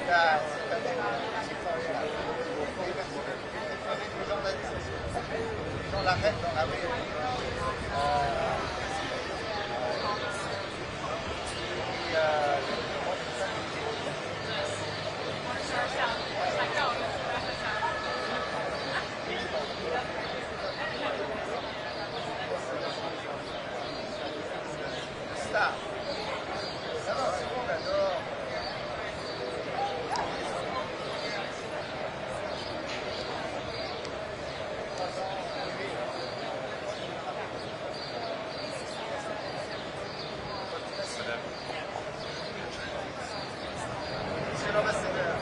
Yeah, les gens l'arrêtent dans la rue. Ça. Non, non, c'est bon, j'adore. Monsieur l'ambassadeur.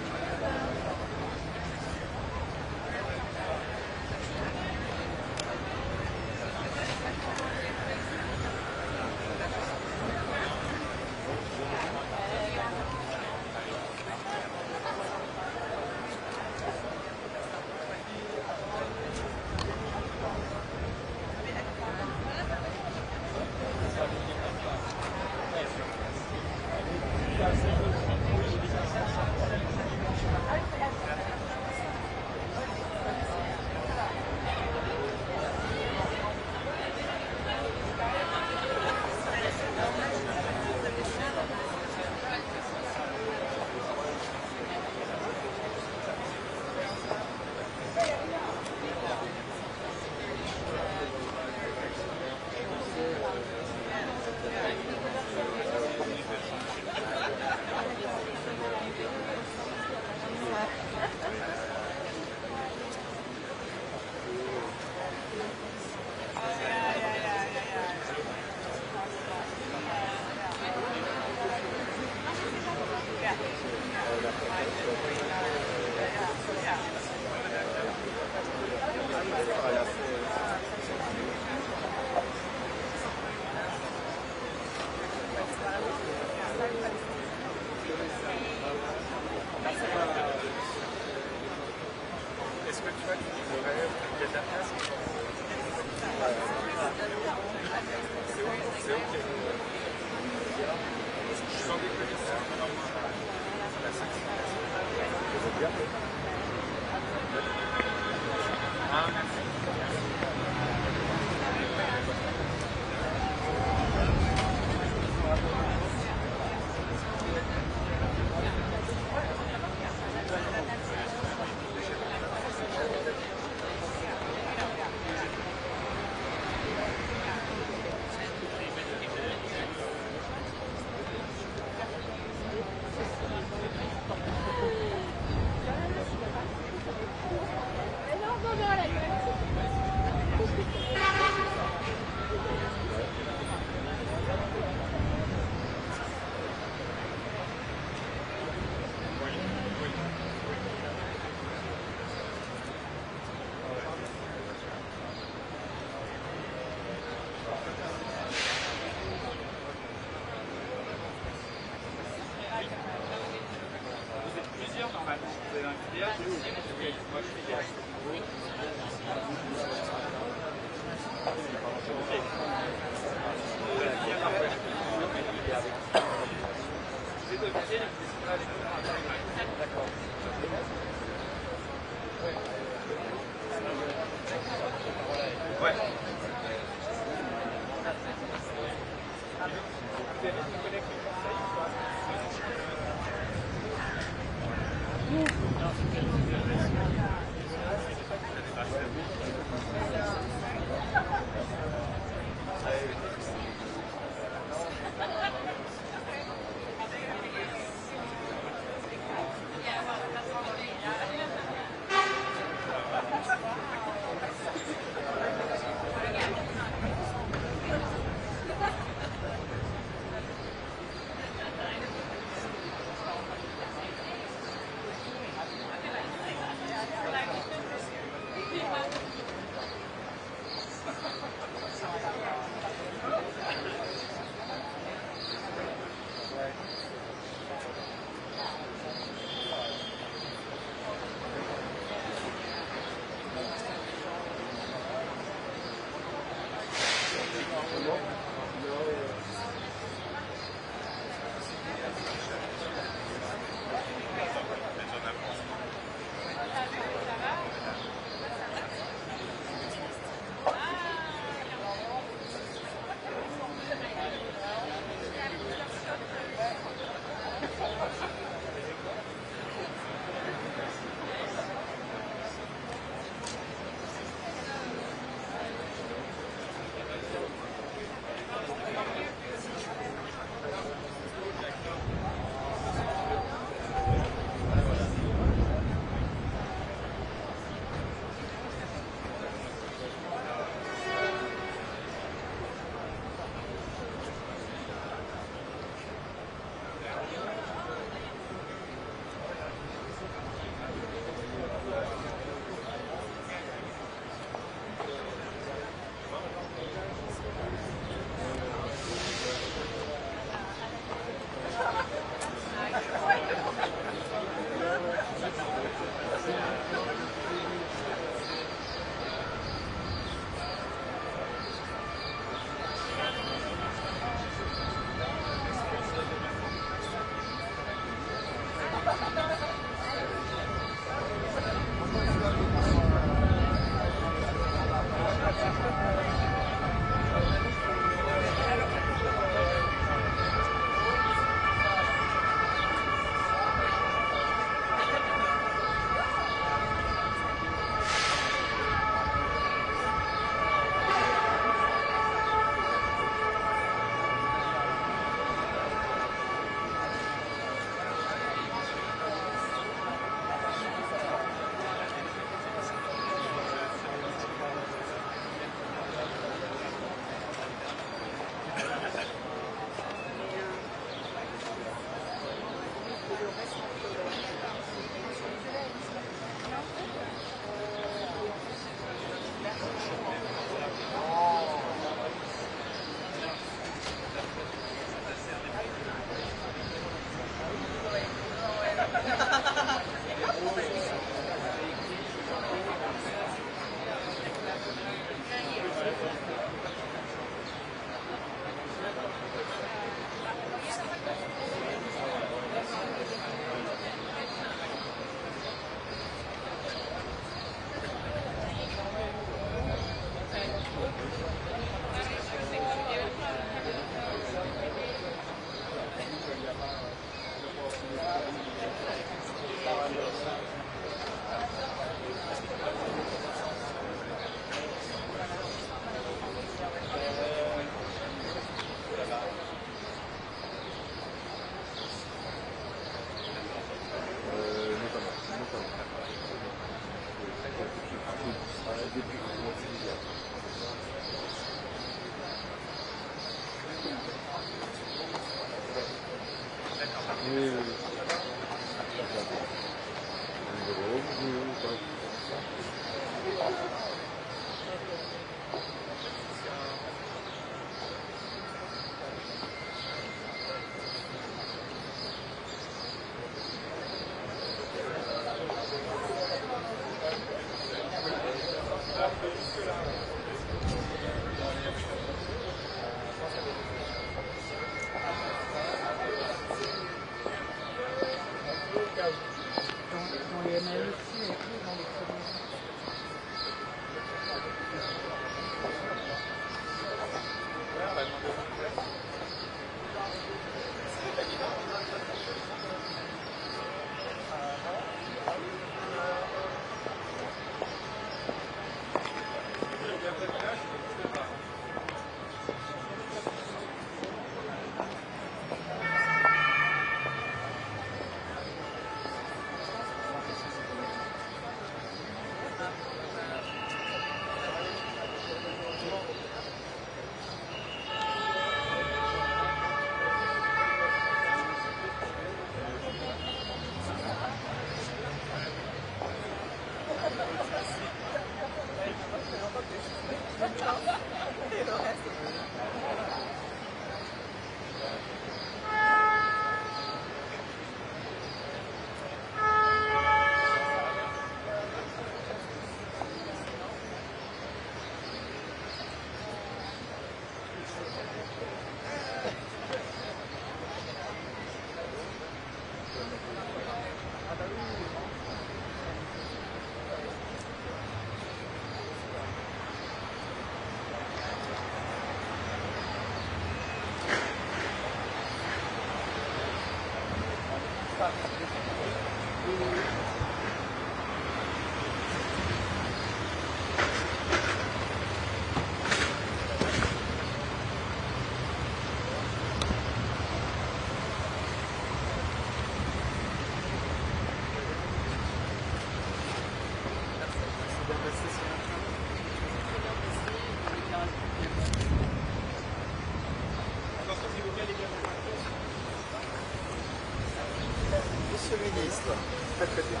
Monsieur le ministre. Très très bien.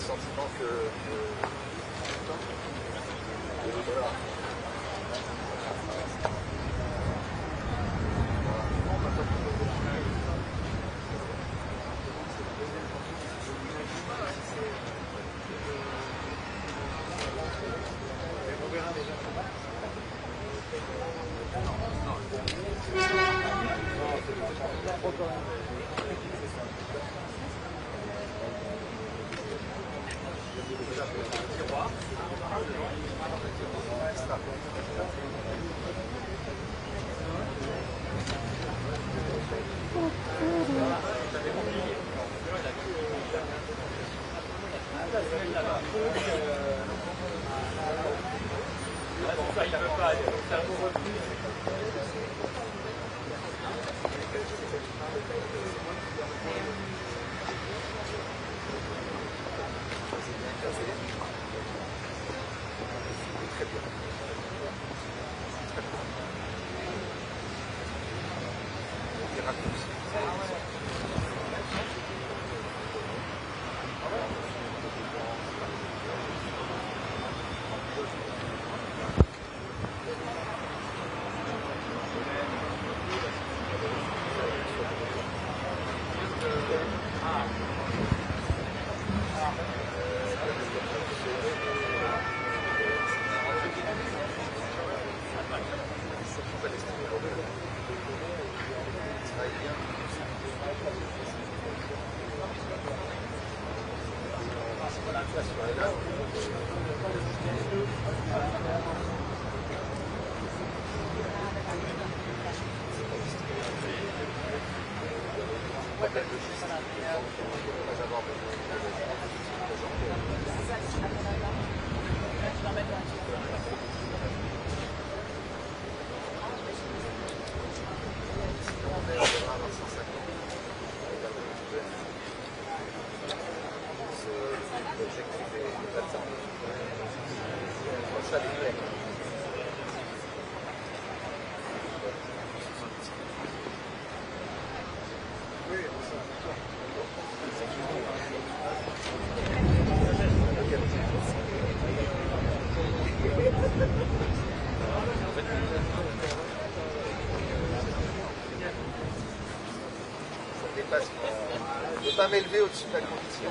Sentiment que je ne peux pas m'élever au-dessus de la condition.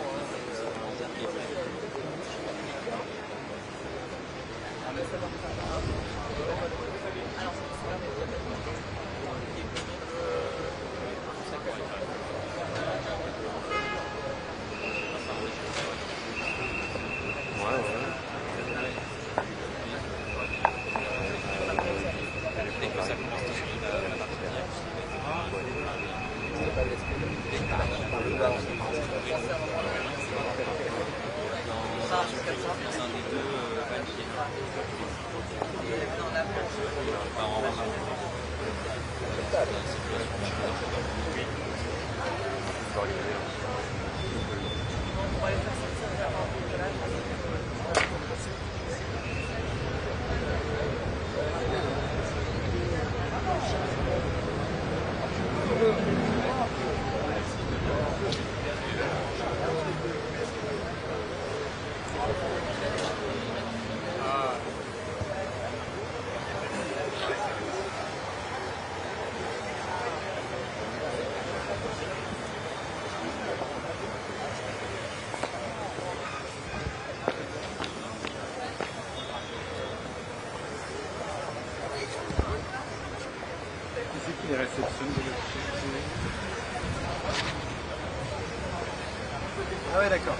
Ah ouais, d'accord.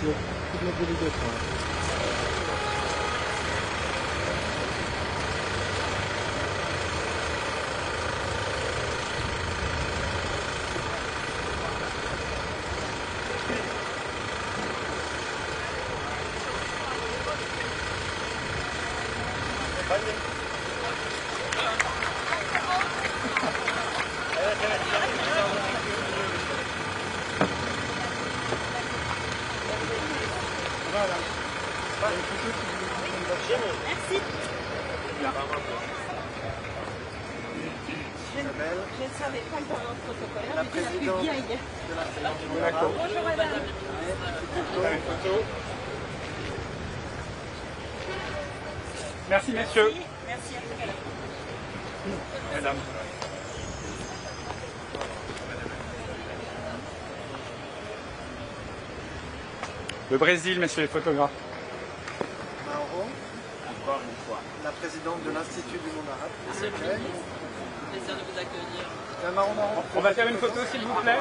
Toute la délégation. Merci. Je ne savais pas qu'il y avait un protocole. La présidente bien hier. de la Bonjour madame. Merci messieurs. Merci à vous. Madame. Le Brésil, messieurs les photographes. Mauro, Encore une fois. la présidente de l'Institut du monde arabe. Monsieur le ministre, plaisir de vous accueillir. Mauro. On va faire une photo s'il vous plaît.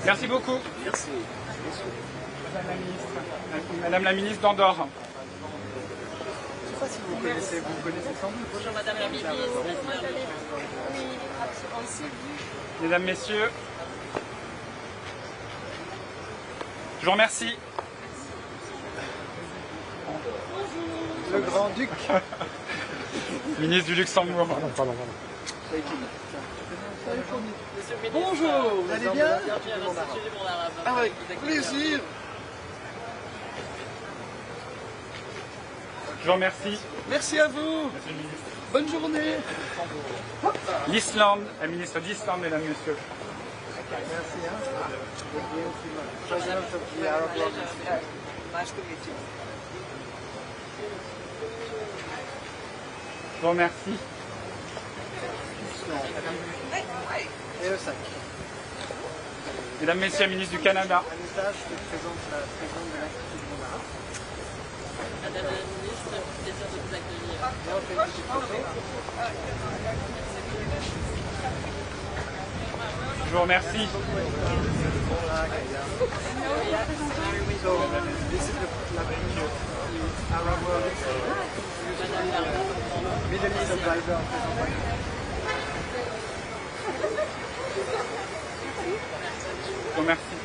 Merci beaucoup. Merci. Madame la ministre d'Andorre. Je ne sais pas si vous connaissez sans doute. Bonjour madame la ministre. Mesdames, messieurs, je vous remercie. Le grand-duc. Ministre du Luxembourg. Pardon. Bonjour, vous allez bien? Bienvenue à l'Institut du monde arabe. Avec plaisir. Je vous remercie. Merci à vous. Monsieur le ministre. Bonne journée. L'Islande, la ministre d'Islande, mesdames, messieurs. Merci. President of the Arab World Institute. Nice to meet you. Je vous remercie. Et le sac. Mesdames, messieurs, la ministre du Canada. Anita, je te présente la présidente de l'Institut du monde arabe. Madame la ministre, plaisir de vous accueillir. Viens, on fait une petite photo. Je vous remercie. So, this is the Arab World Institute. Middle East Observer. Je vous remercie.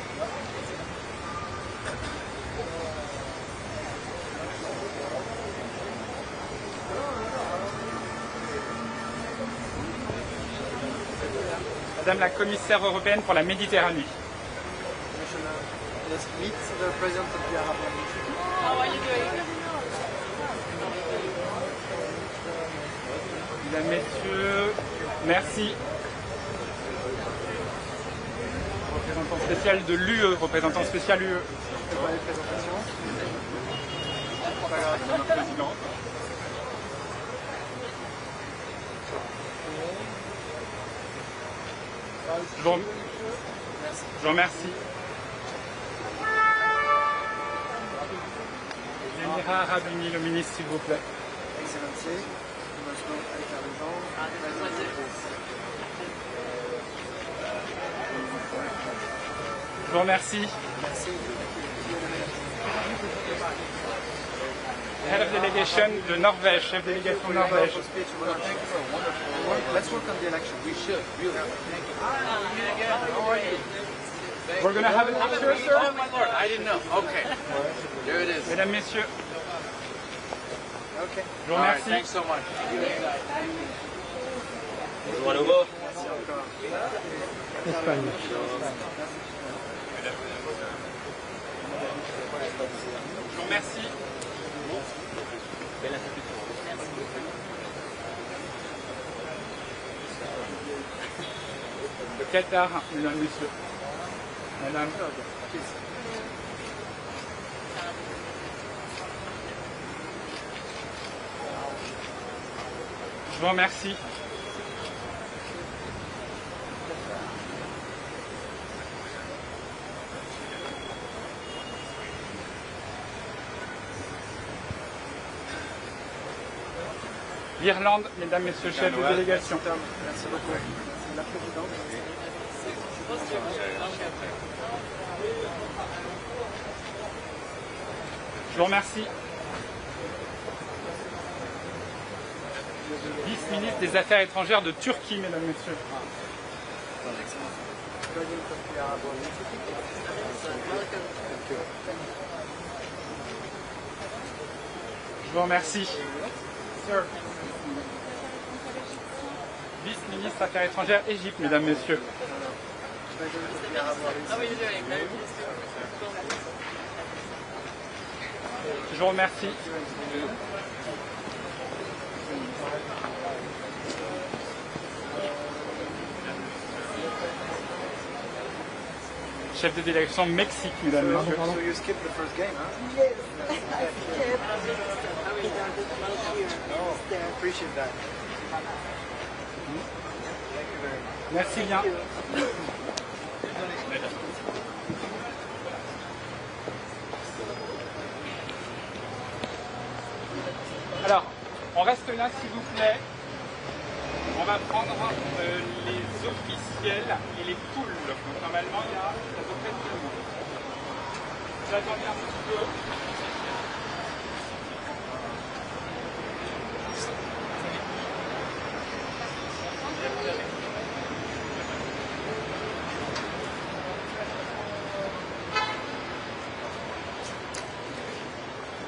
Madame la commissaire européenne pour la Méditerranée. Let's meet the president of the Arab World Institute. How are you doing? Mesdames, messieurs, merci. Représentant spécial de l'UE, représentant spécial UE. C'est pas les présentations. Pas grave, c'est notre président. Je vous remercie. Les Émirats Arabes Unis, le ministre, s'il vous plaît. Excellency, you must go avec la présidente. Je vous remercie. Merci. Head of Delegation de Norvège, chef délégation Norvège. Let's work on the election. We should. We're going to have a picture, sir. Oh my lord, I didn't know. Okay. There it is. Mesdames, messieurs, Okay. je vous All right, remercie. thanks so much. Bonjour à nouveau. Espagne. Je vous remercie. Le Qatar, mesdames, messieurs. Madame. Je vous remercie. L'Irlande, mesdames, messieurs, chefs de délégation. Merci beaucoup. C'est la présidente. Je vous remercie. Vice-ministre des Affaires étrangères de Turquie, mesdames, messieurs. Je vous remercie. Sir. Vice-ministre Affaires étrangères Égypte, mesdames, messieurs. Je vous remercie. Chef de délégation Mexique, mesdames, messieurs. So you skipped the first game, huh? Yes, I skipped. I appreciate that. Thank you very much. Merci bien. Alors, on reste là s'il vous plaît. On va prendre les officiels et les poules. Donc normalement il y a à peu près tout le monde. J'attendais un petit peu.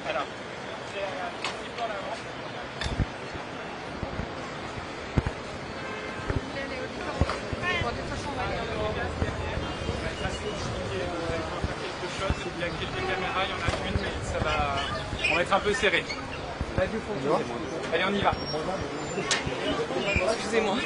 Alors, c'est un petit peu en avant. Il y a quelques caméras, il y en a une, mais ça va. On va être un peu serré. Allez, on y va. Excusez-moi.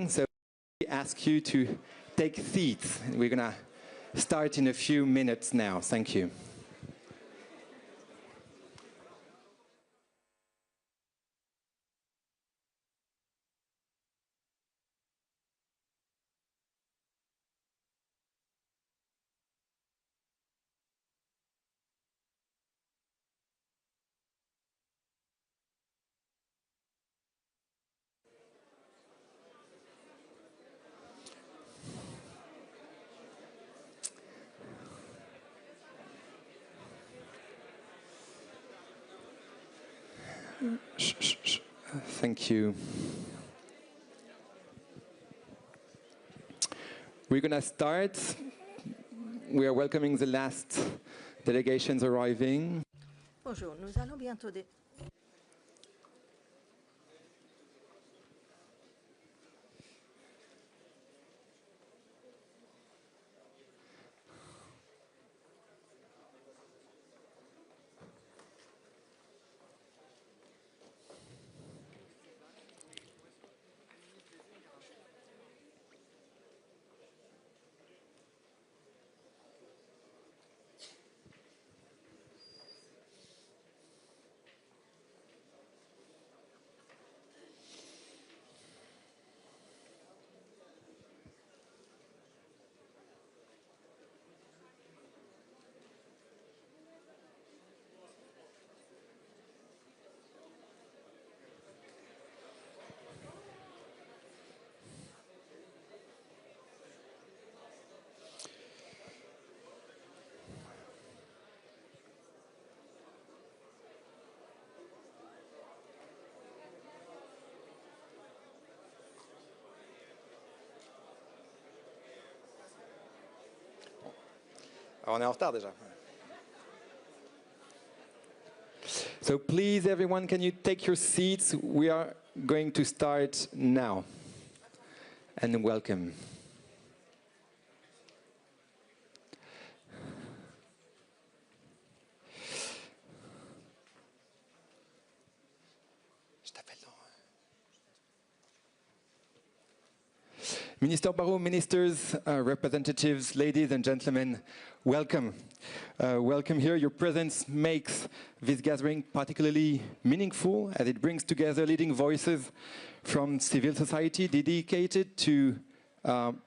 So we ask you to take seats. We're going to start in a few minutes now. Thank you. Thank you. We're going to start. We are welcoming the last delegations arriving. Bonjour, nous allons bientôt Alors on est en retard déjà. So please, everyone, can you take your seats? We are going to start now. and welcome. Minister Barrault, ministers, representatives, ladies and gentlemen, welcome. Welcome here. Your presence makes this gathering particularly meaningful as it brings together leading voices from civil society dedicated to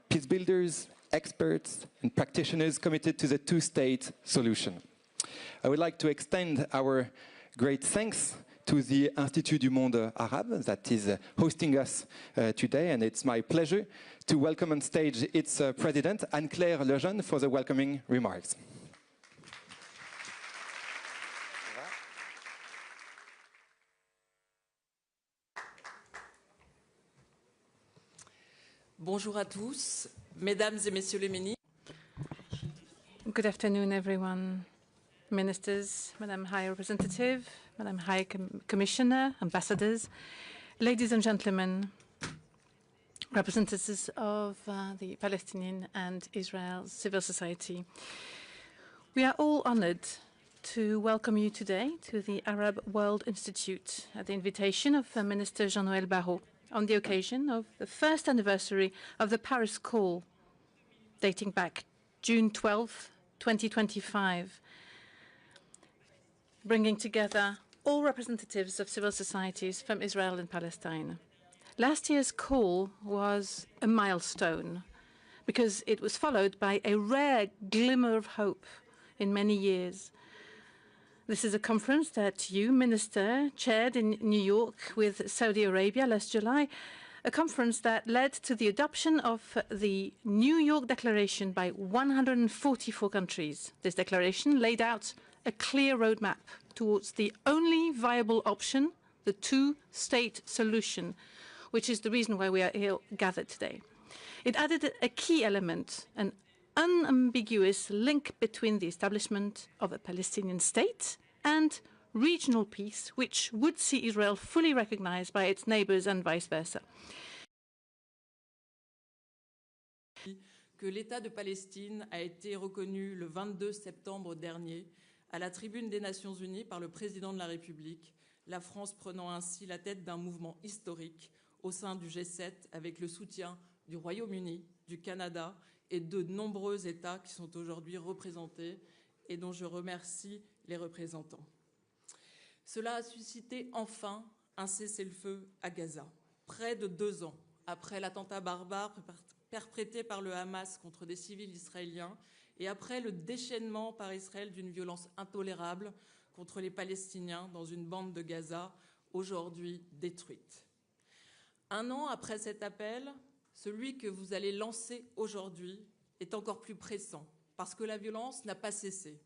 peace builders, experts, and practitioners committed to the two-state solution. I would like to extend our great thanks to the Institut du Monde Arabe that is hosting us today, and it's my pleasure to welcome on stage its president, Anne-Claire Lejeune, for the welcoming remarks. Bonjour à tous, mesdames et messieurs les ministres. Good afternoon, everyone. Ministers, Madam High Representative, Madam High Commissioner, ambassadors, ladies and gentlemen, representatives of the Palestinian and Israel civil society. We are all honored to welcome you today to the Arab World Institute at the invitation of Minister Jean-Noël Barrot on the occasion of the first anniversary of the Paris Call, dating back June 12, 2025, bringing together all representatives of civil societies from Israel and Palestine. Last year's call was a milestone because it was followed by a rare glimmer of hope in many years. This is a conference that you, Minister, chaired in New York with Saudi Arabia last July, a conference that led to the adoption of the New York Declaration by 144 countries. This declaration laid out a clear roadmap towards the only viable option, the two-state solution, which is the reason why we are here gathered today. It added a key element, an unambiguous link between the establishment of a Palestinian state and regional peace, which would see Israel fully recognized by its neighbors and vice versa. Que l'État de Palestine a été reconnu le 22 septembre dernier à la tribune des Nations Unies par le président de la République, la France prenant ainsi la tête d'un mouvement historique au sein du G7 avec le soutien du Royaume-Uni, du Canada et de nombreux États qui sont aujourd'hui représentés et dont je remercie les représentants. Cela a suscité enfin un cessez-le-feu à Gaza, près de 2 ans après l'attentat barbare perpétré par le Hamas contre des civils israéliens et après le déchaînement par Israël d'une violence intolérable contre les Palestiniens dans une bande de Gaza, aujourd'hui détruite. 1 an après cet appel, celui que vous allez lancer aujourd'hui est encore plus pressant, parce que la violence n'a pas cessé.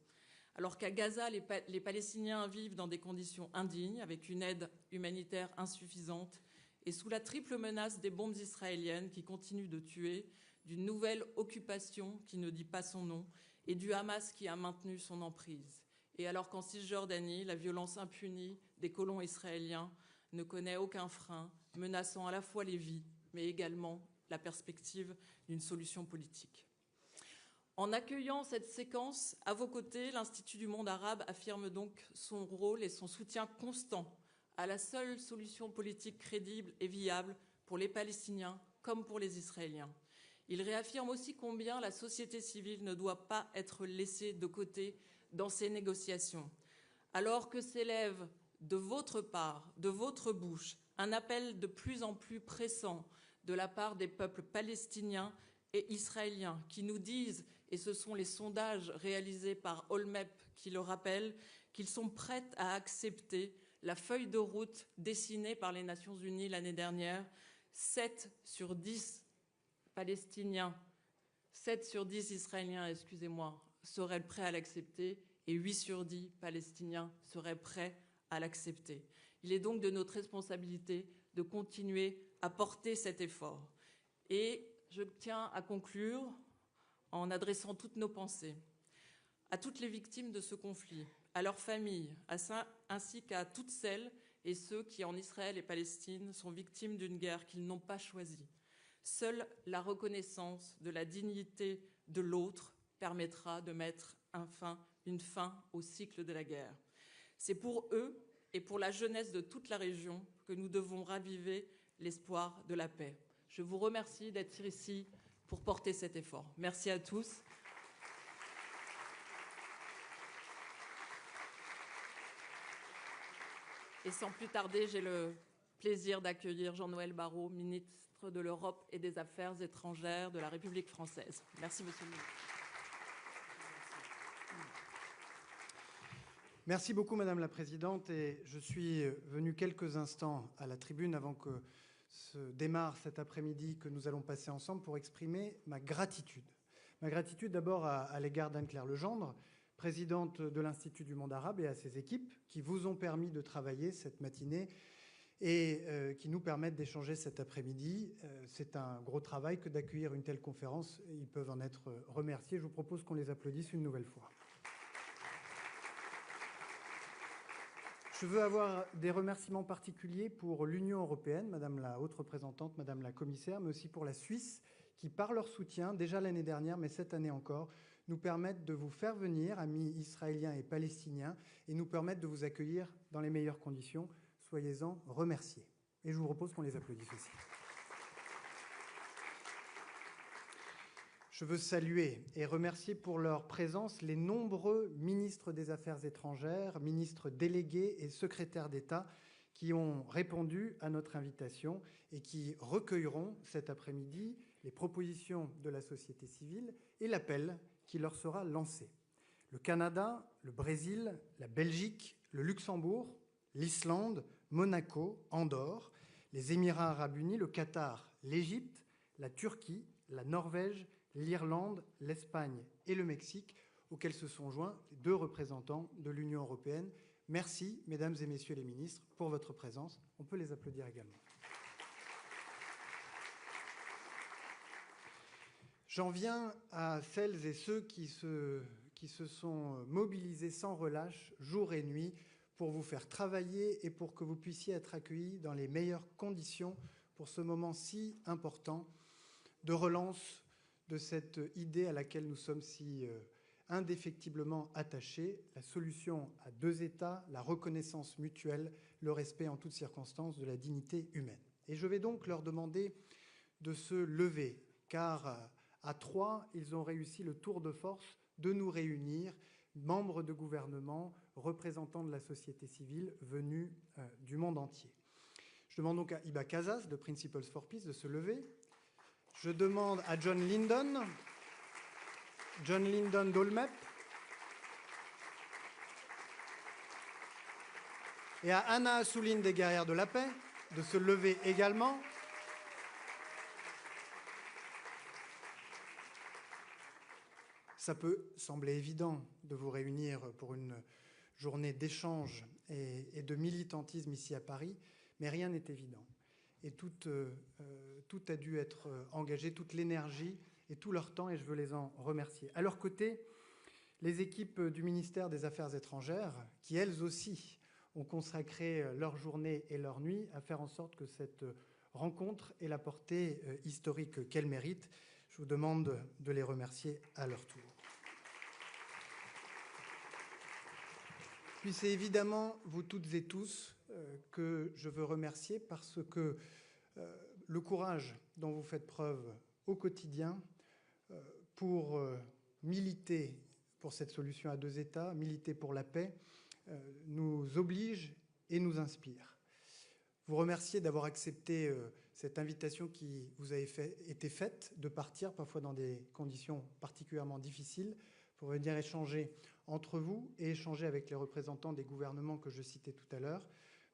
Alors qu'à Gaza, les Palestiniens vivent dans des conditions indignes, avec une aide humanitaire insuffisante, et sous la triple menace des bombes israéliennes qui continuent de tuer, d'une nouvelle occupation qui ne dit pas son nom, et du Hamas qui a maintenu son emprise. Et alors qu'en Cisjordanie, la violence impunie des colons israéliens ne connaît aucun frein, menaçant à la fois les vies, mais également la perspective d'une solution politique. En accueillant cette séquence, à vos côtés, l'Institut du Monde Arabe affirme donc son rôle et son soutien constant à la seule solution politique crédible et viable pour les Palestiniens comme pour les Israéliens. Il réaffirme aussi combien la société civile ne doit pas être laissée de côté dans ces négociations. Alors que s'élève de votre part, de votre bouche, un appel de plus en plus pressant de la part des peuples palestiniens et israéliens qui nous disent, et ce sont les sondages réalisés par Olmep qui le rappellent, qu'ils sont prêts à accepter la feuille de route dessinée par les Nations Unies l'année dernière. 7 sur 10 Palestiniens, 7 sur 10 Israéliens, excusez-moi, seraient prêts à l'accepter et 8 sur 10 Palestiniens seraient prêts à l'accepter. Il est donc de notre responsabilité de continuer à porter cet effort. Et je tiens à conclure en adressant toutes nos pensées à toutes les victimes de ce conflit, à leurs familles, ainsi qu'à toutes celles et ceux qui, en Israël et Palestine, sont victimes d'une guerre qu'ils n'ont pas choisie. Seule la reconnaissance de la dignité de l'autre permettra de mettre une fin au cycle de la guerre. C'est pour eux et pour la jeunesse de toute la région que nous devons raviver l'espoir de la paix. Je vous remercie d'être ici pour porter cet effort. Merci à tous. Et sans plus tarder, j'ai le plaisir d'accueillir Jean-Noël Barrot, ministre de l'Europe et des Affaires étrangères de la République française. Merci, Monsieur le ministre. Merci beaucoup, Madame la Présidente. Et je suis venu quelques instants à la tribune avant que se démarre cet après-midi que nous allons passer ensemble pour exprimer ma gratitude. Ma gratitude d'abord à l'égard d'Anne-Claire Legendre, présidente de l'Institut du monde arabe, et à ses équipes qui vous ont permis de travailler cette matinée et qui nous permettent d'échanger cet après-midi. C'est un gros travail que d'accueillir une telle conférence. Ils peuvent en être remerciés. Je vous propose qu'on les applaudisse une nouvelle fois. Je veux avoir des remerciements particuliers pour l'Union européenne, Madame la haute représentante, Madame la commissaire, mais aussi pour la Suisse, qui, par leur soutien, déjà l'année dernière, mais cette année encore, nous permettent de vous faire venir, amis israéliens et palestiniens, et nous permettent de vous accueillir dans les meilleures conditions. Soyez-en remerciés. Et je vous propose qu'on les applaudisse aussi. Je veux saluer et remercier pour leur présence les nombreux ministres des Affaires étrangères, ministres délégués et secrétaires d'État qui ont répondu à notre invitation et qui recueilleront cet après-midi les propositions de la société civile et l'appel qui leur sera lancé. Le Canada, le Brésil, la Belgique, le Luxembourg, l'Islande, Monaco, Andorre, les Émirats arabes unis, le Qatar, l'Égypte, la Turquie, la Norvège, l'Irlande, l'Espagne et le Mexique, auxquels se sont joints les 2 représentants de l'Union européenne. Merci, mesdames et messieurs les ministres, pour votre présence. On peut les applaudir également. J'en viens à celles et ceux qui se sont mobilisés sans relâche, jour et nuit, pour vous faire travailler et pour que vous puissiez être accueillis dans les meilleures conditions pour ce moment si important de relance de cette idée à laquelle nous sommes si indéfectiblement attachés, la solution à 2 États, la reconnaissance mutuelle, le respect en toutes circonstances de la dignité humaine. Et je vais donc leur demander de se lever, car à 3, ils ont réussi le tour de force de nous réunir, membres de gouvernement, représentants de la société civile venus du monde entier. Je demande donc à Iba Casas de Principles for Peace de se lever. Je demande à John Lyndon d'Olmep, et à Anna Assouline des Guerrières de la Paix de se lever également. Ça peut sembler évident de vous réunir pour une journée d'échange et de militantisme ici à Paris, mais rien n'est évident. Et tout a dû être engagé, toute l'énergie et tout leur temps, et je veux les en remercier. À leur côté, les équipes du ministère des Affaires étrangères, qui elles aussi ont consacré leur journée et leur nuit à faire en sorte que cette rencontre ait la portée historique qu'elle mérite. Je vous demande de les remercier à leur tour. Puis c'est évidemment vous toutes et tous que je veux remercier parce que le courage dont vous faites preuve au quotidien pour militer pour cette solution à 2 États, militer pour la paix, nous oblige et nous inspire. Vous remercier d'avoir accepté cette invitation qui vous a été faite, de partir parfois dans des conditions particulièrement difficiles pour venir échanger entre vous et échanger avec les représentants des gouvernements que je citais tout à l'heure.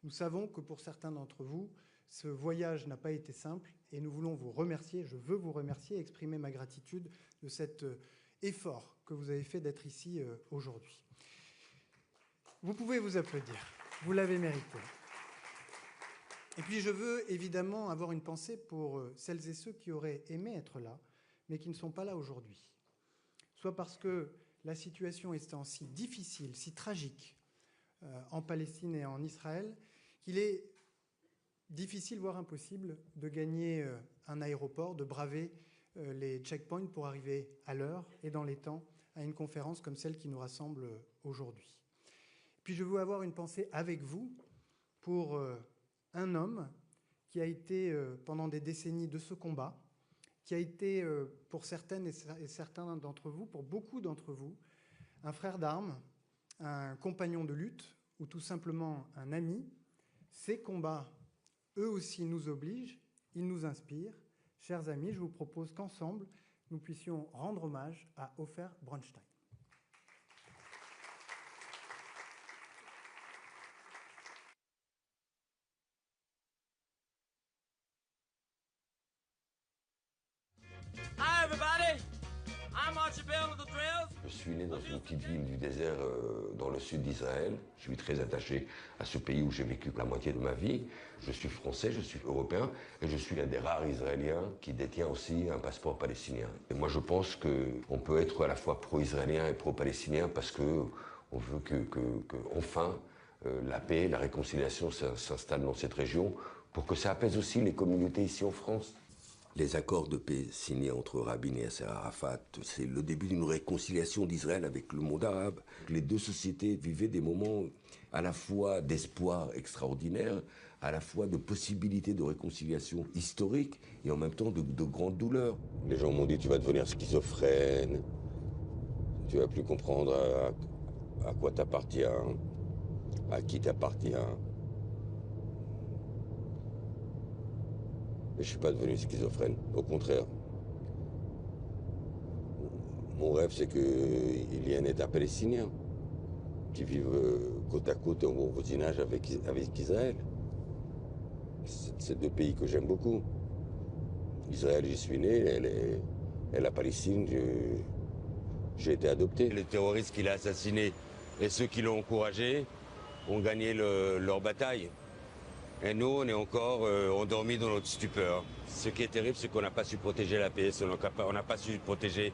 Nous savons que pour certains d'entre vous, ce voyage n'a pas été simple et nous voulons vous remercier, je veux vous remercier et exprimer ma gratitude de cet effort que vous avez fait d'être ici aujourd'hui. Vous pouvez vous applaudir, vous l'avez mérité. Et puis je veux évidemment avoir une pensée pour celles et ceux qui auraient aimé être là, mais qui ne sont pas là aujourd'hui. Soit parce que la situation étant si difficile, si tragique en Palestine et en Israël, qu'il est difficile, voire impossible, de gagner un aéroport, de braver les checkpoints pour arriver à l'heure et dans les temps à une conférence comme celle qui nous rassemble aujourd'hui. Puis je veux avoir une pensée avec vous pour un homme qui a été pendant des décennies de ce combat, qui a été pour certaines et certains d'entre vous, pour beaucoup d'entre vous, un frère d'armes, un compagnon de lutte ou tout simplement un ami. Ces combats, eux aussi, nous obligent, ils nous inspirent. Chers amis, je vous propose qu'ensemble, nous puissions rendre hommage à Ofer Bronstein. Hi everybody, I'm Archibald of the Trails. Je suis né dans une petite ville du désert dans le sud d'Israël. Je suis très attaché à ce pays où j'ai vécu la moitié de ma vie. Je suis français, je suis européen et je suis l'un des rares Israéliens qui détient aussi un passeport palestinien. Et moi je pense qu'on peut être à la fois pro-israélien et pro-palestinien parce qu'on veut que enfin la paix, la réconciliation s'installe dans cette région pour que ça apaise aussi les communautés ici en France. Les accords de paix signés entre Rabin et Yasser Arafat, c'est le début d'une réconciliation d'Israël avec le monde arabe. Les deux sociétés vivaient des moments à la fois d'espoir extraordinaire, à la fois de possibilités de réconciliation historique et en même temps de grande douleur. Les gens m'ont dit tu vas devenir schizophrène, tu vas plus comprendre à quoi t'appartiens, à qui t'appartiens. Mais je ne suis pas devenu schizophrène, au contraire. Mon rêve, c'est qu'il y ait un État palestinien qui vive côte à côte en bon voisinage avec Israël. C'est deux pays que j'aime beaucoup. Israël, j'y suis né, et la Palestine, j'ai été adopté. Les terroristes qu'il a assassinés et ceux qui l'ont encouragé ont gagné leur bataille. Et nous, on est encore endormis dans notre stupeur. Ce qui est terrible, c'est qu'on n'a pas su protéger la paix, on n'a pas su protéger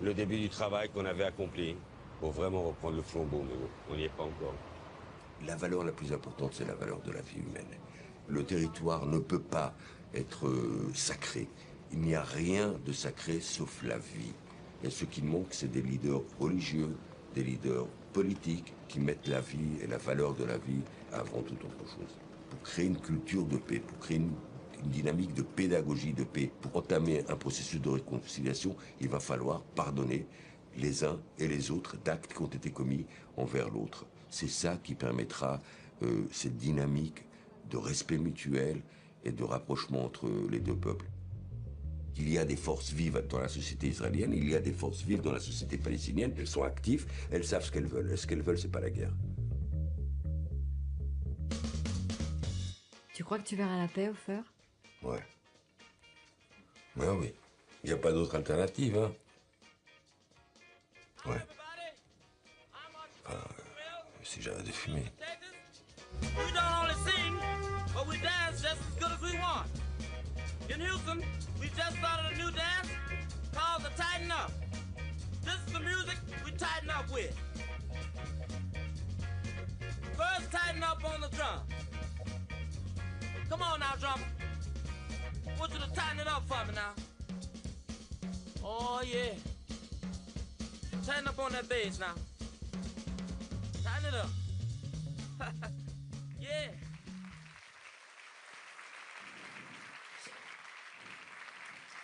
le début du travail qu'on avait accompli pour vraiment reprendre le flambeau, mais bon, on n'y est pas encore. La valeur la plus importante, c'est la valeur de la vie humaine. Le territoire ne peut pas être sacré. Il n'y a rien de sacré sauf la vie. Et ce qui manque, c'est des leaders religieux, des leaders politiques qui mettent la vie et la valeur de la vie avant toute autre chose. Pour créer une culture de paix, pour créer une dynamique de pédagogie de paix, pour entamer un processus de réconciliation, il va falloir pardonner les uns et les autres d'actes qui ont été commis envers l'autre. C'est ça qui permettra cette dynamique de respect mutuel et de rapprochement entre les deux peuples. Il y a des forces vives dans la société israélienne, il y a des forces vives dans la société palestinienne, elles sont actives, elles savent ce qu'elles veulent. Et ce qu'elles veulent, c'est pas la guerre. Tu crois que tu verras la paix, Ofer? Ouais. Ouais, oui. Il n'y a pas d'autre alternative, hein. Ouais. Enfin, si j'arrête de fumer. We don't only sing, but we dance just as good as we want. In Houston, we just started a new dance called the Tighten Up. This is the music we tighten up with. First, tighten up on the drum. Come on now, drummer. I want you to tighten it up for me now. Oh, yeah. Tighten up on that bass now. Tighten it up. Yeah.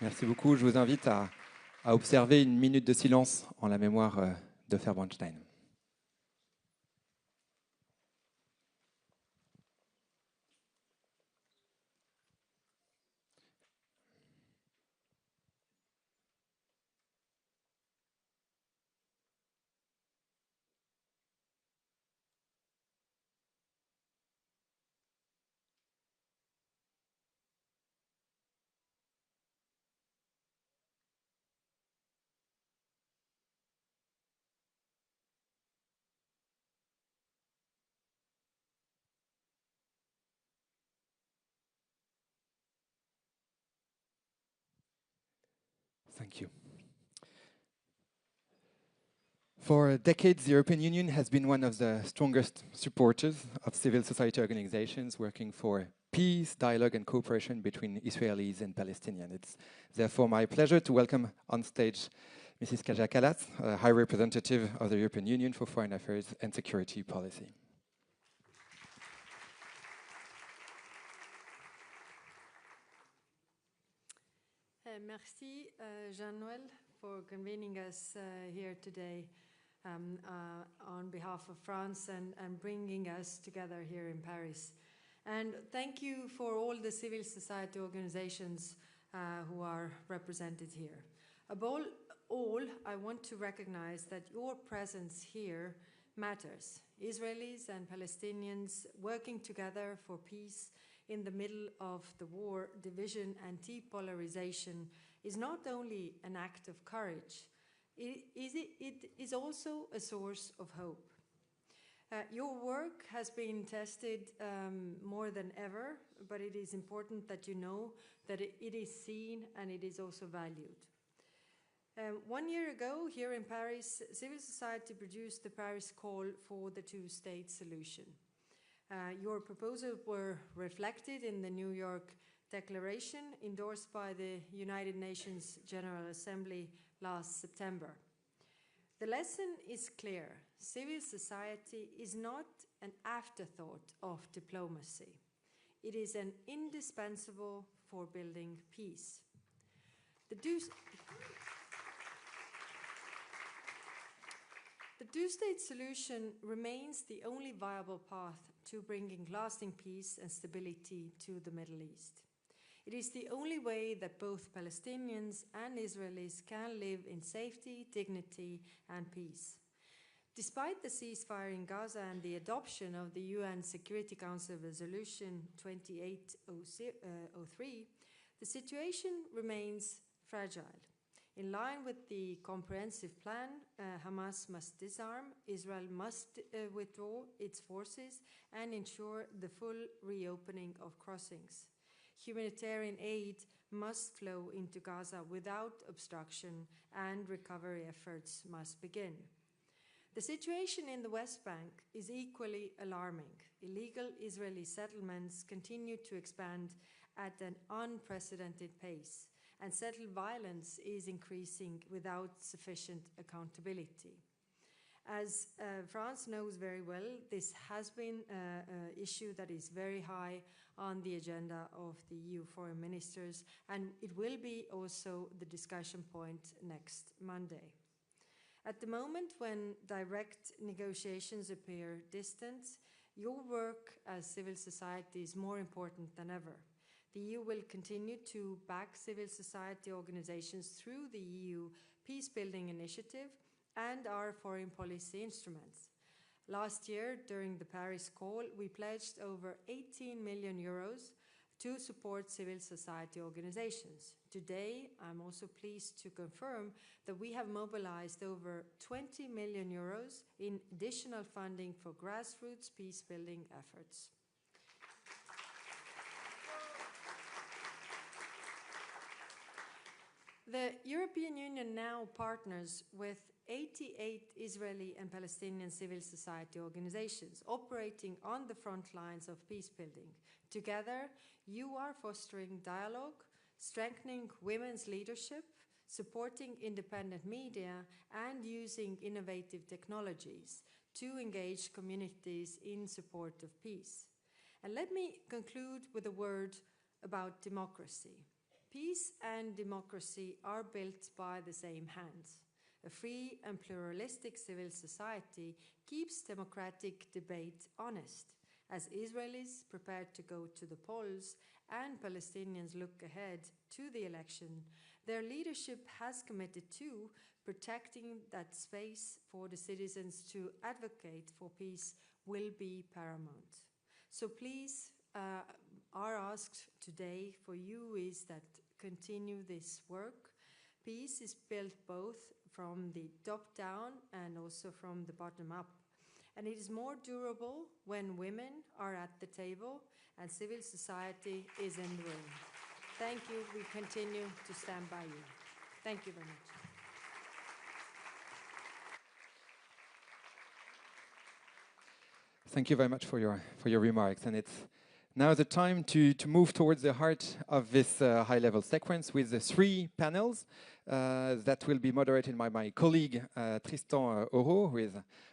Merci beaucoup. Je vous invite à observer une minute de silence en la mémoire d'Ofer Bronstein. Thank you. For decades, the European Union has been one of the strongest supporters of civil society organizations working for peace, dialogue, and cooperation between Israelis and Palestinians. It's therefore my pleasure to welcome on stage Mrs. Kaja Kallas, High Representative of the European Union for Foreign Affairs and Security Policy. Merci, Jean-Noël, for convening us here today on behalf of France and bringing us together here in Paris. And thank you for all the civil society organizations who are represented here. Above all, I want to recognize that your presence here matters. Israelis and Palestinians working together for peace in the middle of the war, division, and depolarization is not only an act of courage, it is also a source of hope. Your work has been tested more than ever, but it is important that you know that it is seen and it is also valued. 1 year ago, here in Paris, civil society produced the Paris Call for the Two-State Solution. Your proposals were reflected in the New York Declaration endorsed by the United Nations General Assembly last September. The lesson is clear. Civil society is not an afterthought of diplomacy. It is an indispensable for building peace. The two-state solution remains the only viable path to bringing lasting peace and stability to the Middle East. It is the only way that both Palestinians and Israelis can live in safety, dignity, and peace. Despite the ceasefire in Gaza and the adoption of the UN Security Council Resolution 2803, the situation remains fragile. In line with the comprehensive plan, Hamas must disarm, Israel must withdraw its forces and ensure the full reopening of crossings. Humanitarian aid must flow into Gaza without obstruction and recovery efforts must begin. The situation in the West Bank is equally alarming. Illegal Israeli settlements continue to expand at an unprecedented pace, and settled violence is increasing without sufficient accountability. As France knows very well, this has been an issue that is very high on the agenda of the EU foreign ministers, and it will be also the discussion point next Monday. At the moment when direct negotiations appear distant, your work as civil society is more important than ever. The EU will continue to back civil society organizations through the EU Peacebuilding Initiative and our foreign policy instruments. Last year, during the Paris Call, we pledged over 18 million euros to support civil society organizations. Today, I'm also pleased to confirm that we have mobilized over 20 million euros in additional funding for grassroots peacebuilding efforts. The European Union now partners with 88 Israeli and Palestinian civil society organizations operating on the front lines of peacebuilding. Together, you are fostering dialogue, strengthening women's leadership, supporting independent media, and using innovative technologies to engage communities in support of peace. And let me conclude with a word about democracy. Peace and democracy are built by the same hands. A free and pluralistic civil society keeps democratic debate honest. As Israelis prepare to go to the polls and Palestinians look ahead to the election, their leadership has committed to protecting that space for the citizens to advocate for peace will be paramount. So please, our ask today for you is that continue this work. Peace is built both from the top down and also from the bottom up. And it is more durable when women are at the table and civil society is in the room. Thank you. We continue to stand by you. Thank you very much. Thank you very much for your remarks, and it's Now the time to move towards the heart of this high-level sequence with the 3 panels that will be moderated by my colleague Tristan Oro, who is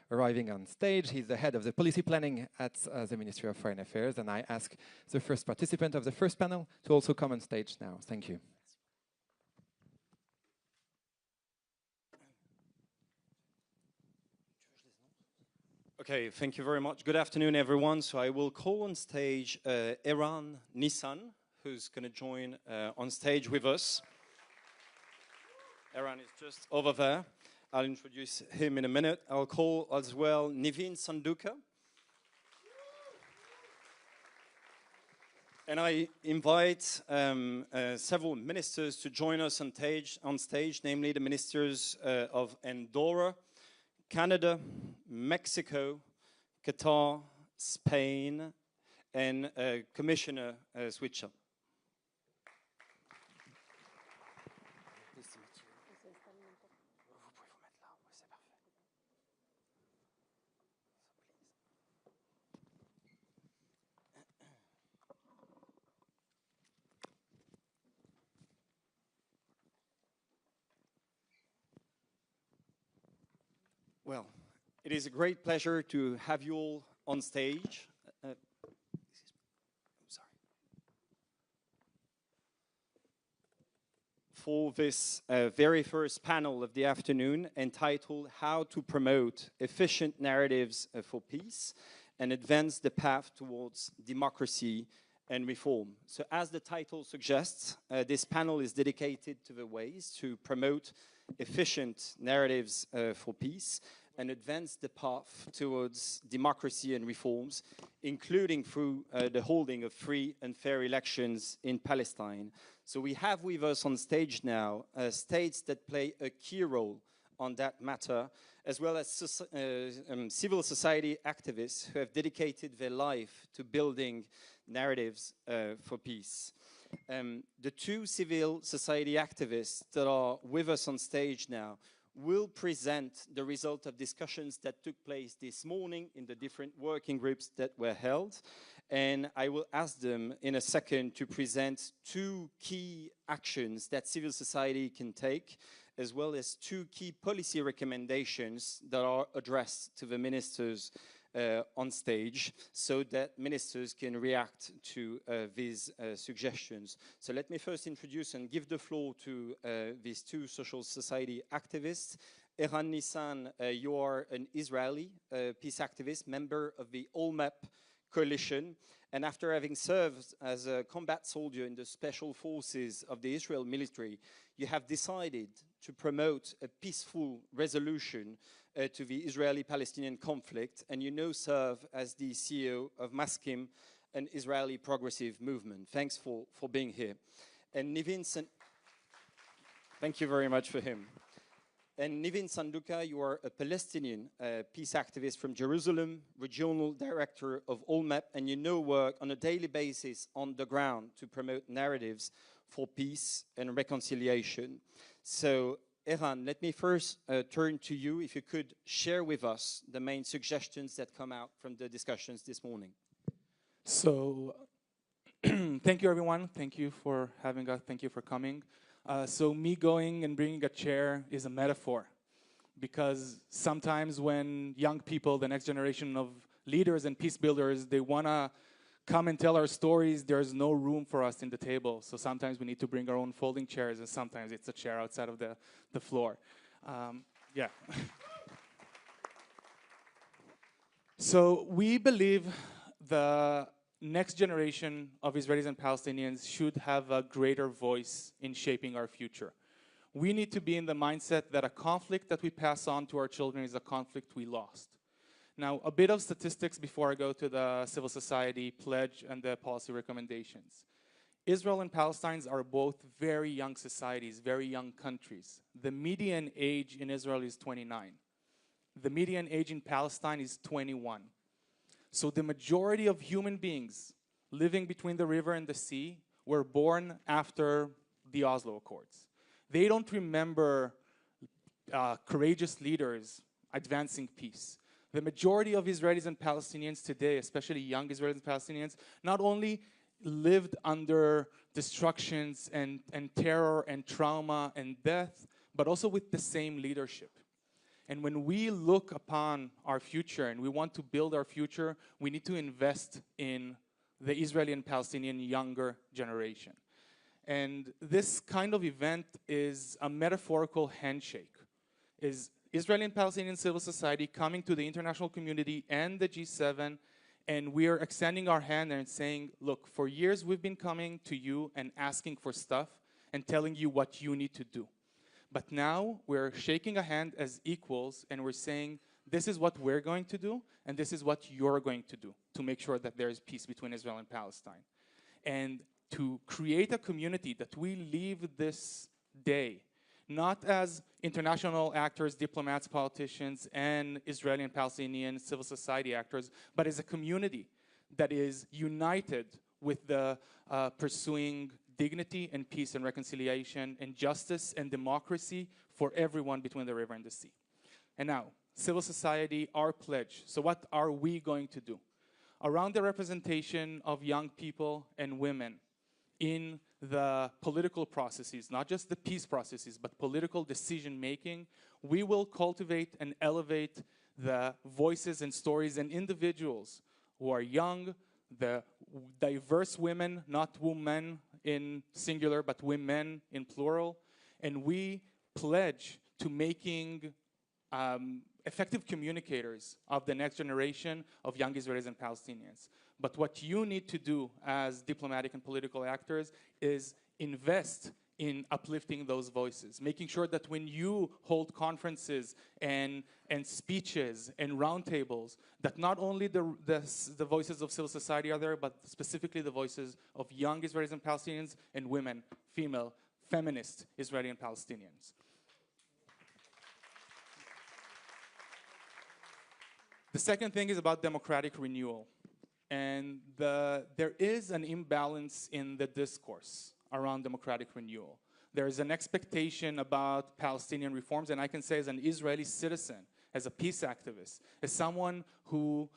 arriving on stage. He's the head of the policy planning at the Ministry of Foreign Affairs, and I ask the first participant of the first panel to also come on stage now. Thank you. Okay, thank you very much. Good afternoon, everyone. So I will call on stage Eran Nissan, who's going to join on stage with us. Eran is just over there. I'll introduce him in a minute. I'll call as well Nivin Sanduka. And I invite several ministers to join us on stage, namely the ministers of Andorra, Canada, Mexico, Qatar, Spain, and Commissioner Switcher. Well, it is a great pleasure to have you all on stage. For this very first panel of the afternoon, entitled How to Promote Efficient Narratives for Peace and Advance the Path Towards Democracy and Reform. So as the title suggests, this panel is dedicated to the ways to promote efficient narratives for peace and advance the path towards democracy and reforms, including through the holding of free and fair elections in Palestine. So we have with us on stage now states that play a key role on that matter, as well as civil society activists who have dedicated their life to building narratives for peace. The 2 civil society activists that are with us on stage now will present the result of discussions that took place this morning in the different working groups that were held. And I will ask them in a second to present 2 key actions that civil society can take, as well as 2 key policy recommendations that are addressed to the ministers on stage, so that ministers can react to these suggestions. So let me first introduce and give the floor to these 2 social society activists. Eran Nissan, you are an Israeli peace activist, member of the OLMEP coalition, and after having served as a combat soldier in the special forces of the Israel military, you have decided to promote a peaceful resolution to the Israeli-Palestinian conflict, and you now serve as the CEO of Maskim, an Israeli progressive movement. Thanks for being here. And thank you very much for him. And Nivin Sanduka, you are a Palestinian peace activist from Jerusalem, regional director of OLMEP, and you now work on a daily basis on the ground to promote narratives for peace and reconciliation. So, Eran, let me first turn to you. If you could share with us the main suggestions that come out from the discussions this morning. So, thank you, everyone. Thank you for having us. Thank you for coming. So me going and bringing a chair is a metaphor, because sometimes when young people, the next generation of leaders and peace builders, they want to come and tell our stories, there's no room for us in the table. So sometimes we need to bring our own folding chairs, and sometimes it's a chair outside of the floor. Yeah. So we believe the next generation of Israelis and Palestinians should have a greater voice in shaping our future. We need to be in the mindset that a conflict that we pass on to our children is a conflict we lost. Now, a bit of statistics before I go to the civil society pledge and the policy recommendations. Israel and Palestine are both very young societies, very young countries. The median age in Israel is 29. The median age in Palestine is 21. So the majority of human beings living between the river and the sea were born after the Oslo Accords. They don't remember courageous leaders advancing peace. The majority of Israelis and Palestinians today, especially young Israelis and Palestinians, not only lived under destructions and terror and trauma and death, but also with the same leadership. And when we look upon our future and we want to build our future, we need to invest in the Israeli and Palestinian younger generation. And this kind of event is a metaphorical handshake. Is Israeli and Palestinian civil society coming to the international community and the G7, and we are extending our hand and saying, look, for years we've been coming to you and asking for stuff and telling you what you need to do. But now we're shaking a hand as equals and we're saying, this is what we're going to do and this is what you're going to do to make sure that there is peace between Israel and Palestine. And to create a community that we leave this day not as international actors, diplomats, politicians, and Israeli and Palestinian civil society actors, but as a community that is united with the pursuing dignity and peace and reconciliation and justice and democracy for everyone between the river and the sea. And now, civil society, our pledge. So what are we going to do? Around the representation of young people and women in the political processes, not just the peace processes, but political decision-making, we will cultivate and elevate the voices and stories and individuals who are young, the diverse women, not women in singular, but women in plural. And we pledge to making effective communicators of the next generation of young Israelis and Palestinians. But what you need to do as diplomatic and political actors is invest in uplifting those voices, making sure that when you hold conferences and speeches and roundtables, that not only the voices of civil society are there, but specifically the voices of young Israelis and Palestinians and women, female, feminist Israeli and Palestinians. The second thing is about democratic renewal. And there is an imbalance in the discourse around democratic renewal. There is an expectation about Palestinian reforms, and I can say as an Israeli citizen, as a peace activist, as someone who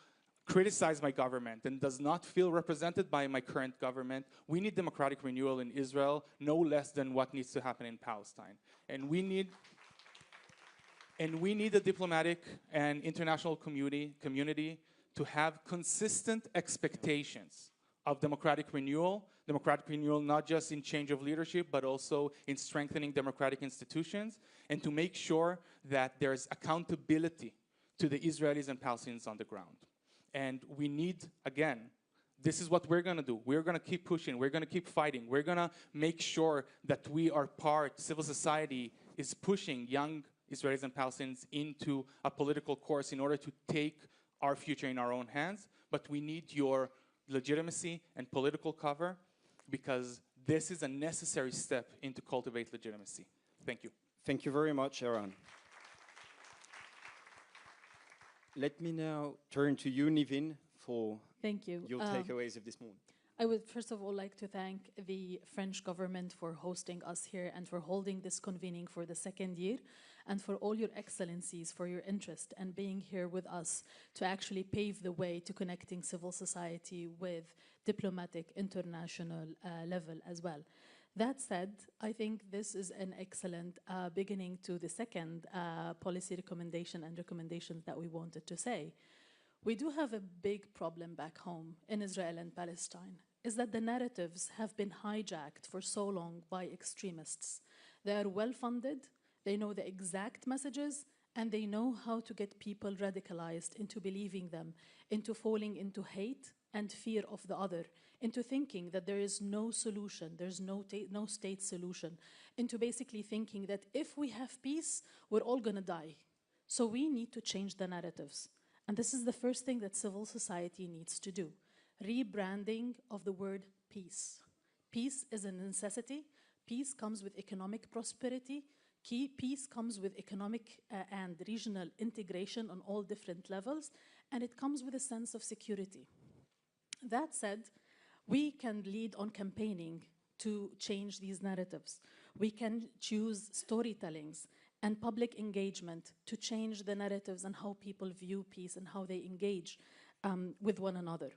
criticized my government and does not feel represented by my current government, we need democratic renewal in Israel, no less than what needs to happen in Palestine. And we need a diplomatic and international community to have consistent expectations of democratic renewal not just in change of leadership, but also in strengthening democratic institutions, and to make sure that there's accountability to the Israelis and Palestinians on the ground. And we need, again, this is what we're going to do. We're going to keep pushing. We're going to keep fighting. We're going to make sure that we are civil society is pushing young Israelis and Palestinians into a political course in order to take our future in our own hands. But we need your legitimacy and political cover, because this is a necessary step into cultivate legitimacy. Thank you. Thank you very much, Aaron. Let me now turn to you, Nivin, for Thank you. your takeaways of this morning. I would first of all like to thank the French government for hosting us here and for holding this convening for the second year, and for all your excellencies for your interest and being here with us to actually pave the way to connecting civil society with diplomatic international level as well. That said, I think this is an excellent beginning to the second policy recommendation and recommendations that we wanted to say. We do have a big problem back home in Israel and Palestine, is that the narratives have been hijacked for so long by extremists. They are well-funded, they know the exact messages, and they know how to get people radicalized into believing them, into falling into hate and fear of the other, into thinking that there is no solution, there's no state solution, into basically thinking that if we have peace, we're all gonna die. So we need to change the narratives. And this is the first thing that civil society needs to do. Rebranding of the word peace. Peace is a necessity. Peace comes with economic prosperity. Peace comes with economic and regional integration on all different levels, and it comes with a sense of security. That said, we can lead on campaigning to change these narratives. We can choose storytellings and public engagement to change the narratives and how people view peace and how they engage with one another.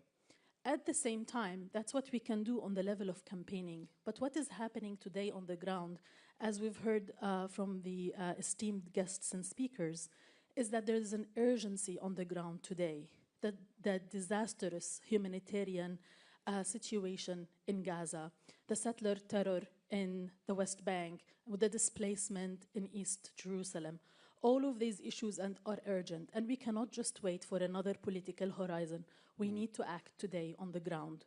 At the same time, that's what we can do on the level of campaigning. But what is happening today on the ground, as we've heard from the esteemed guests and speakers, is that there is an urgency on the ground today. The disastrous humanitarian situation in Gaza, the settler terror in the West Bank, with the displacement in East Jerusalem, all of these issues are urgent, and we cannot just wait for another political horizon. We need to act today on the ground.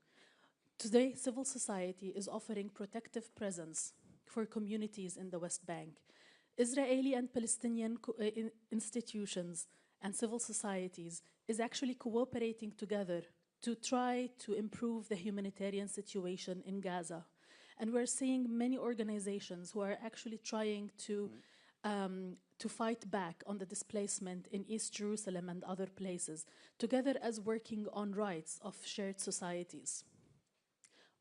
Today, civil society is offering protective presence for communities in the West Bank. Israeli and Palestinian institutions and civil societies is actually cooperating together to try to improve the humanitarian situation in Gaza. And we're seeing many organizations who are actually trying to fight back on the displacement in East Jerusalem and other places, together as working on rights of shared societies.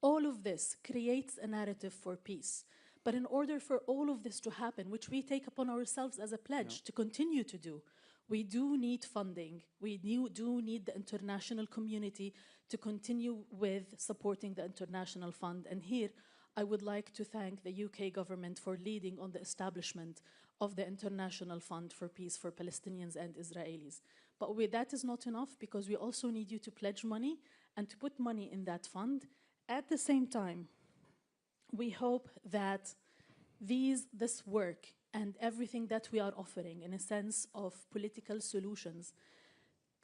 All of this creates a narrative for peace. But in order for all of this to happen, which we take upon ourselves as a pledge to continue to do, we do need funding. We do need the international community to continue with supporting the International Fund. And here, I would like to thank the UK government for leading on the establishment of the International Fund for Peace for Palestinians and Israelis. But that is not enough, because we also need you to pledge money and to put money in that fund. At the same time, we hope that this work and everything that we are offering in a sense of political solutions,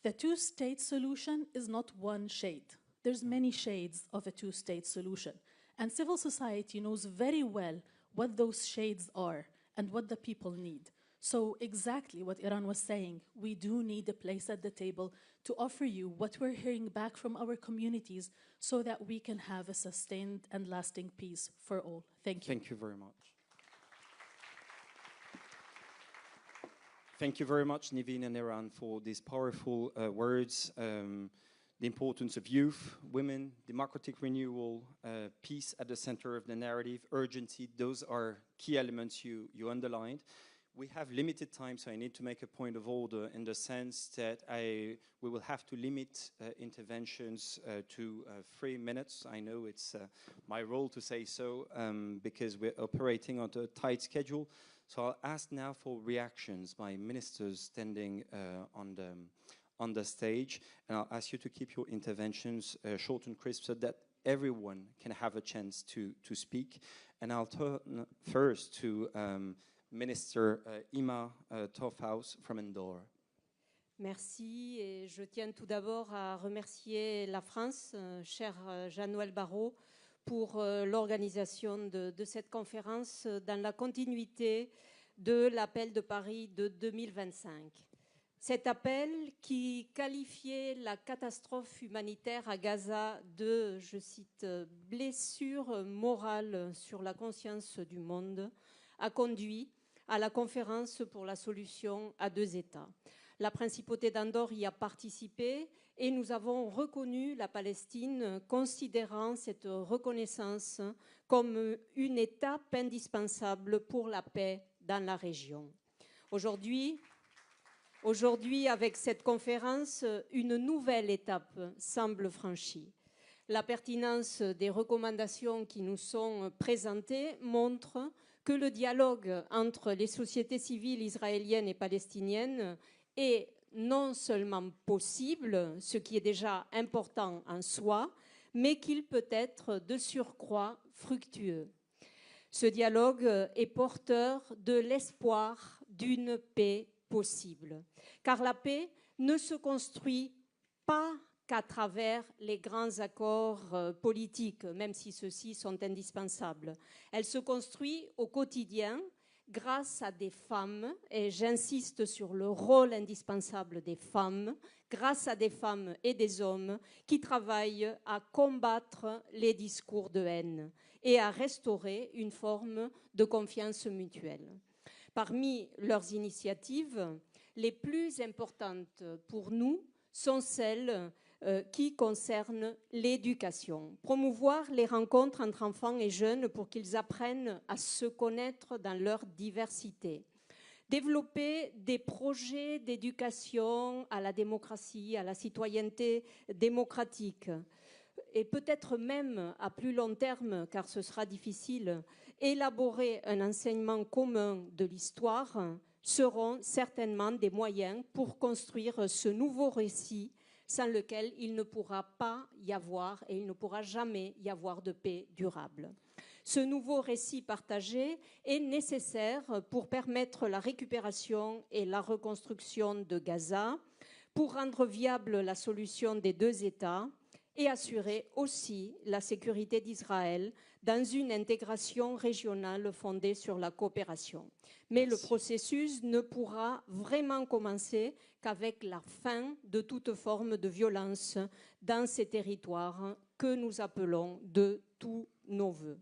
the two-state solution is not one shade. There's many shades of a two-state solution. And civil society knows very well what those shades are and what the people need. So exactly what Iran was saying, we do need a place at the table to offer you what we're hearing back from our communities so that we can have a sustained and lasting peace for all. Thank you. Thank you very much. Thank you very much, Niveen and Iran, for these powerful words. The importance of youth, women, democratic renewal, peace at the center of the narrative, urgency, those are key elements you underlined. We have limited time, so I need to make a point of order in the sense that we will have to limit interventions to 3 minutes. I know it's my role to say so because we're operating on a tight schedule. So I'll ask now for reactions by ministers standing on the stage, and I'll ask you to keep your interventions short and crisp so that everyone can have a chance to speak. And I'll turn first to Minister Ima Torfhaus from Indore. Merci, et je tiens tout d'abord à remercier la France, cher Jean-Noël Barrot, pour l'organisation de cette conférence dans la continuité de l'appel de Paris de 2025. Cet appel qui qualifiait la catastrophe humanitaire à Gaza de, je cite, « blessure morale sur la conscience du monde », a conduit à la conférence pour la solution à 2 États. La principauté d'Andorre y a participé et nous avons reconnu la Palestine, considérant cette reconnaissance comme une étape indispensable pour la paix dans la région. Aujourd'hui, avec cette conférence, une nouvelle étape semble franchie. La pertinence des recommandations qui nous sont présentées montre que le dialogue entre les sociétés civiles israéliennes et palestiniennes est non seulement possible, ce qui est déjà important en soi, mais qu'il peut être de surcroît fructueux. Ce dialogue est porteur de l'espoir d'une paix possible, car la paix ne se construit pas qu'à travers les grands accords politiques, même si ceux-ci sont indispensables. Elle se construit au quotidien grâce à des femmes, et j'insiste sur le rôle indispensable des femmes, grâce à des femmes et des hommes qui travaillent à combattre les discours de haine et à restaurer une forme de confiance mutuelle. Parmi leurs initiatives, les plus importantes pour nous sont celles qui concernent l'éducation. Promouvoir les rencontres entre enfants et jeunes pour qu'ils apprennent à se connaître dans leur diversité. développer des projets d'éducation à la démocratie, à la citoyenneté démocratique, et peut-être même à plus long terme, car ce sera difficile, élaborer un enseignement commun de l'histoire seront certainement des moyens pour construire ce nouveau récit sans lequel il ne pourra pas y avoir et il ne pourra jamais y avoir de paix durable. Ce nouveau récit partagé est nécessaire pour permettre la récupération et la reconstruction de Gaza, pour rendre viable la solution des deux États et assurer aussi la sécurité d'Israël dans une intégration régionale fondée sur la coopération. Mais le processus ne pourra vraiment commencer qu'avec la fin de toute forme de violence dans ces territoires que nous appelons de tous nos voeux.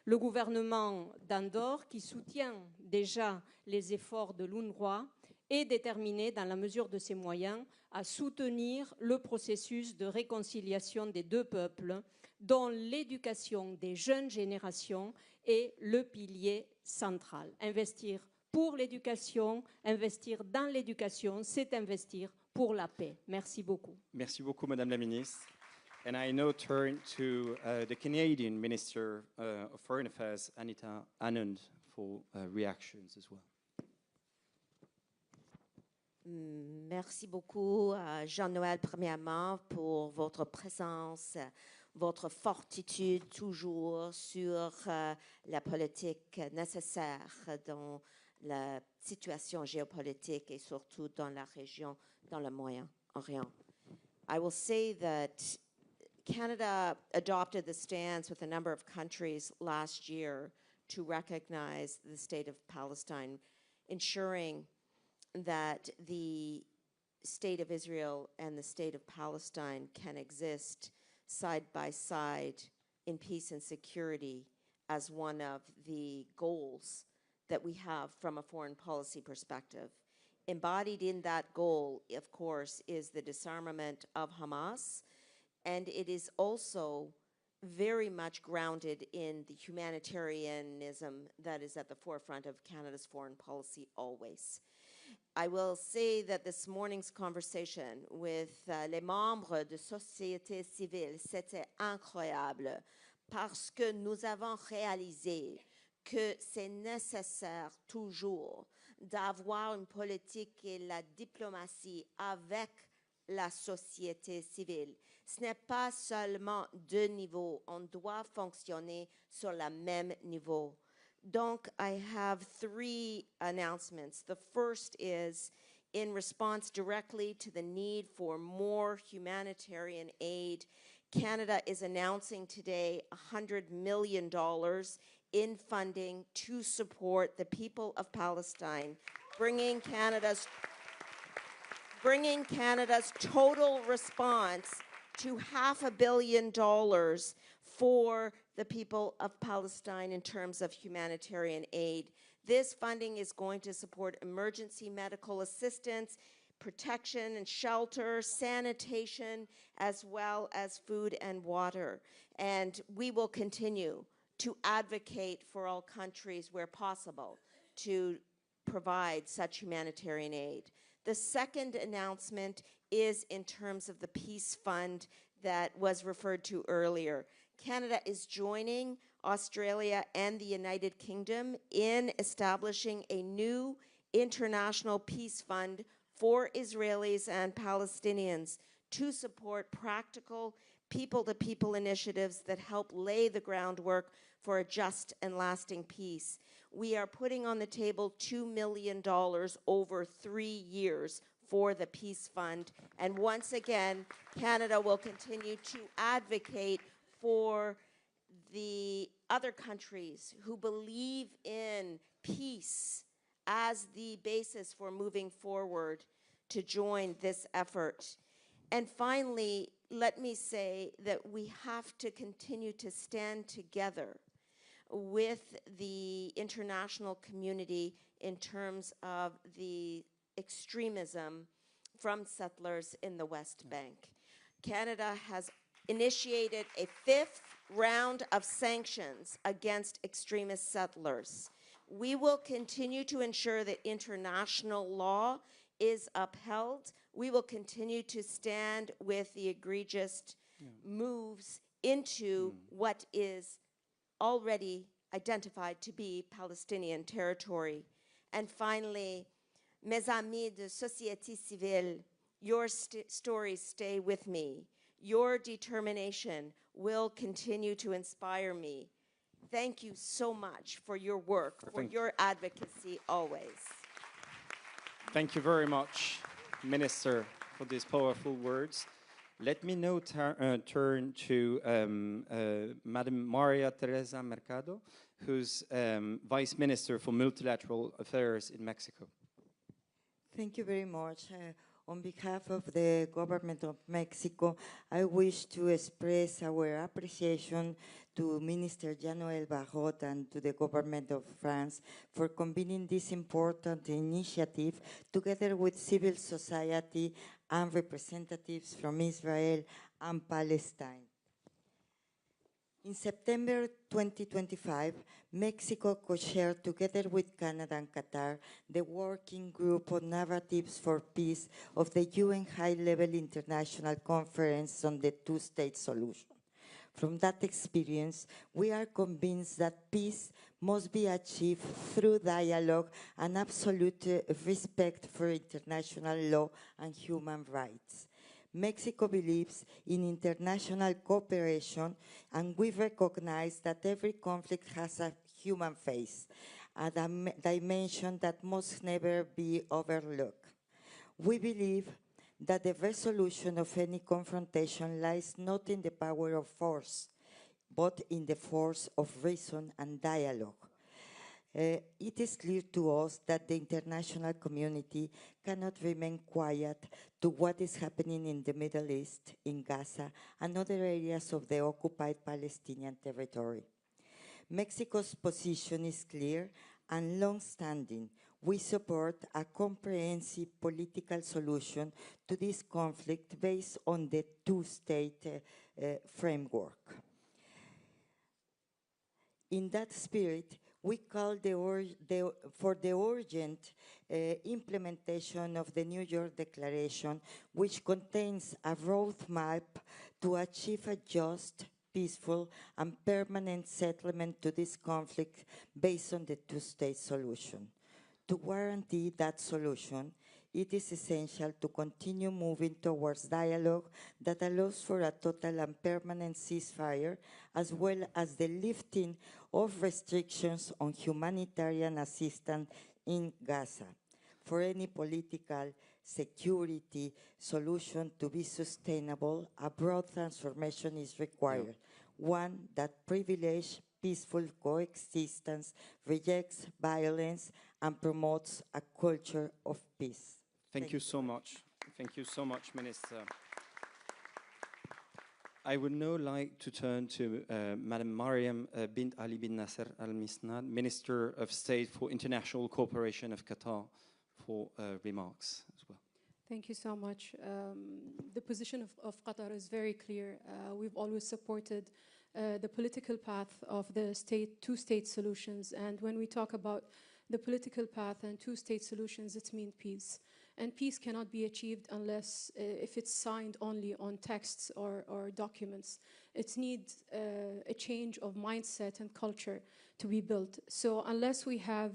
Le gouvernement d'Andorre, qui soutient déjà les efforts de l'UNRWA, est déterminé, dans la mesure de ses moyens, à soutenir le processus de réconciliation des deux peuples, dont l'éducation des jeunes générations est le pilier central. Investir pour l'éducation, investir dans l'éducation, c'est investir pour la paix. Merci beaucoup. Merci beaucoup, Madame la Ministre. And I now turn to the Canadian Minister of Foreign Affairs, Anita Anand, for reactions as well. Merci beaucoup, Jean-Noël, premièrement, pour votre présence, votre fortitude toujours sur la politique nécessaire dans la situation géopolitique et surtout dans la région, dans le Moyen-Orient. I will say that Canada adopted the stance with a number of countries last year to recognize the state of Palestine, ensuring that the state of Israel and the state of Palestine can exist side by side in peace and security as one of the goals that we have from a foreign policy perspective. Embodied in that goal, of course, is the disarmament of Hamas, and it is also very much grounded in the humanitarianism that is at the forefront of Canada's foreign policy always. I will say that this morning's conversation with les membres de société civile, c'était incroyable parce que nous avons réalisé que c'est nécessaire toujours d'avoir une politique et la diplomatie avec la société civile. Ce n'est pas seulement deux niveaux, on doit fonctionner sur le même niveau. Donc, I have three announcements. The first is in response directly to the need for more humanitarian aid. Canada is announcing today $100 million in funding to support the people of Palestine, bringing Canada's total response to $500 million for the people of Palestine in terms of humanitarian aid. This funding is going to support emergency medical assistance, protection and shelter, sanitation, as well as food and water. And we will continue to advocate for all countries where possible to provide such humanitarian aid. The second announcement is in terms of the Peace Fund that was referred to earlier. Canada is joining Australia and the United Kingdom in establishing a new international peace fund for Israelis and Palestinians to support practical people-to-people initiatives that help lay the groundwork for a just and lasting peace. We are putting on the table $2 million over 3 years for the Peace Fund. And once again, Canada will continue to advocate for the other countries who believe in peace as the basis for moving forward to join this effort. And finally, let me say that we have to continue to stand together with the international community in terms of the extremism from settlers in the West Bank. Canada has initiated a 5th round of sanctions against extremist settlers. We will continue to ensure that international law is upheld. We will continue to stand with the egregious moves into what is already identified to be Palestinian territory. And finally, mes amis de société civile, your stories stay with me. Your determination will continue to inspire me. Thank you so much for your work, for your advocacy always. Thank you very much, Minister, for these powerful words. Let me now turn to Madam Maria Teresa Mercado, who's Vice Minister for Multilateral Affairs in Mexico. Thank you very much. On behalf of the government of Mexico, I wish to express our appreciation to Minister Jean-Noël Barrot and to the government of France for convening this important initiative together with civil society and representatives from Israel and Palestine. In September 2025, Mexico co-chaired together with Canada and Qatar the Working Group on Narratives for Peace of the UN High-Level International Conference on the Two-State Solution. From that experience, we are convinced that peace must be achieved through dialogue and absolute respect for international law and human rights. Mexico believes in international cooperation, and we recognize that every conflict has a human face, a dimension that must never be overlooked. We believe that the resolution of any confrontation lies not in the power of force, but in the force of reason and dialogue. It is clear to us that the international community cannot remain quiet to what is happening in the Middle East, in Gaza, and other areas of the occupied Palestinian territory. Mexico's position is clear and long-standing. We support a comprehensive political solution to this conflict based on the two-state framework. In that spirit, we call for the urgent implementation of the New York Declaration, which contains a roadmap to achieve a just, peaceful, and permanent settlement to this conflict based on the two-state solution. To guarantee that solution, it is essential to continue moving towards dialogue that allows for a total and permanent ceasefire, as well as the lifting of restrictions on humanitarian assistance in Gaza. For any political security solution to be sustainable, a broad transformation is required, one that privileges peaceful coexistence, rejects violence, and promotes a culture of peace. Thank you so much. Thank you so much, Minister. I would now like to turn to Madam Mariam bint Ali bin Nasser al-Misnad, Minister of State for International Cooperation of Qatar, for remarks as well. Thank you so much. The position of Qatar is very clear. We've always supported the political path of the two-state solutions. And when we talk about the political path and two-state solutions, it means peace. And peace cannot be achieved unless if it's signed only on texts or documents. It needs a change of mindset and culture to be built. So unless we have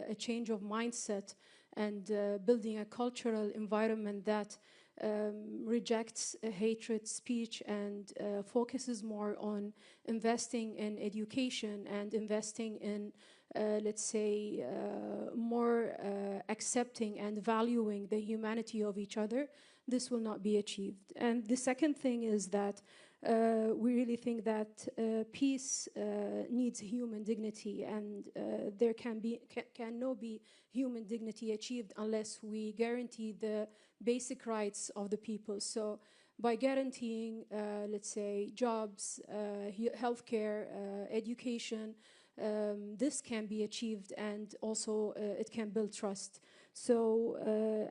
a change of mindset and building a cultural environment that rejects hatred speech and focuses more on investing in education and investing in let's say, more accepting and valuing the humanity of each other, this will not be achieved. And the second thing is that we really think that peace needs human dignity, and there cannot be human dignity achieved unless we guarantee the basic rights of the people. So by guaranteeing, let's say, jobs, healthcare, education, this can be achieved, and also it can build trust. So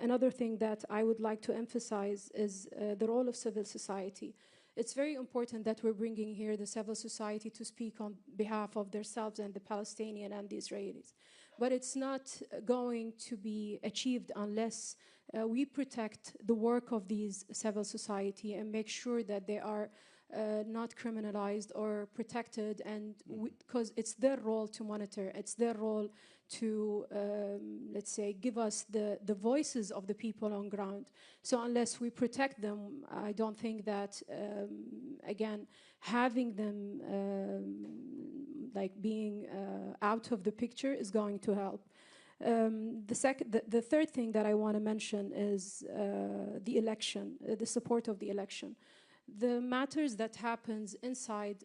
another thing that I would like to emphasize is the role of civil society. It's very important that we're bringing here the civil society to speak on behalf of themselves and the Palestinian and the Israelis. but it's not going to be achieved unless we protect the work of these civil society and make sure that they are not criminalized or protected, and because it's their role to monitor, it's their role to, let's say, give us the voices of the people on ground. So unless we protect them, I don't think that, again, having them like being out of the picture is going to help. The third thing that I want to mention is the election, the support of the election. The matters that happens inside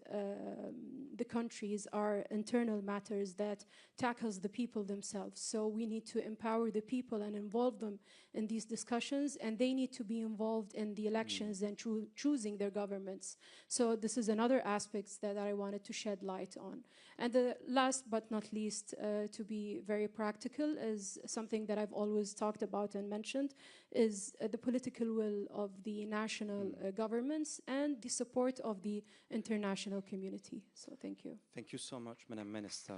the countries are internal matters that tackles the people themselves. So we need to empower the people and involve them in these discussions, and they need to be involved in the elections and choosing their governments. So this is another aspect that I wanted to shed light on. And the last but not least, to be very practical, is something that I've always talked about and mentioned, is the political will of the national governments and the support of the international community. So thank you. Thank you so much, Madam Minister.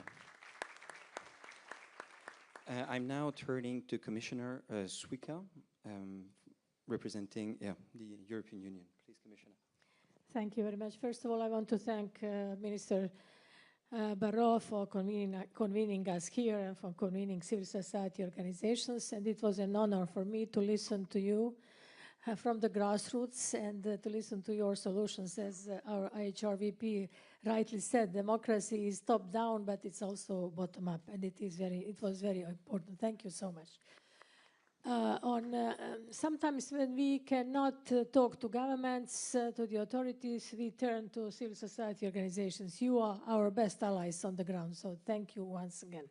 I'm now turning to Commissioner Suica, representing the European Union. Please, Commissioner. Thank you very much. First of all, I want to thank Minister Barrot for convening us here and for convening civil society organizations. And it was an honor for me to listen to you from the grassroots and to listen to your solutions. As our IHRVP rightly said, democracy is top-down, but it's also bottom-up, and it was very important. Thank you so much. Sometimes when we cannot talk to governments, to the authorities, we turn to civil society organizations. You are our best allies on the ground, so thank you once again.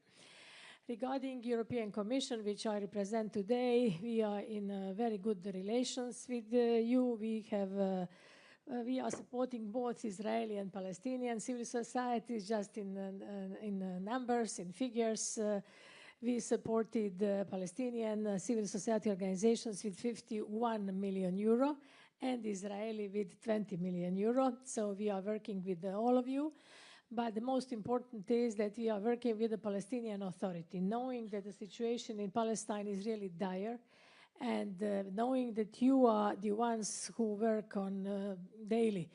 Regarding European Commission, which I represent today, we are in very good relations with you. We are supporting both Israeli and Palestinian civil societies, just in numbers, in figures. We supported Palestinian civil society organizations with 51 million euro and Israeli with 20 million euro. So we are working with all of you. But the most important is that we are working with the Palestinian Authority, knowing that the situation in Palestine is really dire, and knowing that you are the ones who work on daily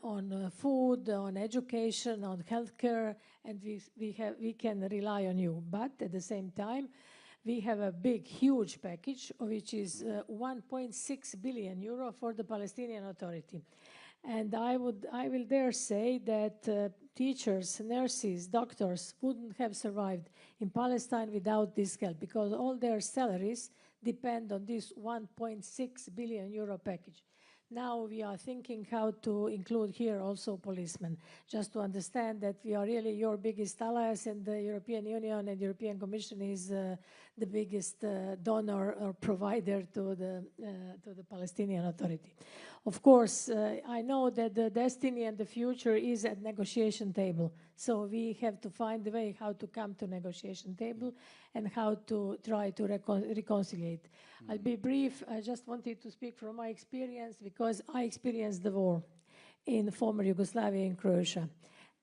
on food, on education, on healthcare, and we can rely on you. But at the same time, we have a big, huge package, which is 1.6 billion euro for the Palestinian Authority. And I will dare say that teachers, nurses, doctors wouldn't have survived in Palestine without this help, because all their salaries depend on this 1.6 billion euro package. Now we are thinking how to include here also policemen, just to understand that we are really your biggest allies, and the European Union and the European Commission is the biggest donor or provider to the Palestinian Authority. Of course, I know that the destiny and the future is at negotiation table, so we have to find a way how to come to negotiation table and how to try to reconciliate. I'll be brief. I just wanted to speak from my experience, because I experienced the war in former Yugoslavia and Croatia,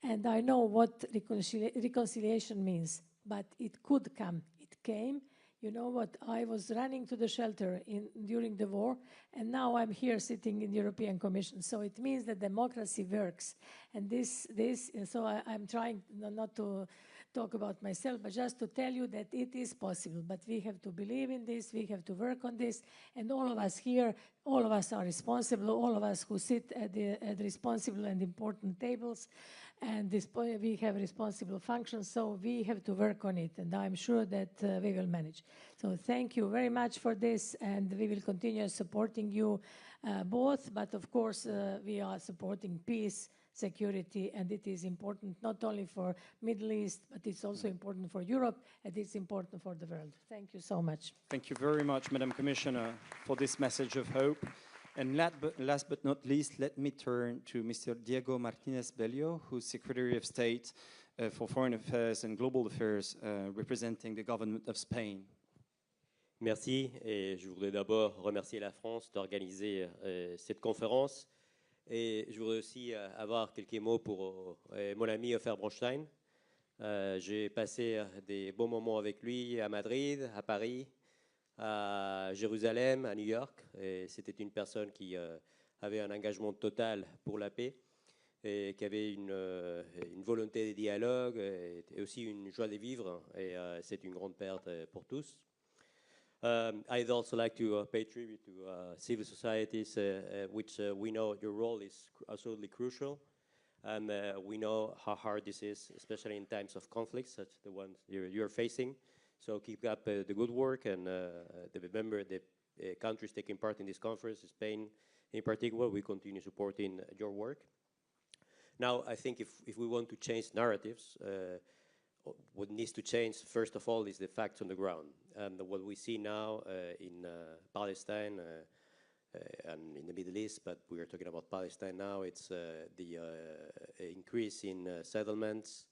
and I know what reconciliation means, but it could come. It came. You know what? I was running to the shelter during the war, and now I'm here sitting in the European Commission. So it means that democracy works. And so I'm trying not to talk about myself, but just to tell you that it is possible. But we have to believe in this, we have to work on this, and all of us here, all of us are responsible, all of us who sit at responsible and important tables, and we have responsible functions, so we have to work on it, and I'm sure that we will manage. So thank you very much for this, and we will continue supporting you both, but of course we are supporting peace, security, and it is important not only for Middle East, but it's also important for Europe, and it's important for the world. Thank you so much. Thank you very much, Madam Commissioner, for this message of hope. And last but not least, let me turn to Mr. Diego Martinez-Bello, who's Secretary of State for Foreign Affairs and Global Affairs, representing the government of Spain. Merci, et je voudrais d'abord remercier la France d'organiser cette conférence. Et je voudrais aussi avoir quelques mots pour mon ami Ofer Bronstein, J'ai passé des bons moments avec lui à Madrid, à Paris, à Jérusalem, à New York. Et c'était une personne qui avait un engagement total pour la paix et qui avait une volonté de dialogue et aussi une joie de vivre. Et c'est une grande perte pour tous. I'd also like to pay tribute to civil societies, which we know your role is absolutely crucial. And we know how hard this is, especially in times of conflicts, such the ones you're facing. So keep up the good work, and remember the countries taking part in this conference, Spain in particular, we continue supporting your work. Now, I think if we want to change narratives, what needs to change, first of all, is the facts on the ground. And what we see now in Palestine and in the Middle East, but we are talking about Palestine now, it's the increase in settlements,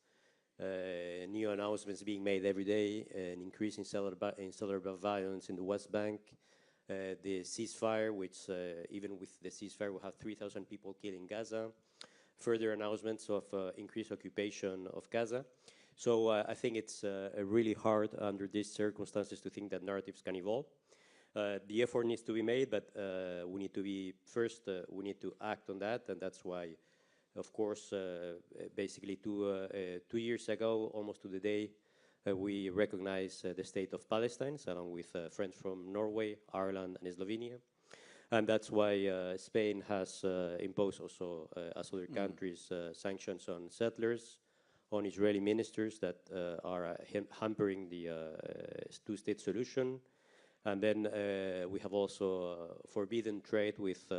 new announcements being made every day, an increase in cellular violence in the West Bank, the ceasefire, which even with the ceasefire will have 3,000 people killed in Gaza, further announcements of increased occupation of Gaza. So I think it's really hard under these circumstances to think that narratives can evolve. The effort needs to be made, but we need to be first. We need to act on that, and that's why, of course, basically 2 years ago, almost to the day, we recognized the state of Palestine, along with friends from Norway, Ireland, and Slovenia, and that's why Spain has imposed also, as other countries, sanctions on settlers, on Israeli ministers that are hampering the two-state solution. And then we have also forbidden trade with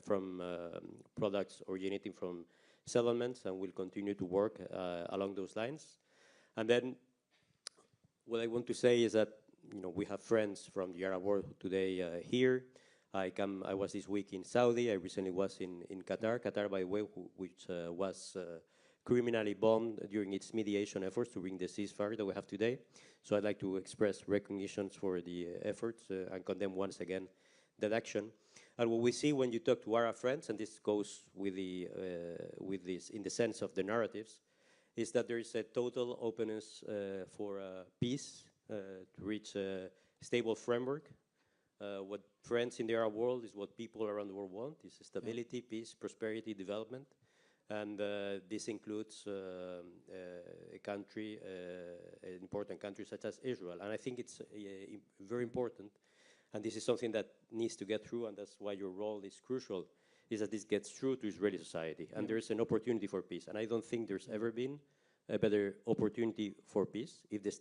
from products originating from settlements, and we'll continue to work along those lines. And then what I want to say is that we have friends from the Arab world today here. I was this week in Saudi. I recently was in Qatar. Qatar, by the way, which was criminally bombed during its mediation efforts to bring the ceasefire that we have today. So I'd like to express recognition for the efforts and condemn once again that action. And what we see when you talk to Arab friends, and this goes with this in the sense of the narratives, is that there is a total openness for peace, to reach a stable framework. What friends in the Arab world is what people around the world want, is stability, peace, prosperity, development. And this includes a country, an important country such as Israel. And I think it's very important, and this is something that needs to get through, and that's why your role is crucial, is that this gets through to Israeli society. And there's an opportunity for peace. And I don't think there's ever been a better opportunity for peace if the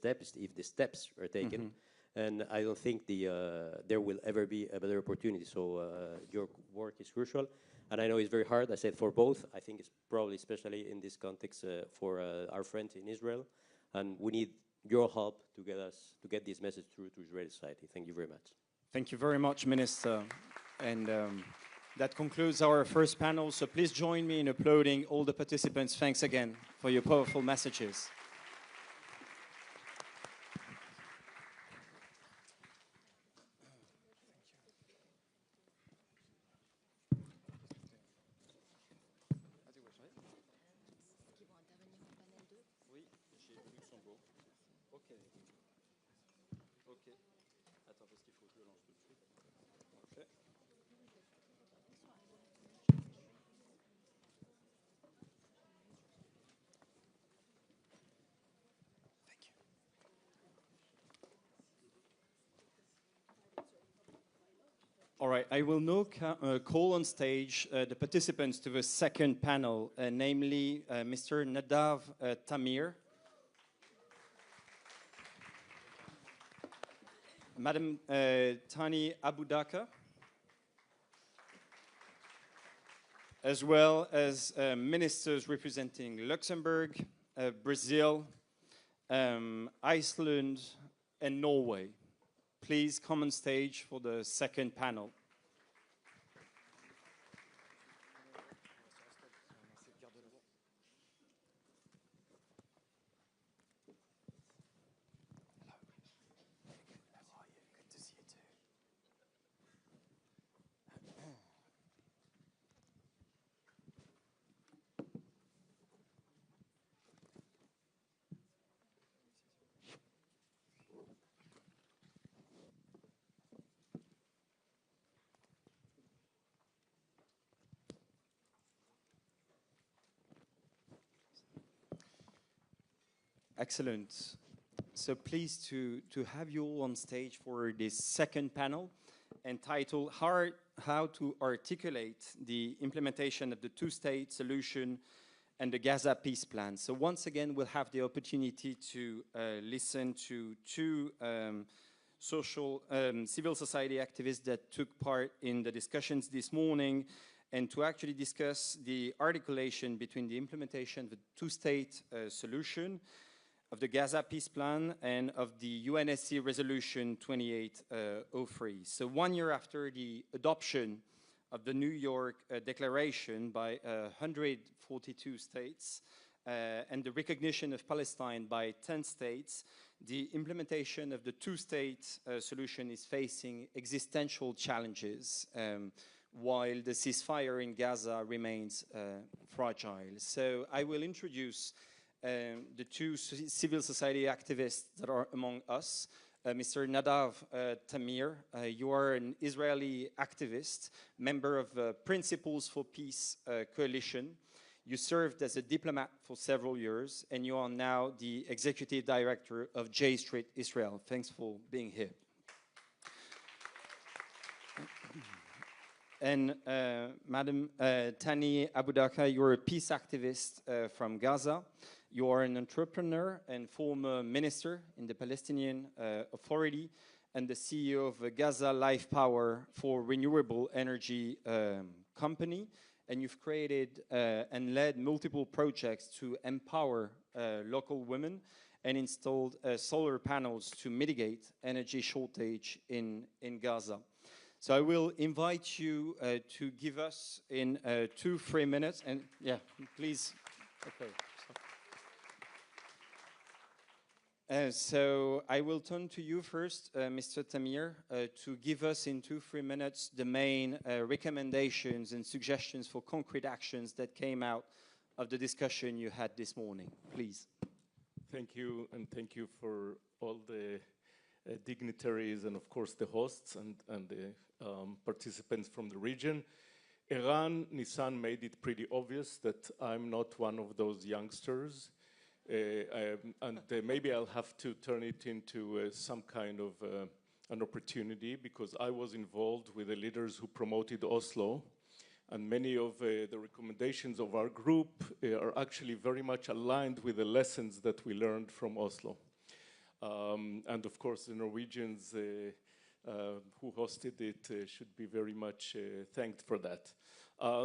steps are taken. And I don't think there will ever be a better opportunity. So your work is crucial. And I know it's very hard, I said, for both. I think it's probably, especially in this context, for our friends in Israel. And we need your help to get this message through to Israeli society. Thank you very much. Thank you very much, Minister. And that concludes our first panel. So please join me in applauding all the participants. Thanks again for your powerful messages. All right, I will now call on stage the participants to the second panel, namely Mr. Nadav Tamir, Madam Tani Abudaka, as well as ministers representing Luxembourg, Brazil, Iceland, and Norway. Please come on stage for the second panel. Excellent. So pleased to have you all on stage for this second panel entitled How to Articulate the Implementation of the Two-State Solution and the Gaza Peace Plan. So once again, we'll have the opportunity to listen to two civil society activists that took part in the discussions this morning, and to actually discuss the articulation between the implementation of the two-state solution, of the Gaza Peace Plan, and of the UNSC Resolution 2803. So 1 year after the adoption of the New York Declaration by 142 states and the recognition of Palestine by 10 states, the implementation of the two-state solution is facing existential challenges while the ceasefire in Gaza remains fragile. So I will introduce the two civil society activists that are among us. Mr. Nadav Tamir, you are an Israeli activist, member of Principles for Peace Coalition. You served as a diplomat for several years, and you are now the executive director of J Street Israel. Thanks for being here. And Madam Tani Abudaka, you're a peace activist from Gaza. You are an entrepreneur and former minister in the Palestinian Authority and the CEO of Gaza Life Power for renewable energy company. And you've created and led multiple projects to empower local women and installed solar panels to mitigate energy shortage in Gaza. So I will invite you to give us in 2-3 minutes, and yeah, please. Okay. So I will turn to you first, Mr. Tamir, to give us in 2-3 minutes the main recommendations and suggestions for concrete actions that came out of the discussion you had this morning. Please. Thank you, and thank you for all the dignitaries and, of course, the hosts and the participants from the region. Iran, Nissan made it pretty obvious that I'm not one of those youngsters. And maybe I'll have to turn it into some kind of an opportunity, because I was involved with the leaders who promoted Oslo, and many of the recommendations of our group are actually very much aligned with the lessons that we learned from Oslo. And of course, the Norwegians who hosted it should be very much thanked for that.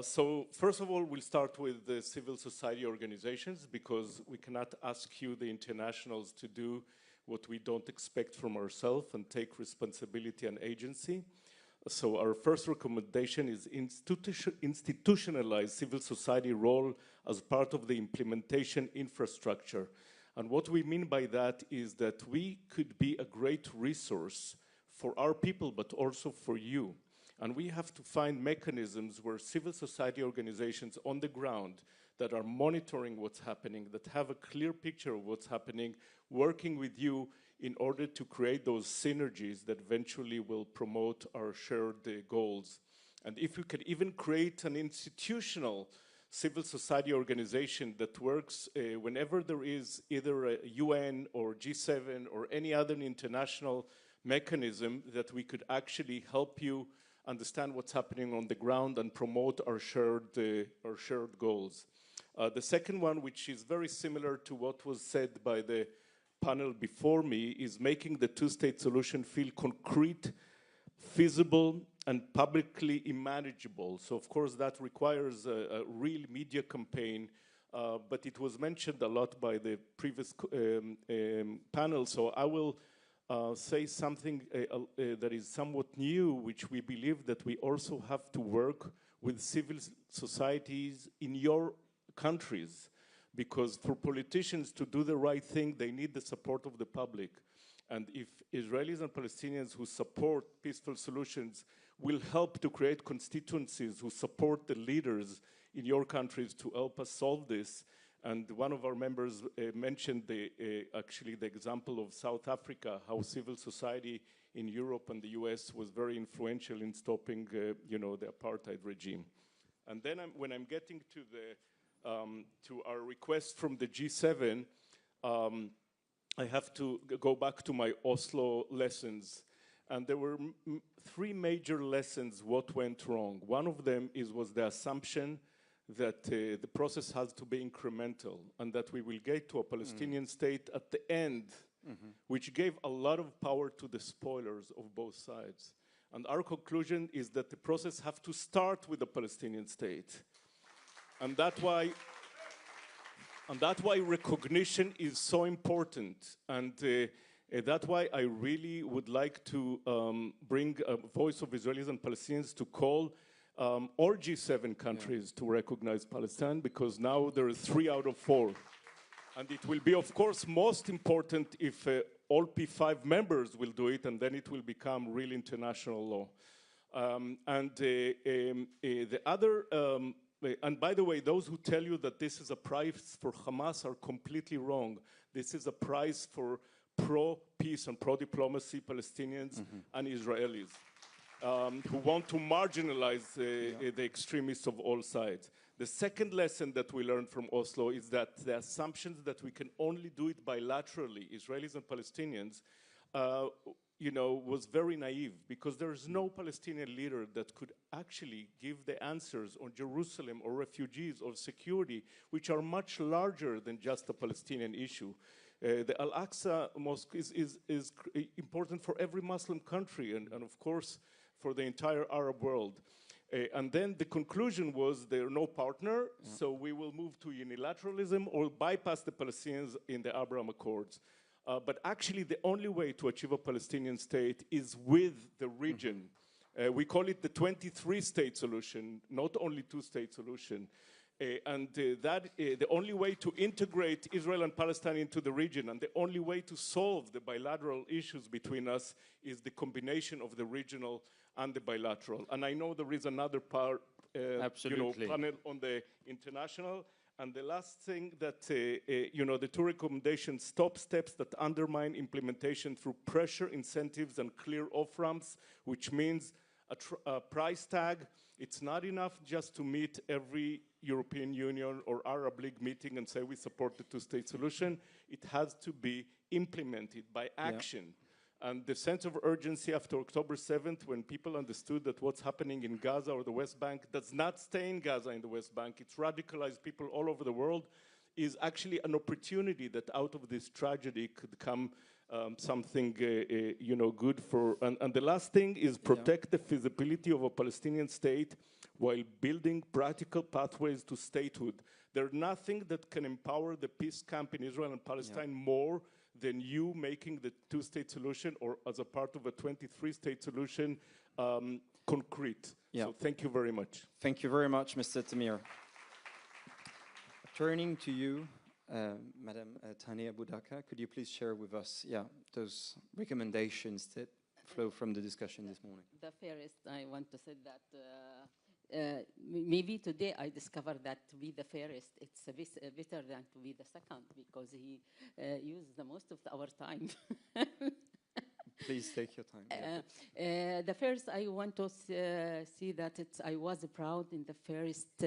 So first of all, we'll start with the civil society organizations, because we cannot ask you, the internationals, to do what we don't expect from ourselves and take responsibility and agency. So our first recommendation is institutionalize civil society role as part of the implementation infrastructure. And what we mean by that is that we could be a great resource for our people, but also for you. And we have to find mechanisms where civil society organizations on the ground that are monitoring what's happening, that have a clear picture of what's happening, working with you in order to create those synergies that eventually will promote our shared goals. And if we could even create an institutional civil society organization that works whenever there is either a UN or G7 or any other international mechanism, that we could actually help you understand what's happening on the ground and promote our shared goals. The second one, which is very similar to what was said by the panel before me, is making the two-state solution feel concrete, feasible, and publicly manageable. So of course that requires a real media campaign, but it was mentioned a lot by the previous panel, so I will say something that is somewhat new, which we believe that we also have to work with civil societies in your countries, because for politicians to do the right thing, they need the support of the public. And if Israelis and Palestinians who support peaceful solutions will help to create constituencies who support the leaders in your countries to help us solve this. And one of our members mentioned actually the example of South Africa, how civil society in Europe and the US was very influential in stopping the apartheid regime. And then when I'm getting to our request from the G7, I have to go back to my Oslo lessons. And there were three major lessons what went wrong. One of them was the assumption that the process has to be incremental and that we will get to a Palestinian state at the end, which gave a lot of power to the spoilers of both sides. And our conclusion is that the process has to start with the Palestinian state. And that's why recognition is so important. And that's why I really would like to bring a voice of Israelis and Palestinians to call all G7 countries to recognize Palestine, because now there are 3 out of 4. And it will be, of course, most important if all P5 members will do it, and then it will become real international law. The other, and by the way, those who tell you that this is a prize for Hamas are completely wrong. This is a prize for pro-peace and pro-diplomacy Palestinians and Israelis who want to marginalize the extremists of all sides. The second lesson that we learned from Oslo is that the assumptions that we can only do it bilaterally, Israelis and Palestinians, was very naive, because there is no Palestinian leader that could actually give the answers on Jerusalem or refugees or security, which are much larger than just a Palestinian issue. The Al-Aqsa Mosque is important for every Muslim country and of course, for the entire Arab world. And then the conclusion was there are no partner, so we will move to unilateralism or bypass the Palestinians in the Abraham Accords. But actually, the only way to achieve a Palestinian state is with the region. We call it the 23-state solution, not only 2-state solution. The only way to integrate Israel and Palestine into the region, and the only way to solve the bilateral issues between us, is the combination of the regional and the bilateral. And I know there is another panel on the international. And the last thing that, the 2 recommendations, stop steps that undermine implementation through pressure, incentives, and clear off-ramps, which means a price tag. It's not enough just to meet every European Union or Arab League meeting and say we support the 2-state solution. It has to be implemented by action. Yeah. And the sense of urgency after October 7th, when people understood that what's happening in Gaza or the West Bank does not stay in Gaza in the West Bank, it's radicalized people all over the world, is actually an opportunity that out of this tragedy could come something good for. And the last thing is protect the feasibility of a Palestinian state while building practical pathways to statehood. There's nothing that can empower the peace camp in Israel and Palestine more than you making the 2-state solution, or as a part of a 23-state solution, concrete. Yeah. So thank you very much. Thank you very much, Mr. Tamir. Turning to you, Madam Tania Boudaka, could you please share with us those recommendations that flow from the discussion this morning? The first, I want to say that maybe today I discovered that to be the fairest, it's better than to be the second, because he used the most of our time. Please take your time. The first, I want to see that I was proud in the first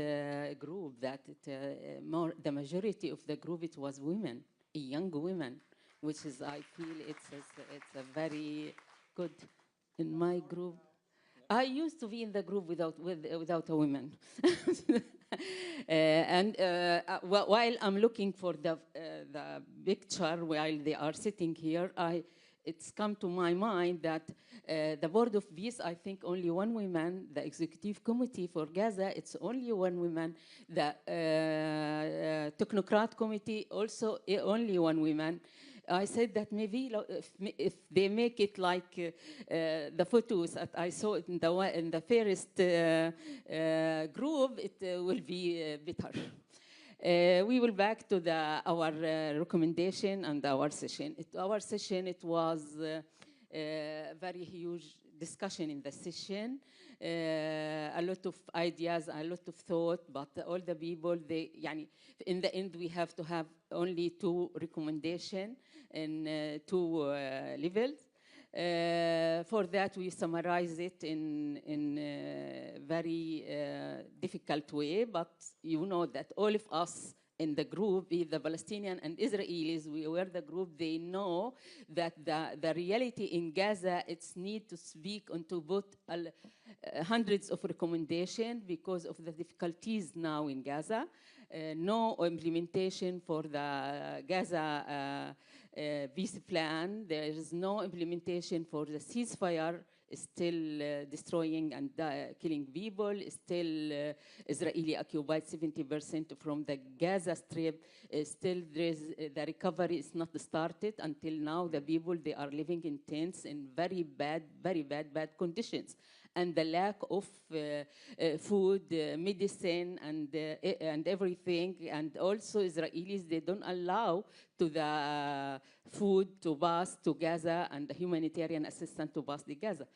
group that the majority of the group, it was women, young women, which is, I feel it's a very good in my group. I used to be in the group without a woman. While I'm looking for the picture while they are sitting here, it's come to my mind that the Board of Peace, I think only one woman. The Executive Committee for Gaza, it's only one woman. The Technocrat Committee, also only one woman. I said that maybe if they make it like the photos that I saw in the first group, it will be better. We will back to our recommendation and our session. Our session, it was a very huge discussion in the session. A lot of ideas, a lot of thought, but all the people, in the end, we have to have only 2 recommendations in 2 levels. For that, we summarize it in a very difficult way, but you know that all of us in the group, the Palestinian and Israelis, we were the group, they know that the reality in Gaza, it's need to speak and to put hundreds of recommendations because of the difficulties now in Gaza. No implementation for the Gaza peace plan. There is no implementation for the ceasefire. Still destroying and killing people. Still Israeli occupied 70% from the Gaza Strip. Still the recovery is not started. Until now, the people, they are living in tents in very bad conditions. And the lack of food, medicine, and everything. And also Israelis, they don't allow to the food to pass to Gaza and the humanitarian assistance to pass to Gaza.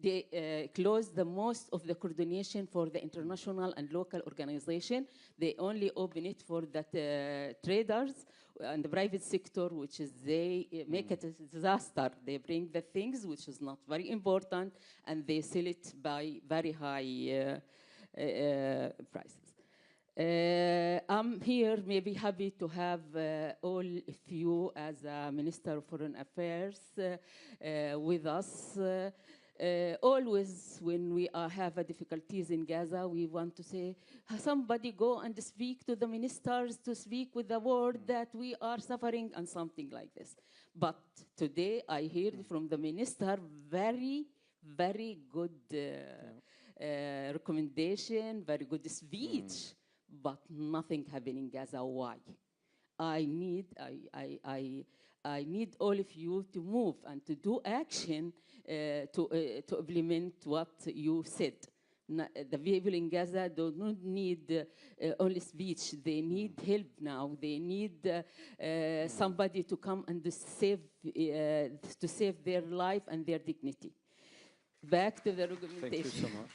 They closed the most of the coordination for the international and local organization. They only open it for the traders and the private sector, which is they make it a disaster. They bring the things which is not very important, and they sell it by very high prices. I'm here maybe happy to have all of you as a Minister of Foreign Affairs with us. Always when we have difficulties in Gaza, we want to say, somebody go and speak to the ministers, to speak with the world that we are suffering and something like this. But today I heard from the minister very good recommendation, very good speech, but nothing happening in Gaza. Why? I need all of you to move and to do action to implement what you said. The people in Gaza do not need only speech. They need help now. They need somebody to come and to save their life and their dignity. Back to the recommendation. Thank you so much.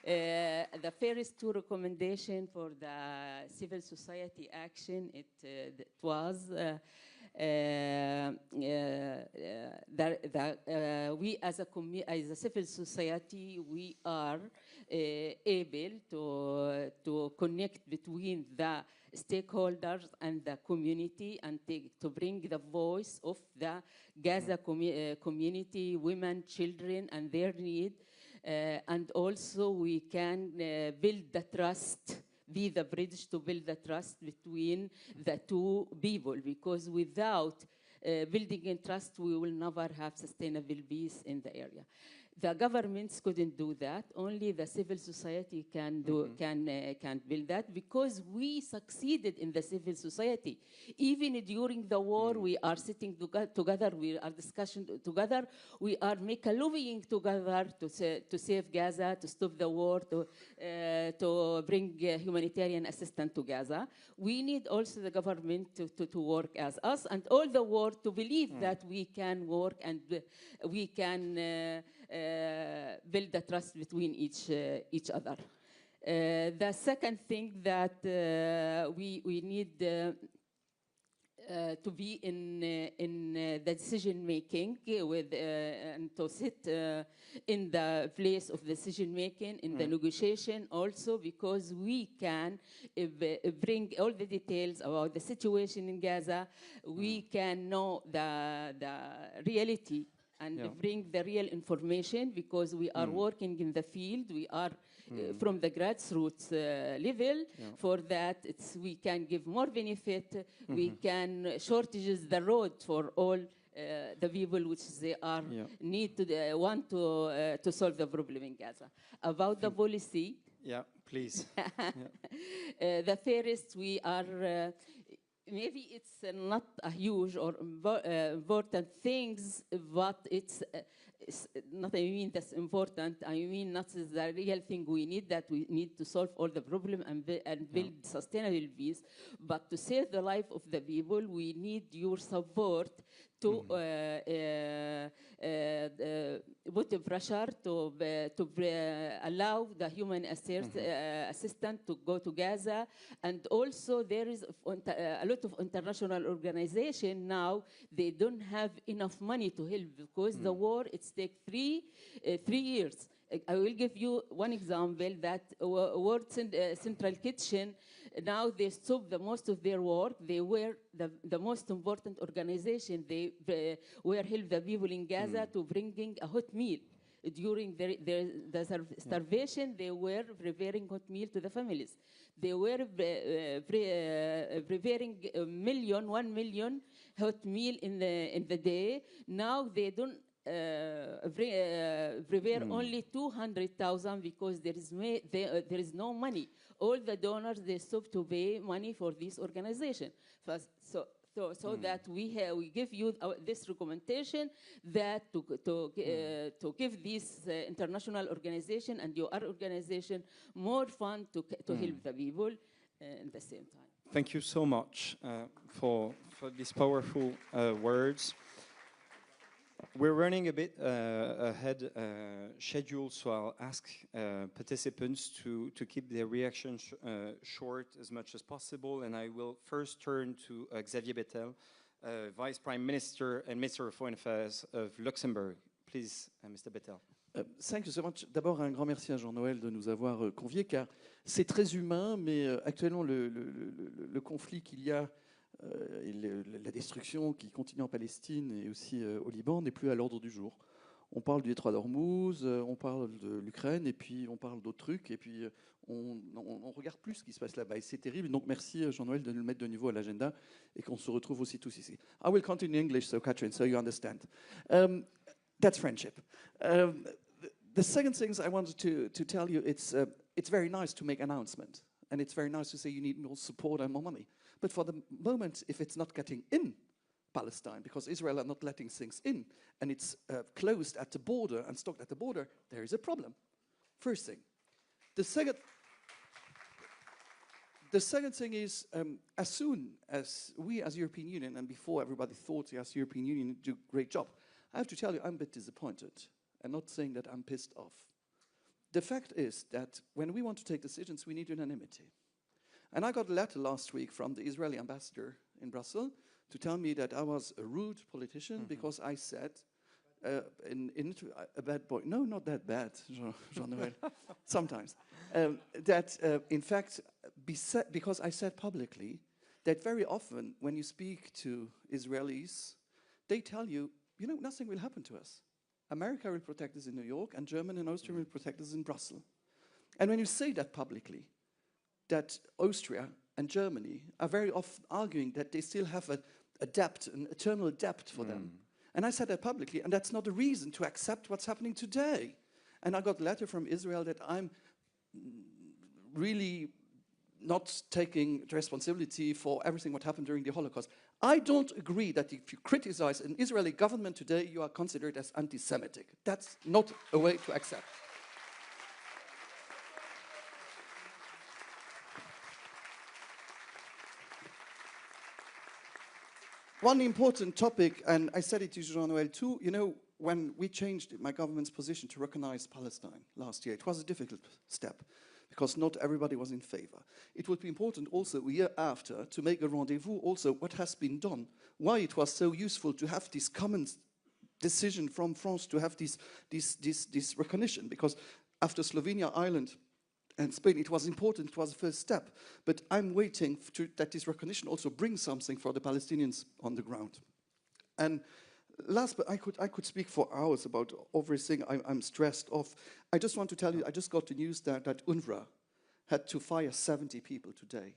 The first two recommendations for the civil society action, it was we as a civil society, we are able to connect between the stakeholders and the community and to bring the voice of the Gaza community, women, children, and their need. And also we can build the trust, be the bridge to build the trust between the two people, because without building in trust, we will never have sustainable peace in the area. The governments couldn't do that. Only the civil society can build that, because we succeeded in the civil society. Even during the war, we are sitting together, we are discussing together, we are making lobbying together to save Gaza, to stop the war, to bring humanitarian assistance to Gaza. We need also the government to work as us, and all the world to believe that we can work and we can build the trust between each other. The second thing that we need to be in the decision making with and to sit in the place of decision making in the negotiation also, because we can bring all the details about the situation in Gaza. We can know the reality and bring the real information, because we are working in the field. We are from the grassroots level. For that, we can give more benefit. We can shortages the road for all the people which they are need to want to solve the problem in Gaza. About the policy. Yeah, please. The first, we are. Maybe it's not a huge or important things, but it's not, I mean, that's important. I mean, not the real thing we need, that we need to solve all the problem and build sustainable peace. But to save the life of the people, we need your support to put the pressure to allow the human assistance to go to Gaza. And also there is a lot of international organizations now, they don't have enough money to help, because the war, it's take three years. I will give you one example that World Central Kitchen, now they stop the most of their work. They were the most important organization. They were help the people in Gaza to bringing a hot meal. During the starvation, they were preparing hot meal to the families. They were preparing 1 million hot meal in the day. Now they don't prepare only 200,000 because there is no money. All the donors, they stop to pay money for this organization. So that we give you this recommendation that to give this international organization and your organization more fund to help the people at the same time. Thank you so much for these powerful words. We're running a bit ahead schedule, so I'll ask participants to keep their reactions short as much as possible. And I will first turn to Xavier Bettel, Vice Prime Minister and Minister of Foreign Affairs of Luxembourg. Please, Mr. Bettel. Thank you so much. D'abord, un grand merci à Jean-Noël de nous avoir conviés, car c'est très humain, mais actuellement, le conflit qu'il y a et la destruction qui continue en Palestine et aussi au Liban n'est plus à l'ordre du jour. On parle du détroit d'Ormuz, on parle de l'Ukraine, et puis on parle d'autres trucs, et puis on regarde plus ce qui se passe là-bas. Et c'est terrible, donc merci Jean-Noël de nous le mettre de nouveau à l'agenda, et qu'on se retrouve aussi tous ici. I will continue in English, so Catherine, so you understand. That's friendship. The second thing I wanted to tell you, it's very nice to make announcement, and it's very nice to say you need more support and more money. But for the moment, if it's not getting in Palestine, because Israel are not letting things in, and it's closed at the border and stocked at the border, there is a problem. First thing. The second thing is, as soon as we as European Union, and before everybody thought the European Union do a great job, I have to tell you I'm a bit disappointed, and not saying that I'm pissed off. The fact is that when we want to take decisions, we need unanimity. And I got a letter last week from the Israeli ambassador in Brussels to tell me that I was a rude politician because I said a bad boy. No, not that bad, Jean-Noël. Sometimes. That, in fact, because I said publicly that very often when you speak to Israelis, they tell you, nothing will happen to us. America will protect us in New York, and Germany and Austria will protect us in Brussels. And when you say that publicly, that Austria and Germany are very often arguing that they still have a debt, an eternal debt for them. And I said that publicly, and that's not a reason to accept what's happening today. And I got a letter from Israel that I'm really not taking responsibility for everything what happened during the Holocaust. I don't agree that if you criticize an Israeli government today, you are considered as anti-Semitic. That's not a way to accept. One important topic, and I said it to Jean-Noël too, when we changed my government's position to recognize Palestine last year, it was a difficult step because not everybody was in favor. It would be important also a year after to make a rendezvous also what has been done, why it was so useful to have this common decision from France to have this recognition, because after Slovenia, Ireland, and Spain, it was important, it was the first step. But I'm waiting that this recognition also brings something for the Palestinians on the ground. And last, but I could speak for hours about everything I'm stressed of. I just want to tell you, I just got the news that UNRWA had to fire 70 people today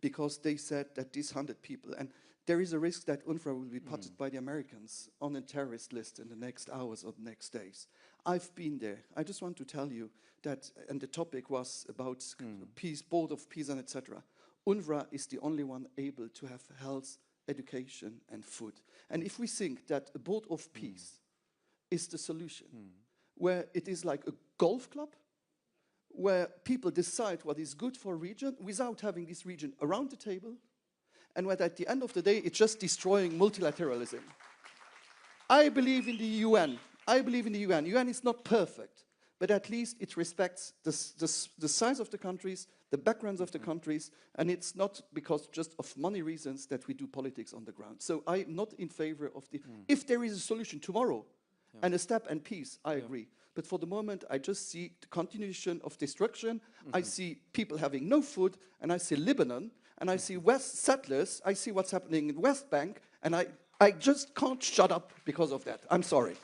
because they said that these 100 people, and there is a risk that UNRWA will be put by the Americans on a terrorist list in the next hours or next days. I've been there. I just want to tell you that, and the topic was about peace, board of peace, and etc. UNRWA is the only one able to have health, education, and food. And if we think that a board of peace is the solution, where it is like a golf club, where people decide what is good for a region without having this region around the table, and where at the end of the day it's just destroying multilateralism. I believe in the UN. I believe in the UN. UN is not perfect, but at least it respects the size of the countries, the backgrounds of the countries, and it's not because just of money reasons that we do politics on the ground. So I'm not in favor of the... If there is a solution tomorrow, and a step and peace, I agree. But for the moment, I just see the continuation of destruction. I see people having no food, and I see Lebanon, and I see West settlers. I see what's happening in West Bank, and I just can't shut up because of that. I'm sorry.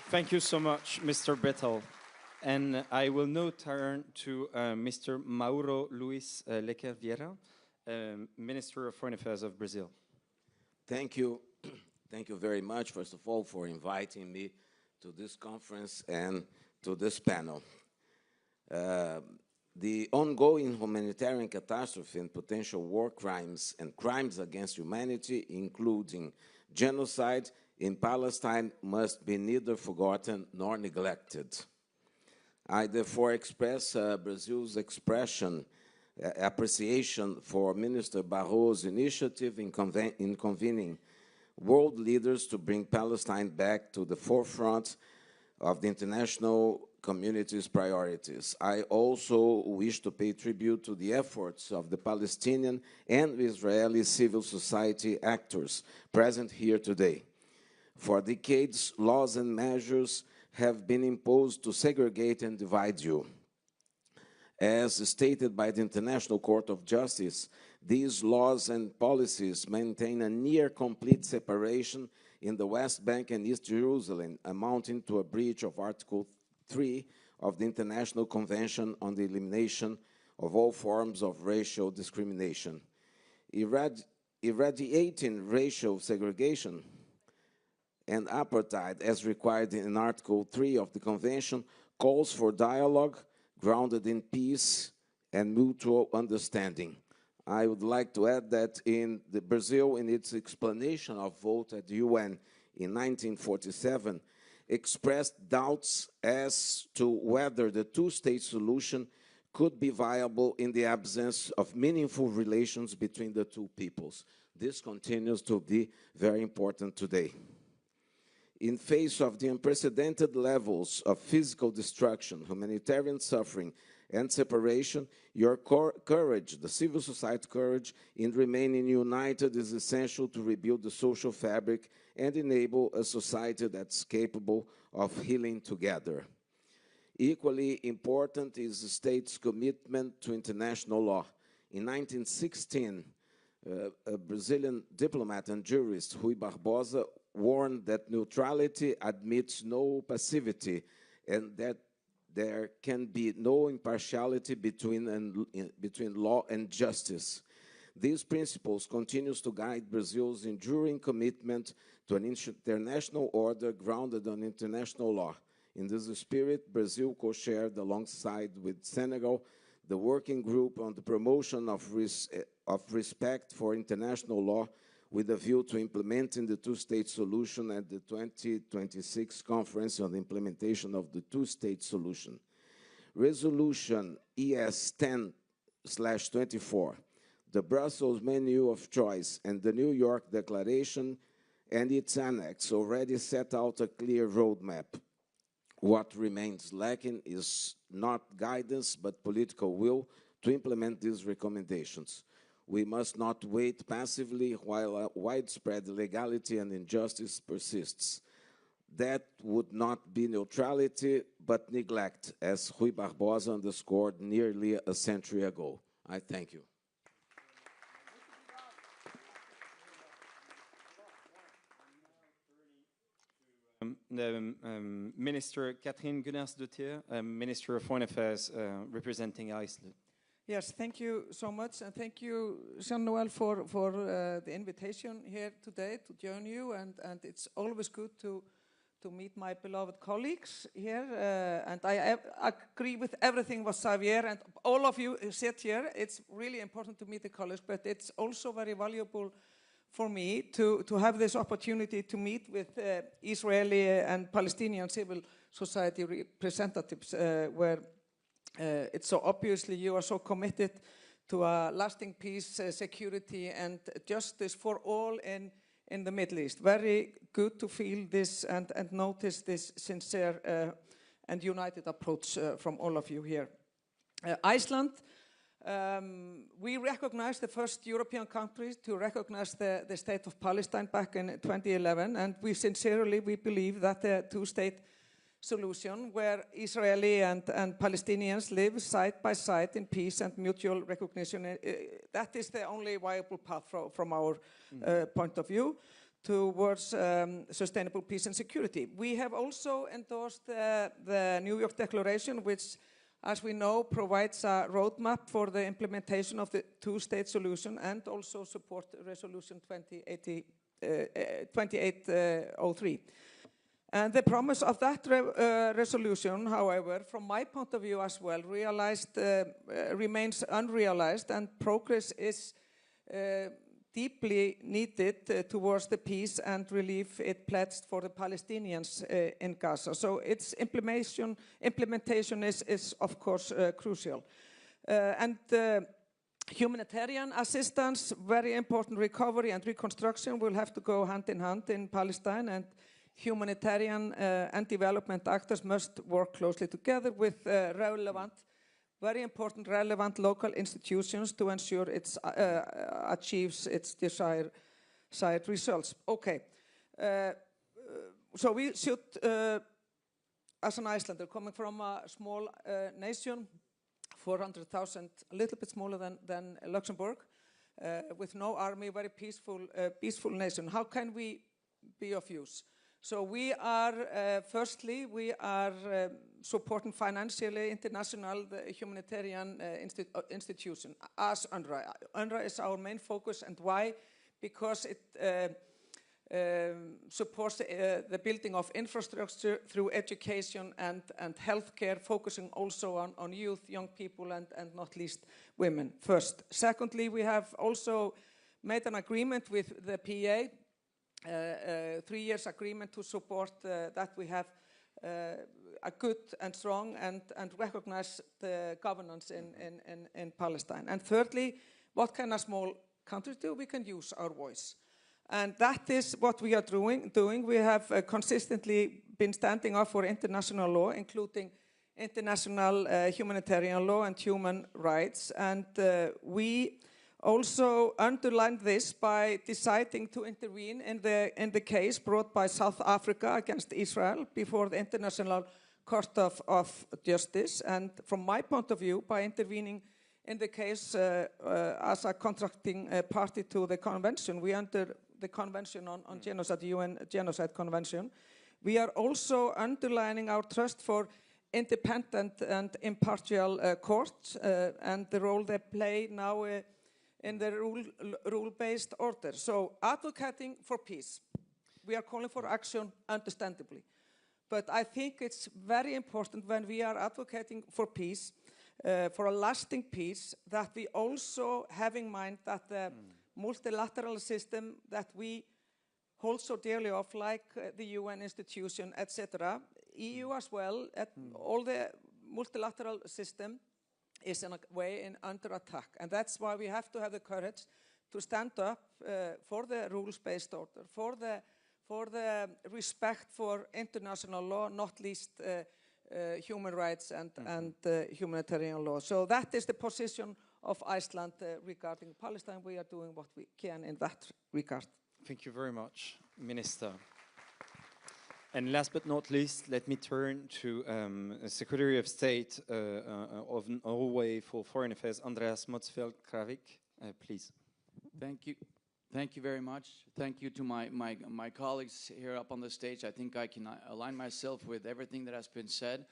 Thank you so much, Mr. Bettel. And I will now turn to Mr. Mauro Luis Leque Vieira, Minister of Foreign Affairs of Brazil. Thank you. Thank you very much, first of all, for inviting me to this conference and to this panel. The ongoing humanitarian catastrophe and potential war crimes and crimes against humanity, including genocide in Palestine, must be neither forgotten nor neglected. I therefore express Brazil's appreciation for Minister Barro's initiative in convening world leaders to bring Palestine back to the forefront of the international community's priorities. I also wish to pay tribute to the efforts of the Palestinian and Israeli civil society actors present here today. For decades, laws and measures have been imposed to segregate and divide you. As stated by the International Court of Justice, these laws and policies maintain a near-complete separation in the West Bank and East Jerusalem, amounting to a breach of Article 3 of the International Convention on the Elimination of All Forms of Racial Discrimination. Irradiating racial segregation and apartheid, as required in Article 3 of the Convention, calls for dialogue grounded in peace and mutual understanding. I would like to add that in Brazil, in its explanation of vote at the UN in 1947, expressed doubts as to whether the two-state solution could be viable in the absence of meaningful relations between the two peoples. This continues to be very important today. In face of the unprecedented levels of physical destruction, humanitarian suffering, and separation, your courage, the civil society courage, in remaining united is essential to rebuild the social fabric and enable a society that's capable of healing together. Equally important is the state's commitment to international law. In 1916, a Brazilian diplomat and jurist, Rui Barbosa, warned that neutrality admits no passivity and that there can be no impartiality between law and justice. These principles continue to guide Brazil's enduring commitment to an international order grounded on international law. In this spirit, Brazil co-chaired alongside with Senegal the working group on the promotion of respect for international law with a view to implementing the two-state solution at the 2026 Conference on the Implementation of the Two-State Solution. Resolution ES 10/24, the Brussels Menu of Choice, and the New York Declaration and its annex already set out a clear roadmap. What remains lacking is not guidance, but political will to implement these recommendations. We must not wait passively while widespread illegality and injustice persists. That would not be neutrality, but neglect, as Rui Barbosa underscored nearly a century ago. I thank you. Minister Catherine Gunners-Dottir, Minister of Foreign Affairs, representing Iceland. Yes, thank you so much, and thank you, Jean-Noël, for the invitation here today to join you, and it's always good to meet my beloved colleagues here, and I agree with everything what Xavier and all of you sit here. It's really important to meet the colleagues, but it's also very valuable for me to have this opportunity to meet with Israeli and Palestinian civil society representatives, where it's so obviously you are so committed to a lasting peace, security, and justice for all in the Middle East. Very good to feel this and notice this sincere and united approach from all of you here. Iceland We recognized the first European country to recognize the state of Palestine back in 2011, and we sincerely believe that the two-state solution, where Israeli and Palestinians live side by side in peace and mutual recognition, that is the only viable path from our point of view towards sustainable peace and security. We have also endorsed the New York Declaration, which, as we know, provides a roadmap for the implementation of the two-state solution and also support Resolution 2803. And the promise of that resolution, however, from my point of view as well, remains unrealized, and progress is deeply needed towards the peace and relief it pledged for the Palestinians in Gaza. So its implementation is of course, crucial. Humanitarian assistance, very important. Recovery and reconstruction will have to go hand in hand in Palestine, and humanitarian and development actors must work closely together with very important relevant local institutions to ensure it achieves its desired results. Okay, so we should, as an Icelander coming from a small nation, 400,000, a little bit smaller than Luxembourg, with no army, very peaceful nation. How can we be of use? So we are, firstly, we are supporting financially international humanitarian institution as UNRWA. UNRWA is our main focus, and why? Because it supports the building of infrastructure through education and healthcare, focusing also on youth, young people, and not least women first. Secondly, we have also made an agreement with the PA, 3 years agreement to support that we have a good and strong and recognize the governance in Palestine. And thirdly, what can a small country do? We can use our voice. And that is what we are doing. We have consistently been standing up for international law, including international humanitarian law and human rights. And we also underlined this by deciding to intervene in the case brought by South Africa against Israel before the International Court of Justice. And from my point of view, by intervening in the case as a contracting party to the convention, we enter the Convention on Genocide, UN Genocide Convention. We are also underlining our trust for independent and impartial courts and the role they play now in the rule-based order. So advocating for peace, we are calling for action, understandably. But I think it's very important when we are advocating for peace, for a lasting peace, that we also have in mind that the multilateral system that we hold so dearly of, like the UN institution, etc., EU as well, all the multilateral system is in a way under attack. And that's why we have to have the courage to stand up for the rules-based order, for the respect for international law, not least human rights and humanitarian law. So that is the position of Iceland regarding Palestine. We are doing what we can in that regard. Thank you very much, Minister. And last but not least, let me turn to Secretary of State of Norway for Foreign Affairs, Andreas Motzfeldt Kravik. Please. Thank you. Thank you very much. Thank you to my colleagues here up on the stage. I think I can align myself with everything that has been said.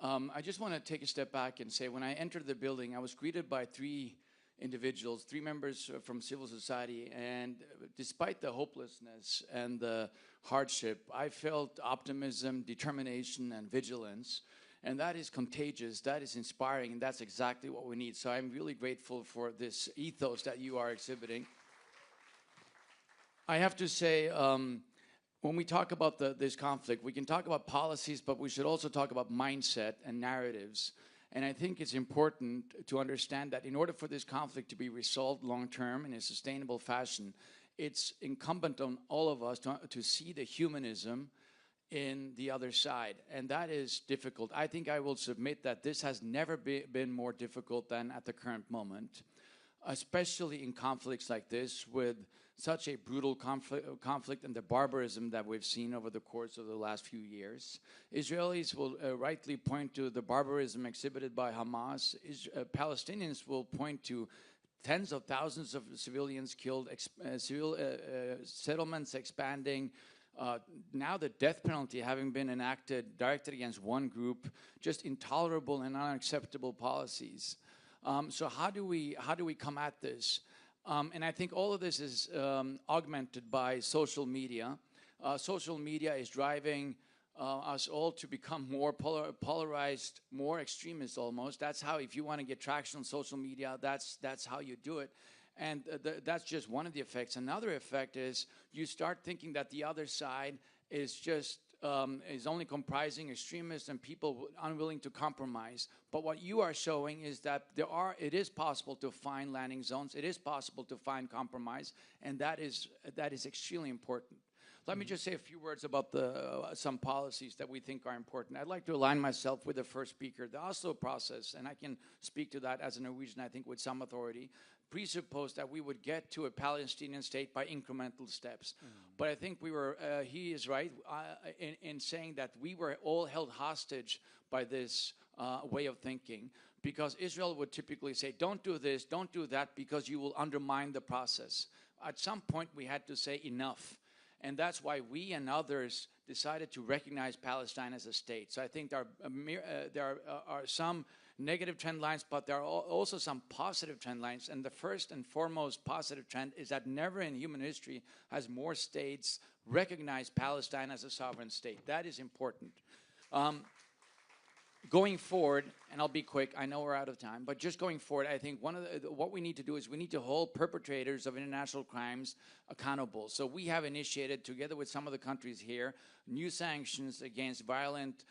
I just want to take a step back and say, when I entered the building, I was greeted by 3 individuals, 3 members from civil society, and despite the hopelessness and the hardship, I felt optimism, determination, and vigilance, and that is contagious, that is inspiring, and that's exactly what we need. So I'm really grateful for this ethos that you are exhibiting. I have to say, when we talk about this conflict, we can talk about policies, but we should also talk about mindset and narratives. And I think it's important to understand that in order for this conflict to be resolved long-term in a sustainable fashion, it's incumbent on all of us to see the humanism in the other side, and that is difficult. I think I will submit that this has never been more difficult than at the current moment, especially in conflicts like this with such a brutal conflict and the barbarism that we've seen over the course of the last few years. Israelis will rightly point to the barbarism exhibited by Hamas. Palestinians will point to tens of thousands of civilians killed, settlements expanding, now the death penalty having been enacted, directed against one group, just intolerable and unacceptable policies. So how do we come at this? And I think all of this is augmented by social media. Social media is driving us all to become more polarized, more extremist almost. That's how, if you want to get traction on social media, that's how you do it. And that's just one of the effects. Another effect is you start thinking that the other side is just is only comprising extremists and people unwilling to compromise. But what you are showing is that it is possible to find landing zones. It is possible to find compromise, and that is extremely important. Let me just say a few words about some policies that we think are important. I'd like to align myself with the first speaker. The Oslo process, and I can speak to that as a Norwegian, I think, with some authority, presupposed that we would get to a Palestinian state by incremental steps. But I think he is right in saying that we were all held hostage by this way of thinking, because Israel would typically say, don't do this, don't do that, because you will undermine the process. At some point, we had to say enough. And that's why we and others decided to recognize Palestine as a state. So I think there are some negative trend lines, but there are also some positive trend lines. And the first and foremost positive trend is that never in human history has more states recognized Palestine as a sovereign state. That is important. Going forward, and I'll be quick, I know we're out of time, but just going forward, I think what we need to do is we need to hold perpetrators of international crimes accountable. So we have initiated, together with some of the countries here, new sanctions against violent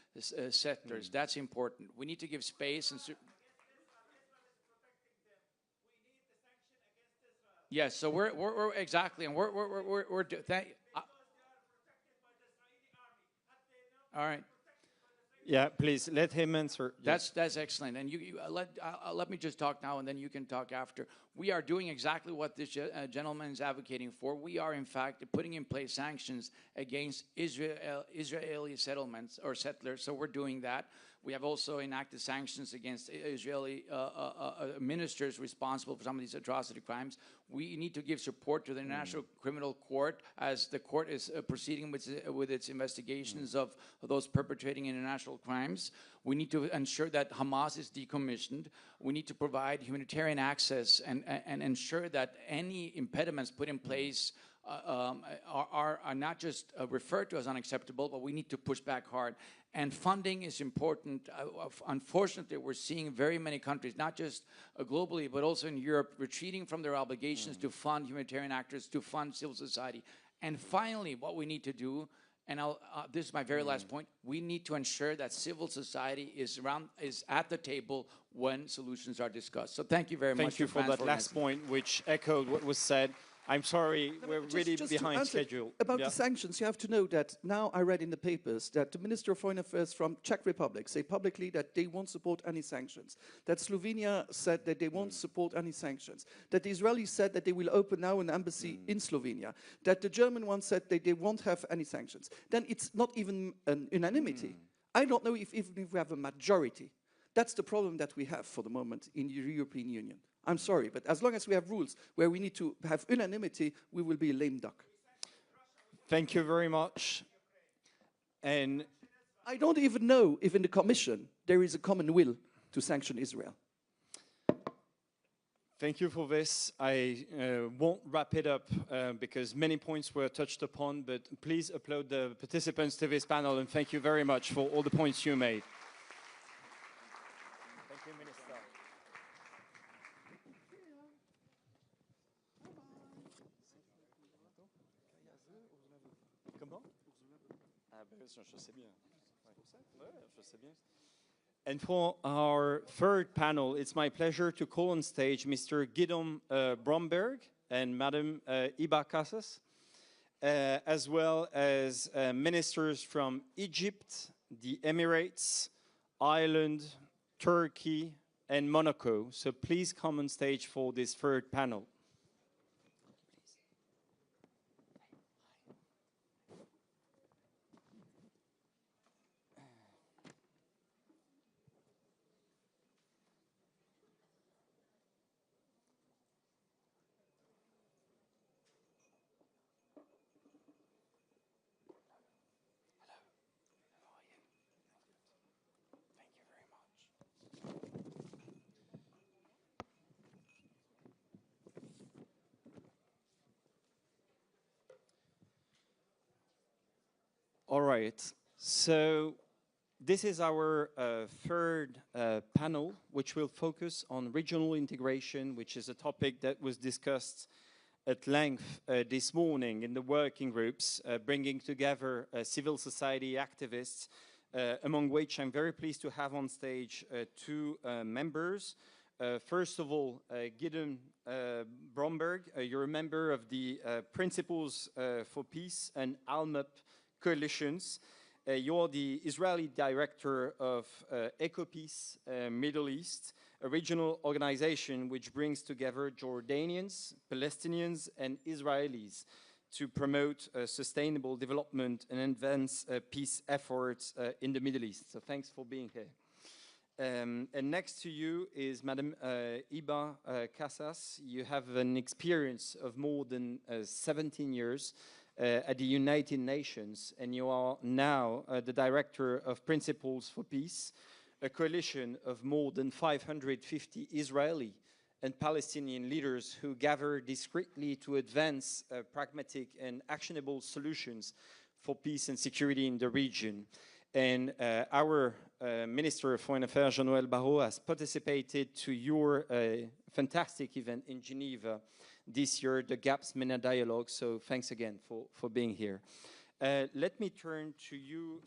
settlers. That's important. We need to give space and... Yes, so we're exactly, and we're all right. Yeah, please let him answer. That's excellent. And let me just talk now, and then you can talk after. We are doing exactly what this gentleman is advocating for. We are, in fact, putting in place sanctions against Israeli settlements or settlers. So we're doing that. We have also enacted sanctions against Israeli ministers responsible for some of these atrocity crimes. We need to give support to the International Criminal Court as the court is proceeding with its investigations of those perpetrating international crimes. We need to ensure that Hamas is decommissioned. We need to provide humanitarian access and ensure that any impediments put in place are not just referred to as unacceptable, but we need to push back hard. And funding is important. Unfortunately, we're seeing very many countries, not just globally, but also in Europe, retreating from their obligations to fund humanitarian actors, to fund civil society. And finally, what we need to do, and this is my very last point, we need to ensure that civil society is at the table when solutions are discussed. So thank you very much. Thank you for that last point, which echoed what was said. I'm sorry, we're really behind schedule. About the sanctions, you have to know that now I read in the papers that the Minister of Foreign Affairs from Czech Republic say publicly that they won't support any sanctions. That Slovenia said that they won't support any sanctions. That the Israelis said that they will open now an embassy in Slovenia. That the German one said that they won't have any sanctions. Then it's not even an unanimity. I don't know even if we have a majority. That's the problem that we have for the moment in the European Union. I'm sorry, but as long as we have rules where we need to have unanimity, we will be a lame duck. Thank you very much. And I don't even know if in the Commission there is a common will to sanction Israel. Thank you for this. I won't wrap it up because many points were touched upon, but please upload the participants to this panel, and thank you very much for all the points you made. Thank you, Minister. Comment? Ah ben je sais bien. Ouais, je sais bien. And for our third panel, it's my pleasure to call on stage Mr. Guidon Bromberg and Madam Iba Casas. as well as ministers from Egypt, the Emirates, Ireland, Turkey, and Monaco. So please come on stage for this third panel. All right, so this is our third panel, which will focus on regional integration, which is a topic that was discussed at length this morning in the working groups, bringing together civil society activists, among which I'm very pleased to have on stage two members. First of all, Gideon Bromberg, you're a member of the Principles for Peace and ALMUP coalitions. You're the Israeli director of EcoPeace Middle East, a regional organization which brings together Jordanians, Palestinians, and Israelis to promote sustainable development and advance peace efforts in the Middle East. So thanks for being here. And next to you is Madam Iba Casas. You have an experience of more than 17 years at the United Nations, and you are now the director of Principles for Peace, a coalition of more than 550 Israeli and Palestinian leaders who gather discreetly to advance pragmatic and actionable solutions for peace and security in the region. And our Minister of Foreign Affairs, Jean-Noël Barrot, has participated to your fantastic event in Geneva this year, the GAPS MENA Dialogue. So thanks again for being here. Let me turn to you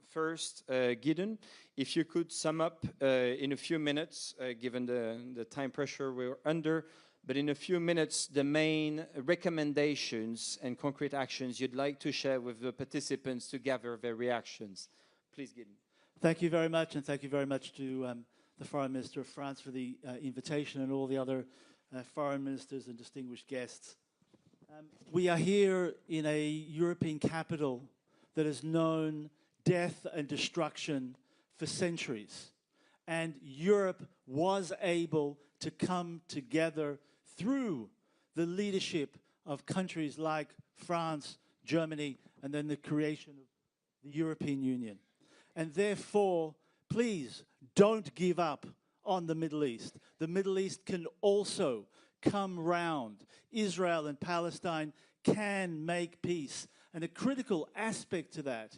first, Gideon. If you could sum up in a few minutes, given the time pressure we're under, but in a few minutes, the main recommendations and concrete actions you'd like to share with the participants to gather their reactions. Please, Gideon. Thank you very much, and thank you very much to the Foreign Minister of France for the invitation and all the other foreign ministers and distinguished guests. We are here in a European capital that has known death and destruction for centuries. And Europe was able to come together through the leadership of countries like France, Germany, and then the creation of the European Union. And therefore, please don't give up on the Middle East. The Middle East can also come round. Israel and Palestine can make peace. And a critical aspect to that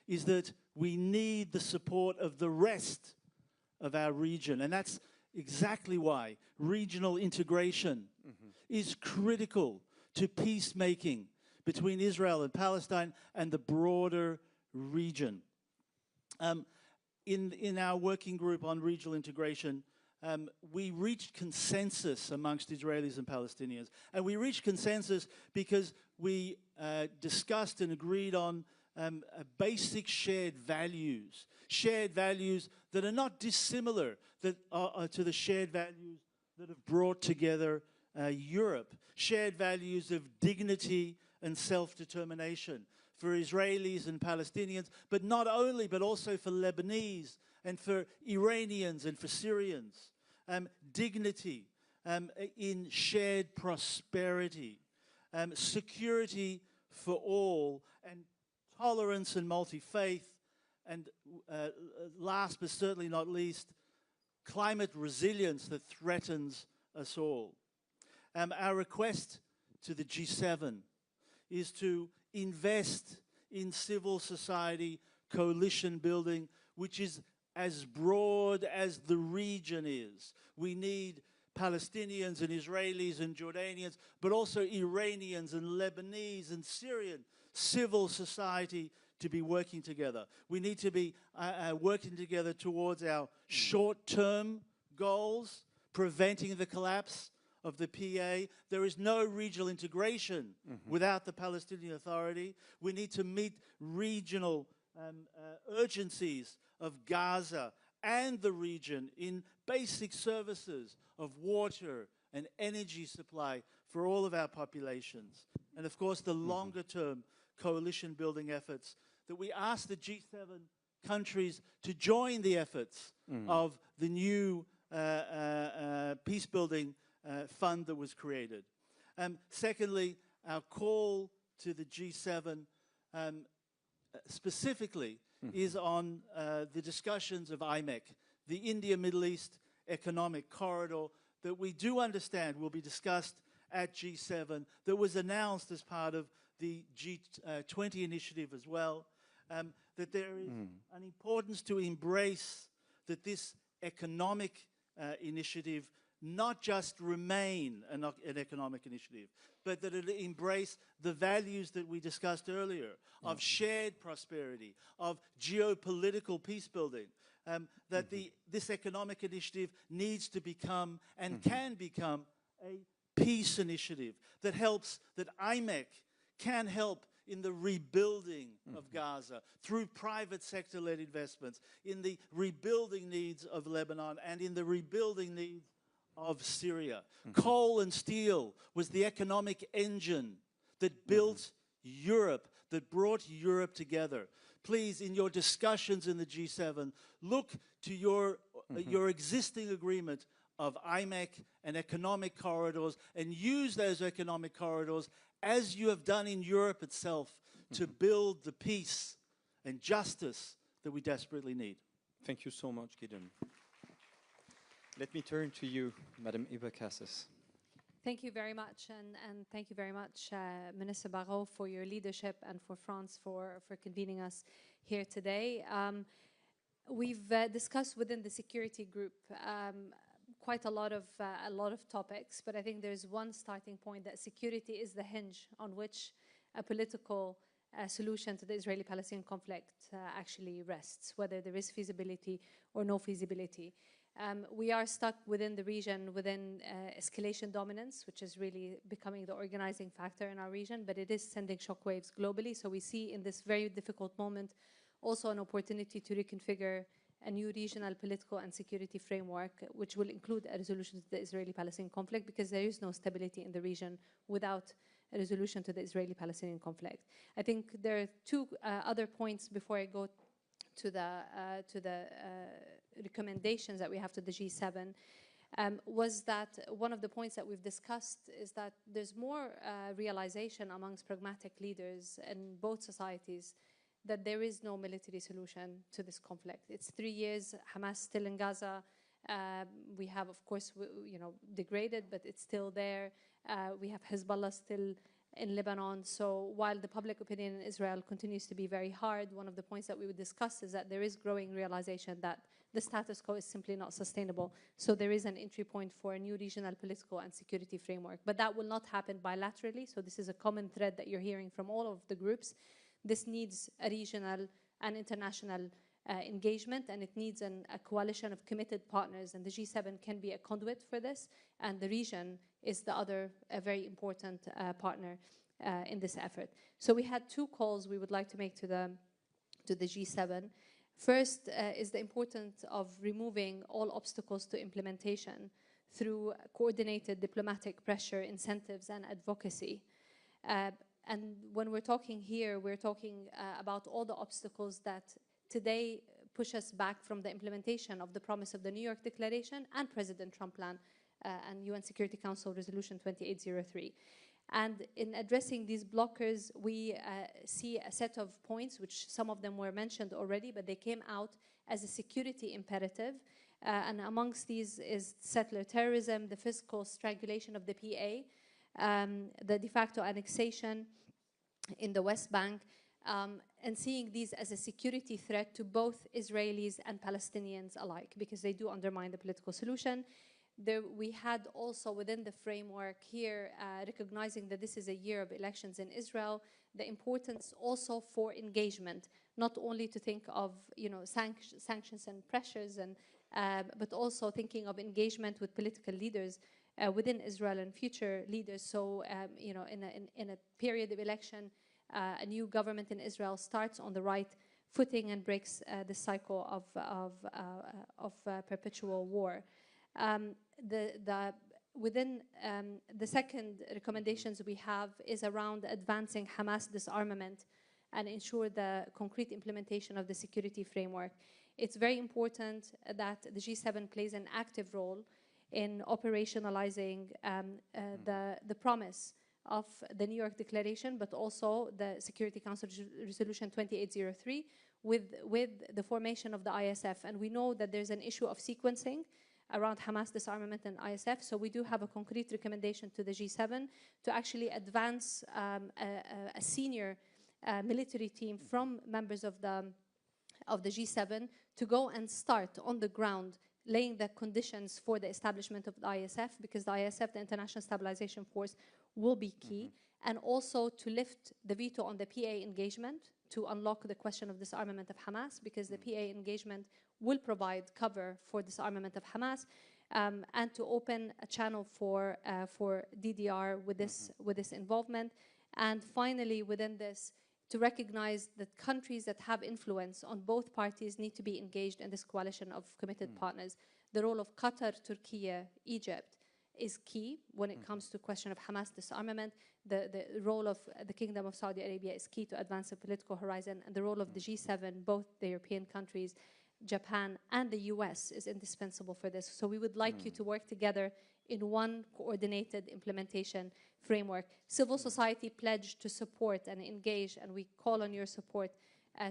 is that we need the support of the rest of our region. And that's exactly why regional integration is critical to peacemaking between Israel and Palestine and the broader region. In our working group on regional integration, we reached consensus amongst Israelis and Palestinians. And we reached consensus because we discussed and agreed on basic shared values that are not dissimilar to the shared values that have brought together Europe. Shared values of dignity and self-determination for Israelis and Palestinians, but not only, but also for Lebanese and for Iranians and for Syrians. Dignity in shared prosperity, security for all, and tolerance and multi-faith, and last but certainly not least, climate resilience that threatens us all. Our request to the G7 is to invest in civil society coalition building, which is as broad as the region is. We need Palestinians and Israelis and Jordanians, but also Iranians and Lebanese and Syrian civil society to be working together. We need to be working together towards our short-term goals, preventing the collapse of the PA. There is no regional integration without the Palestinian Authority. We need to meet regional urgencies of Gaza and the region in basic services of water and energy supply for all of our populations. And of course, the longer-term coalition building efforts that we ask the G7 countries to join the efforts of the new peace building fund that was created. Secondly, our call to the G7 specifically is on the discussions of IMEC, the India-Middle East Economic Corridor, that we do understand will be discussed at G7, that was announced as part of the G20 initiative as well, that there is an importance to embrace that this economic initiative not just remain an economic initiative, but that it embrace the values that we discussed earlier of shared prosperity, of geopolitical peace building, that this economic initiative needs to become and can become a peace initiative that helps, that IMEC can help in the rebuilding of Gaza through private sector-led investments, in the rebuilding needs of Lebanon, and in the rebuilding needs of Syria. Coal and steel was the economic engine that built Europe, that brought Europe together. Please, in your discussions in the G7, look to your existing agreement of IMEC and economic corridors, and use those economic corridors as you have done in Europe itself to build the peace and justice that we desperately need. Thank you so much, Gideon. Let me turn to you, Madam Iber-Cassis. Thank you very much, and thank you very much, Minister Barrot, for your leadership, and for France for convening us here today. We've discussed within the security group quite a lot of topics, but I think there's one starting point, that security is the hinge on which a political solution to the Israeli-Palestinian conflict actually rests, whether there is feasibility or no feasibility. We are stuck within the region, within escalation dominance, which is really becoming the organizing factor in our region, but it is sending shockwaves globally. So we see in this very difficult moment also an opportunity to reconfigure a new regional political and security framework, which will include a resolution to the Israeli-Palestinian conflict, because there is no stability in the region without a resolution to the Israeli-Palestinian conflict. I think there are two other points before I go to the recommendations that we have to the G7, was that one of the points that we've discussed is that there's more realization amongst pragmatic leaders in both societies that there is no military solution to this conflict. It's 3 years, Hamas still in Gaza. We have, of course, degraded, but it's still there. We have Hezbollah still in Lebanon. So while the public opinion in Israel continues to be very hard, one of the points that we would discuss is that there is growing realization that the status quo is simply not sustainable. So there is an entry point for a new regional political and security framework. But that will not happen bilaterally. So this is a common thread that you're hearing from all of the groups. This needs a regional and international engagement, and it needs a coalition of committed partners, and the G7 can be a conduit for this, and the region is the other very important partner in this effort. So we had two calls we would like to make to the G7. First is the importance of removing all obstacles to implementation through coordinated diplomatic pressure, incentives, and advocacy. And when we're talking here, we're talking about all the obstacles that today push us back from the implementation of the promise of the New York Declaration and President Trump plan and UN Security Council Resolution 2803. And in addressing these blockers, we see a set of points, which some of them were mentioned already, but they came out as a security imperative. And amongst these is settler terrorism, the physical strangulation of the PA, the de facto annexation in the West Bank, and seeing these as a security threat to both Israelis and Palestinians alike, because they do undermine the political solution. We had also within the framework here, recognizing that this is a year of elections in Israel, the importance also for engagement, not only to think of sanctions and pressures, but also thinking of engagement with political leaders within Israel and future leaders. So, you know, in a period of election, a new government in Israel starts on the right footing and breaks the cycle of perpetual war. Within the second recommendations we have is around advancing Hamas disarmament and ensure the concrete implementation of the security framework. It's very important that the G7 plays an active role in operationalizing the promise of the New York Declaration, but also the Security Council Resolution 2803 with the formation of the ISF. And we know that there's an issue of sequencing around Hamas disarmament and ISF. So we do have a concrete recommendation to the G7 to actually advance a senior military team from members of the G7 to go and start on the ground laying the conditions for the establishment of the ISF, because the ISF, the International Stabilization Force, will be key, and also to lift the veto on the PA engagement to unlock the question of disarmament of Hamas, because the PA engagement will provide cover for disarmament of Hamas, and to open a channel for DDR with this involvement. And finally, within this, to recognize that countries that have influence on both parties need to be engaged in this coalition of committed partners. The role of Qatar, Turkey, Egypt is key when it comes to question of Hamas disarmament. The role of the Kingdom of Saudi Arabia is key to advance the political horizon, and the role of the G7, both the European countries, Japan, and the US is indispensable for this. So we would like you to work together in one coordinated implementation framework. Civil society pledged to support and engage, and we call on your support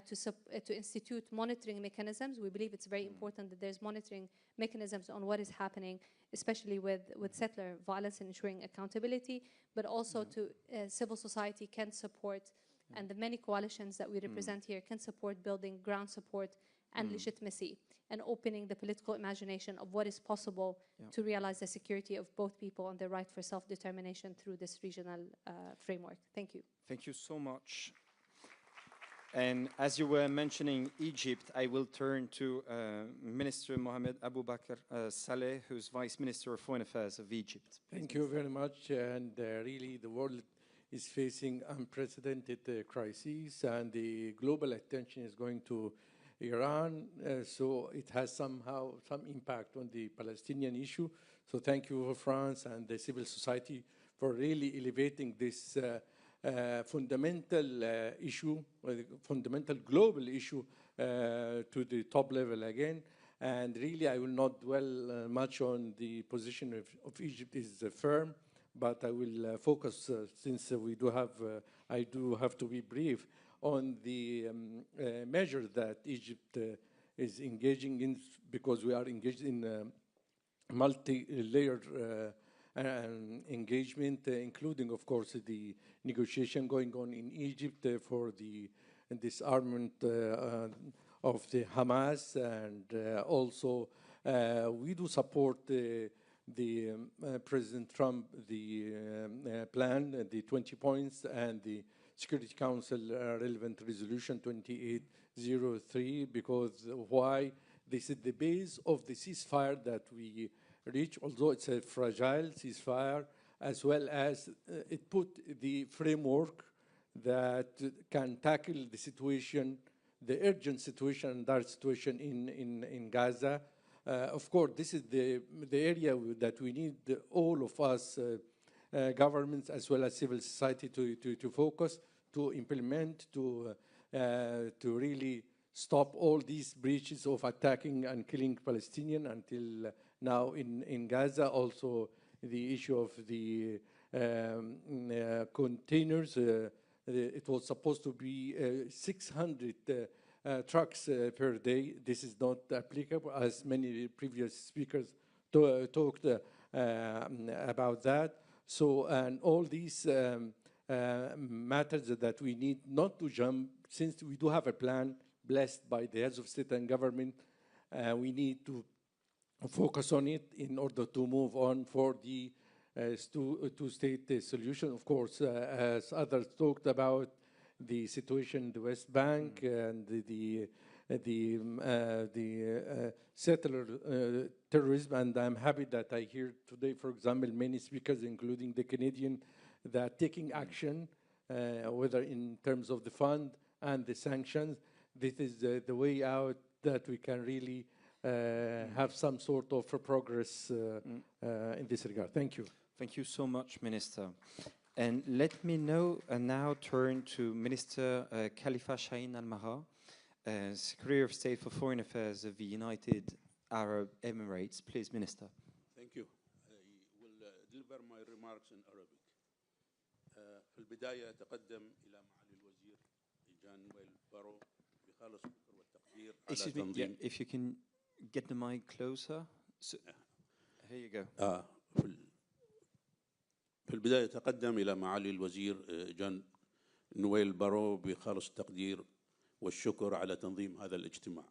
to institute monitoring mechanisms. We believe it's very important that there's monitoring mechanisms on what is happening, especially with settler violence, and ensuring accountability, but also to civil society can support, and the many coalitions that we represent here can support building ground support and legitimacy, and opening the political imagination of what is possible to realize the security of both people and their right for self-determination through this regional framework. Thank you. Thank you so much. And as you were mentioning Egypt, I will turn to Minister Mohamed Abu Bakr Saleh, who's Vice Minister of Foreign Affairs of Egypt. Thank you very much. And really, the world is facing unprecedented crises, and the global attention is going to Iran, so it has somehow some impact on the Palestinian issue. So thank you, France and the civil society, for really elevating this fundamental issue, fundamental global issue, to the top level again. And really, I will not dwell much on the position of Egypt is firm, but I will focus, since we do have, I do have to be brief, on the measures that Egypt is engaging in, because we are engaged in multi-layered engagement, including, of course, the negotiation going on in Egypt for the disarmament of the Hamas, and also we do support the President Trump, the plan, the 20 points, and the Security Council relevant resolution 2803, because why? This is the base of the ceasefire that we reach, although it's a fragile ceasefire, as well as it put the framework that can tackle the situation, the urgent situation and dire situation in Gaza. Of course, this is the area that we need all of us, governments as well as civil society, to focus, to implement, to really stop all these breaches of attacking and killing Palestinians until now in Gaza. Also, the issue of the containers. It was supposed to be 600 trucks per day. This is not applicable, as many previous speakers talked about that. So, and all these matters that we need not to jump, since we do have a plan blessed by the heads of state and government. We need to focus on it in order to move on for the two-state solution. Of course, as others talked about, the situation in the West Bank and the settler terrorism. And I'm happy that I hear today, for example, many speakers, including the Canadian, that taking action, whether in terms of the fund and the sanctions. This is the way out that we can really have some sort of progress in this regard. Thank you. Thank you so much, Minister. And let me now turn to Minister Khalifa Shaheen Al-Mahar, Secretary of State for Foreign Affairs of the United Arab Emirates. Please, Minister. Thank you. I will deliver my remarks in Arabic. في البداية أتقدم إلى معالي الوزير جانويل بارو بخالص الشكر والتقدير على تنظيم. If you can get the mic closer. So, here you go. في البداية أتقدم إلى معالي الوزير جانويل بارو بخالص التقدير والشكر على تنظيم هذا الاجتماع.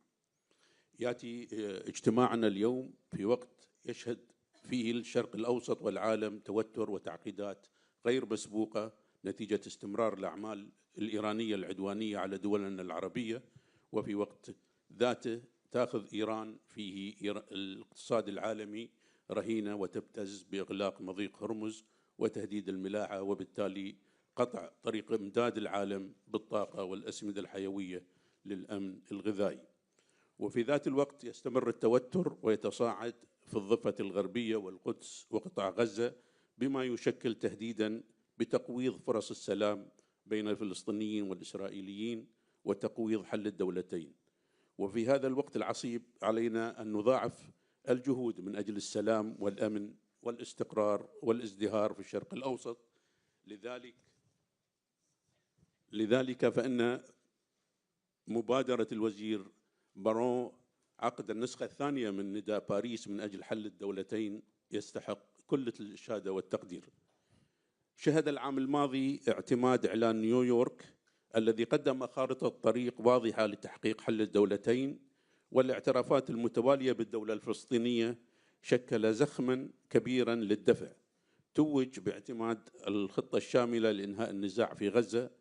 يأتي اجتماعنا اليوم في وقت يشهد فيه الشرق الأوسط والعالم توتر وتعقيدات غير مسبوقة نتيجة استمرار الأعمال الإيرانية العدوانية على دولنا العربية، وفي وقت ذاته تأخذ إيران فيه الاقتصاد العالمي رهينة وتبتز بإغلاق مضيق هرمز وتهديد الملاحة، وبالتالي قطع طريق إمداد العالم بالطاقة والأسمدة الحيوية للأمن الغذائي. وفي ذات الوقت يستمر التوتر ويتصاعد في الضفة الغربية والقدس وقطاع غزة، بما يشكل تهديدا بتقويض فرص السلام بين الفلسطينيين والإسرائيليين وتقويض حل الدولتين. وفي هذا الوقت العصيب علينا أن نضاعف الجهود من أجل السلام والأمن والاستقرار والازدهار في الشرق الأوسط. لذلك فإن مبادرة الوزير بارو عقد النسخة الثانية من نداء باريس من أجل حل الدولتين يستحق كل الإشادة والتقدير. شهد العام الماضي اعتماد إعلان نيويورك الذي قدم خارطة طريق واضحة لتحقيق حل الدولتين، والاعترافات المتوالية بالدولة الفلسطينية شكل زخما كبيرا للدفع. توج باعتماد الخطة الشاملة لإنهاء النزاع في غزة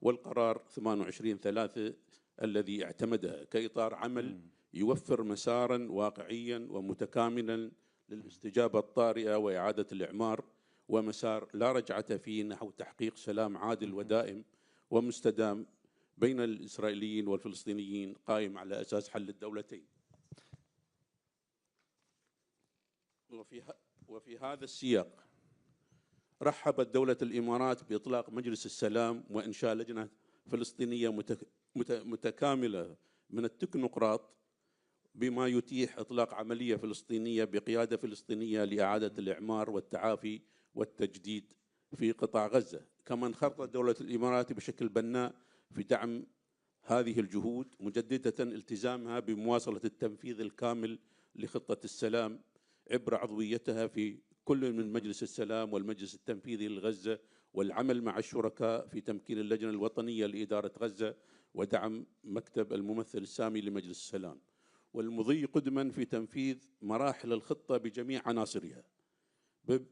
والقرار 28/3 الذي اعتمدها كإطار عمل يوفر مسارا واقعيا ومتكاملا للاستجابة الطارئة وإعادة الإعمار، ومسار لا رجعة فيه نحو تحقيق سلام عادل ودائم ومستدام بين الإسرائيليين والفلسطينيين قائم على أساس حل الدولتين. وفي هذا السياق رحبت دولة الإمارات بإطلاق مجلس السلام وإنشاء لجنة فلسطينية متكاملة من التكنوقراط، بما يتيح إطلاق عملية فلسطينية بقيادة فلسطينية لإعادة الإعمار والتعافي والتجديد في قطاع غزة. كما انخرطت دولة الإمارات بشكل بناء في دعم هذه الجهود، مجددة التزامها بمواصلة التنفيذ الكامل لخطة السلام عبر عضويتها في كل من مجلس السلام والمجلس التنفيذي لغزة، والعمل مع الشركاء في تمكين اللجنة الوطنية لإدارة غزة ودعم مكتب الممثل السامي لمجلس السلام، والمضي قدما في تنفيذ مراحل الخطة بجميع عناصرها،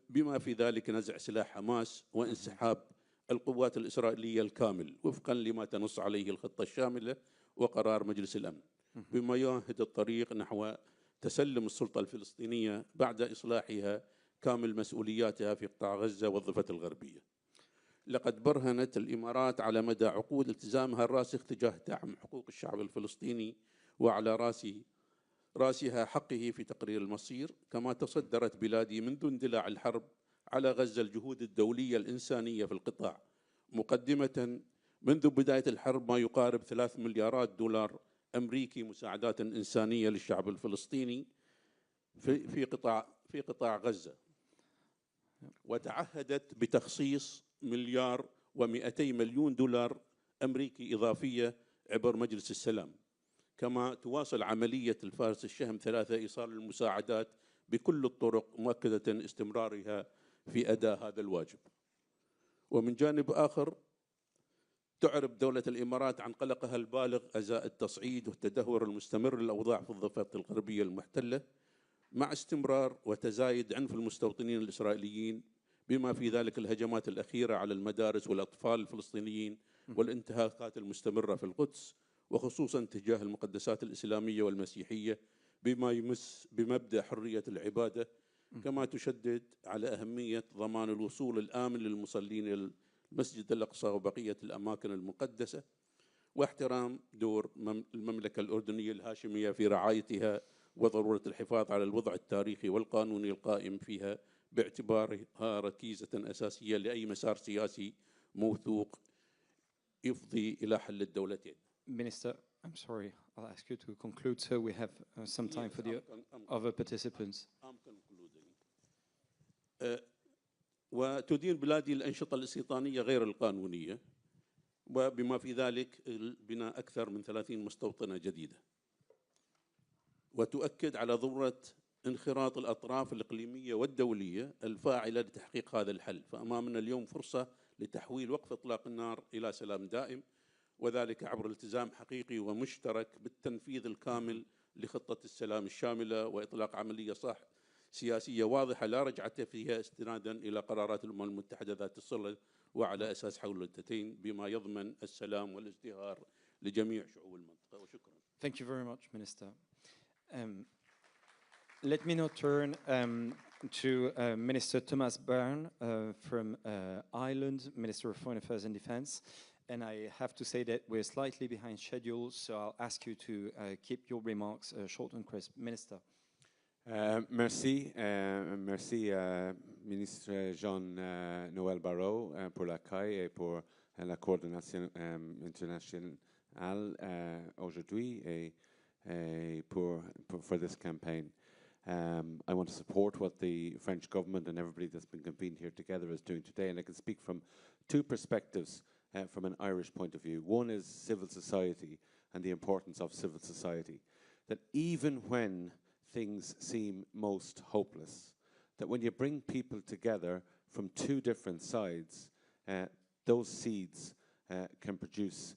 بما في ذلك نزع سلاح حماس وانسحاب القوات الإسرائيلية الكامل وفقا لما تنص عليه الخطة الشاملة وقرار مجلس الأمن، بما يمهد الطريق نحو تسلم السلطة الفلسطينية بعد إصلاحها كامل مسؤولياتها في قطاع غزة والضفة الغربية. لقد برهنت الإمارات على مدى عقود التزامها الراسخ تجاه دعم حقوق الشعب الفلسطيني وعلى راسها حقه في تقرير المصير. كما تصدرت بلادي منذ اندلاع الحرب على غزة الجهود الدولية الإنسانية في القطاع، مقدمة منذ بداية الحرب ما يقارب 3 مليارات دولار أمريكي مساعدات إنسانية للشعب الفلسطيني في قطاع غزة، وتعهدت بتخصيص 1,200,000,000 دولار أمريكي إضافية عبر مجلس السلام. كما تواصل عملية الفارس الشهم 3 إيصال المساعدات بكل الطرق، مؤكدة استمرارها في أداء هذا الواجب. ومن جانب آخر تعرب دولة الإمارات عن قلقها البالغ أزاء التصعيد والتدهور المستمر للأوضاع في الضفة الغربية المحتلة، مع استمرار وتزايد عنف المستوطنين الإسرائيليين، بما في ذلك الهجمات الأخيرة على المدارس والأطفال الفلسطينيين والانتهاكات المستمرة في القدس وخصوصا تجاه المقدسات الإسلامية والمسيحية بما يمس بمبدأ حرية العبادة، كما تشدد على أهمية ضمان الوصول الآمن للمصلين إلى المسجد الأقصى وبقية الأماكن المقدسة، واحترام دور المملكة الأردنية الهاشمية في رعايتها وضرورة الحفاظ على الوضع التاريخي والقانوني القائم فيها باعتبارها ركيزة أساسية لأي مسار سياسي موثوق يفضي إلى حل الدولتين. Minister, I'm sorry, I'll ask you to conclude so we have some time for the other participants. I'm concluding. وتدير بلادي الأنشطة الاستيطانية غير القانونية، وبما في ذلك بناء أكثر من 30 مستوطنة جديدة، وتؤكد على ضرورة انخراط الأطراف الإقليمية والدولية الفاعلة لتحقيق هذا الحل. فأمامنا اليوم فرصة لتحويل وقف إطلاق النار إلى سلام دائم، وذلك عبر التزام حقيقي ومشترك بالتنفيذ الكامل لخطة السلام الشاملة وإطلاق عملية سياسية واضحة لا رجعة فيها استنادا إلى قرارات الأمم المتحدة ذات الصلة وعلى أساس حل الدولتين بما يضمن السلام والازدهار لجميع شعوب المنطقة. وشكرا. Thank you very much, Minister. Let me now turn to Minister Thomas Byrne from Ireland, Minister of Foreign Affairs and Defence. And I have to say that we're slightly behind schedule, so I'll ask you to keep your remarks short and crisp. Minister. Merci, Ministre Jean-Noël Barrot, pour l'accueil et pour la coordination internationale aujourd'hui et for this campaign. I want to support what the French government and everybody that's been convened here together is doing today, and I can speak from two perspectives from an Irish point of view. One is civil society and the importance of civil society, that even when things seem most hopeless, that when you bring people together from two different sides, those seeds can produce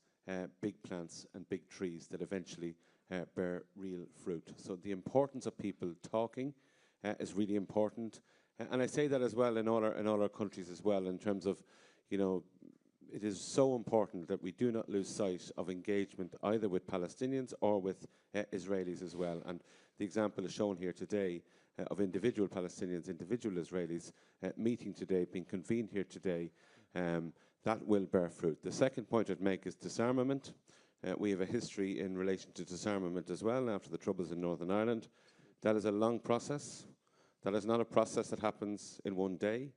big plants and big trees that eventually bear real fruit. So the importance of people talking is really important. And I say that as well in all our countries as well, in terms of, you know, it is so important that we do not lose sight of engagement either with Palestinians or with Israelis as well. And the example is shown here today of individual Palestinians, individual Israelis meeting today, being convened here today. That will bear fruit. The second point I'd make is disarmament. We have a history in relation to disarmament as well after the troubles in Northern Ireland. That is a long process. That is not a process that happens in one day.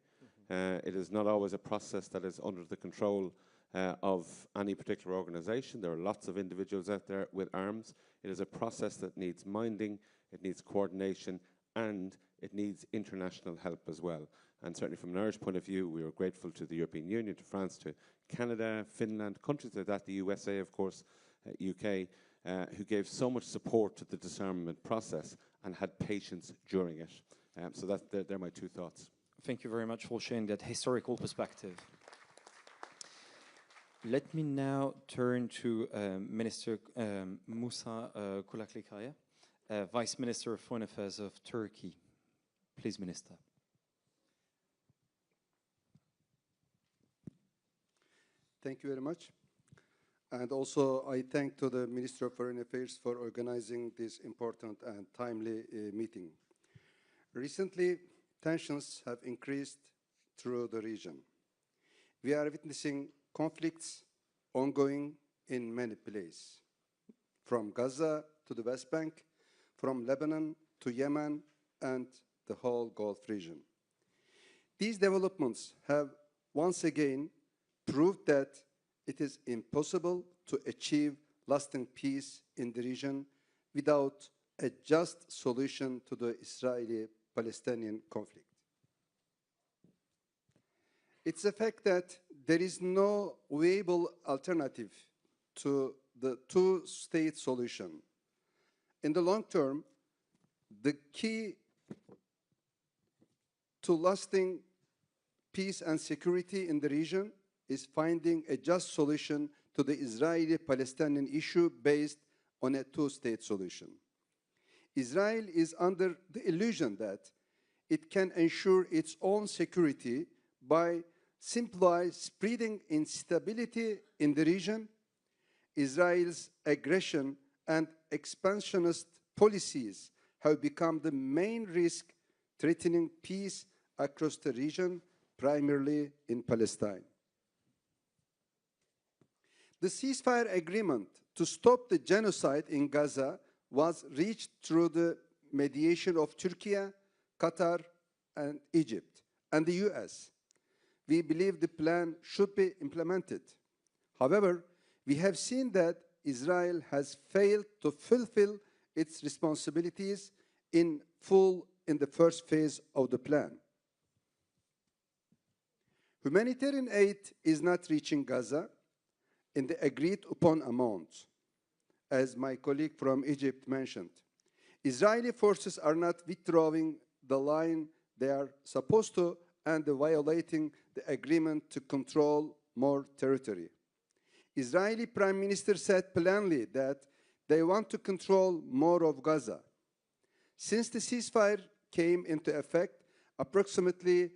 It is not always a process that is under the control of any particular organisation. There are lots of individuals out there with arms. It is a process that needs minding, it needs coordination, and it needs international help as well. And certainly from an Irish point of view, we are grateful to the European Union, to France, to Canada, Finland, countries like that, the USA, of course, UK, who gave so much support to the disarmament process and had patience during it. So they're my two thoughts. Thank you very much for sharing that historical perspective. Let me now turn to Minister Musa Kulaklikaya, Vice Minister of Foreign Affairs of Turkey. Please, Minister. Thank you very much. And also, I thank to the Minister of Foreign Affairs for organizing this important and timely meeting. Recently, tensions have increased through the region. We are witnessing conflicts ongoing in many places, from Gaza to the West Bank, from Lebanon to Yemen and the whole Gulf region. These developments have once again proved that it is impossible to achieve lasting peace in the region without a just solution to the Israeli-Palestinian conflict. It's a fact that there is no viable alternative to the two-state solution. In the long term, the key to lasting peace and security in the region is finding a just solution to the Israeli-Palestinian issue based on a two-state solution. Israel is under the illusion that it can ensure its own security by simply spreading instability in the region. Israel's aggression and expansionist policies have become the main risk threatening peace across the region, primarily in Palestine. The ceasefire agreement to stop the genocide in Gaza was reached through the mediation of Turkey, Qatar, and Egypt, and the US. We believe the plan should be implemented. However, we have seen that Israel has failed to fulfill its responsibilities in full in the first phase of the plan. Humanitarian aid is not reaching Gaza in the agreed upon amount, as my colleague from Egypt mentioned. Israeli forces are not withdrawing the line they are supposed to and violating the agreement to control more territory. Israeli Prime Minister said plainly that they want to control more of Gaza. Since the ceasefire came into effect, approximately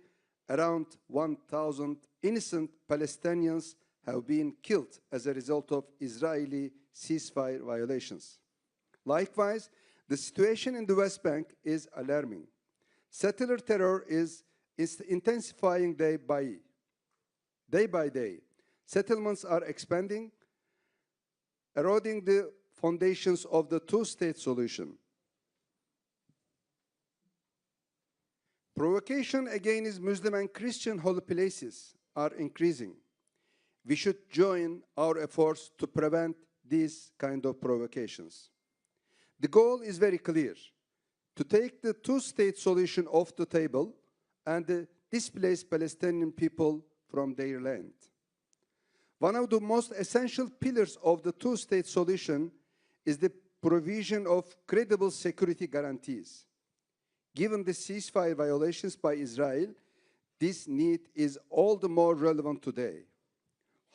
around 1,000 innocent Palestinians have been killed as a result of Israeli ceasefire violations. Likewise, the situation in the West Bank is alarming. Settler terror is intensifying day by day. Settlements are expanding, eroding the foundations of the two-state solution. Provocation against Muslim and Christian holy places are increasing. We should join our efforts to prevent these kind of provocations. The goal is very clear: to take the two-state solution off the table and displace Palestinian people from their land. One of the most essential pillars of the two-state solution is the provision of credible security guarantees. Given the ceasefire violations by Israel, this need is all the more relevant today.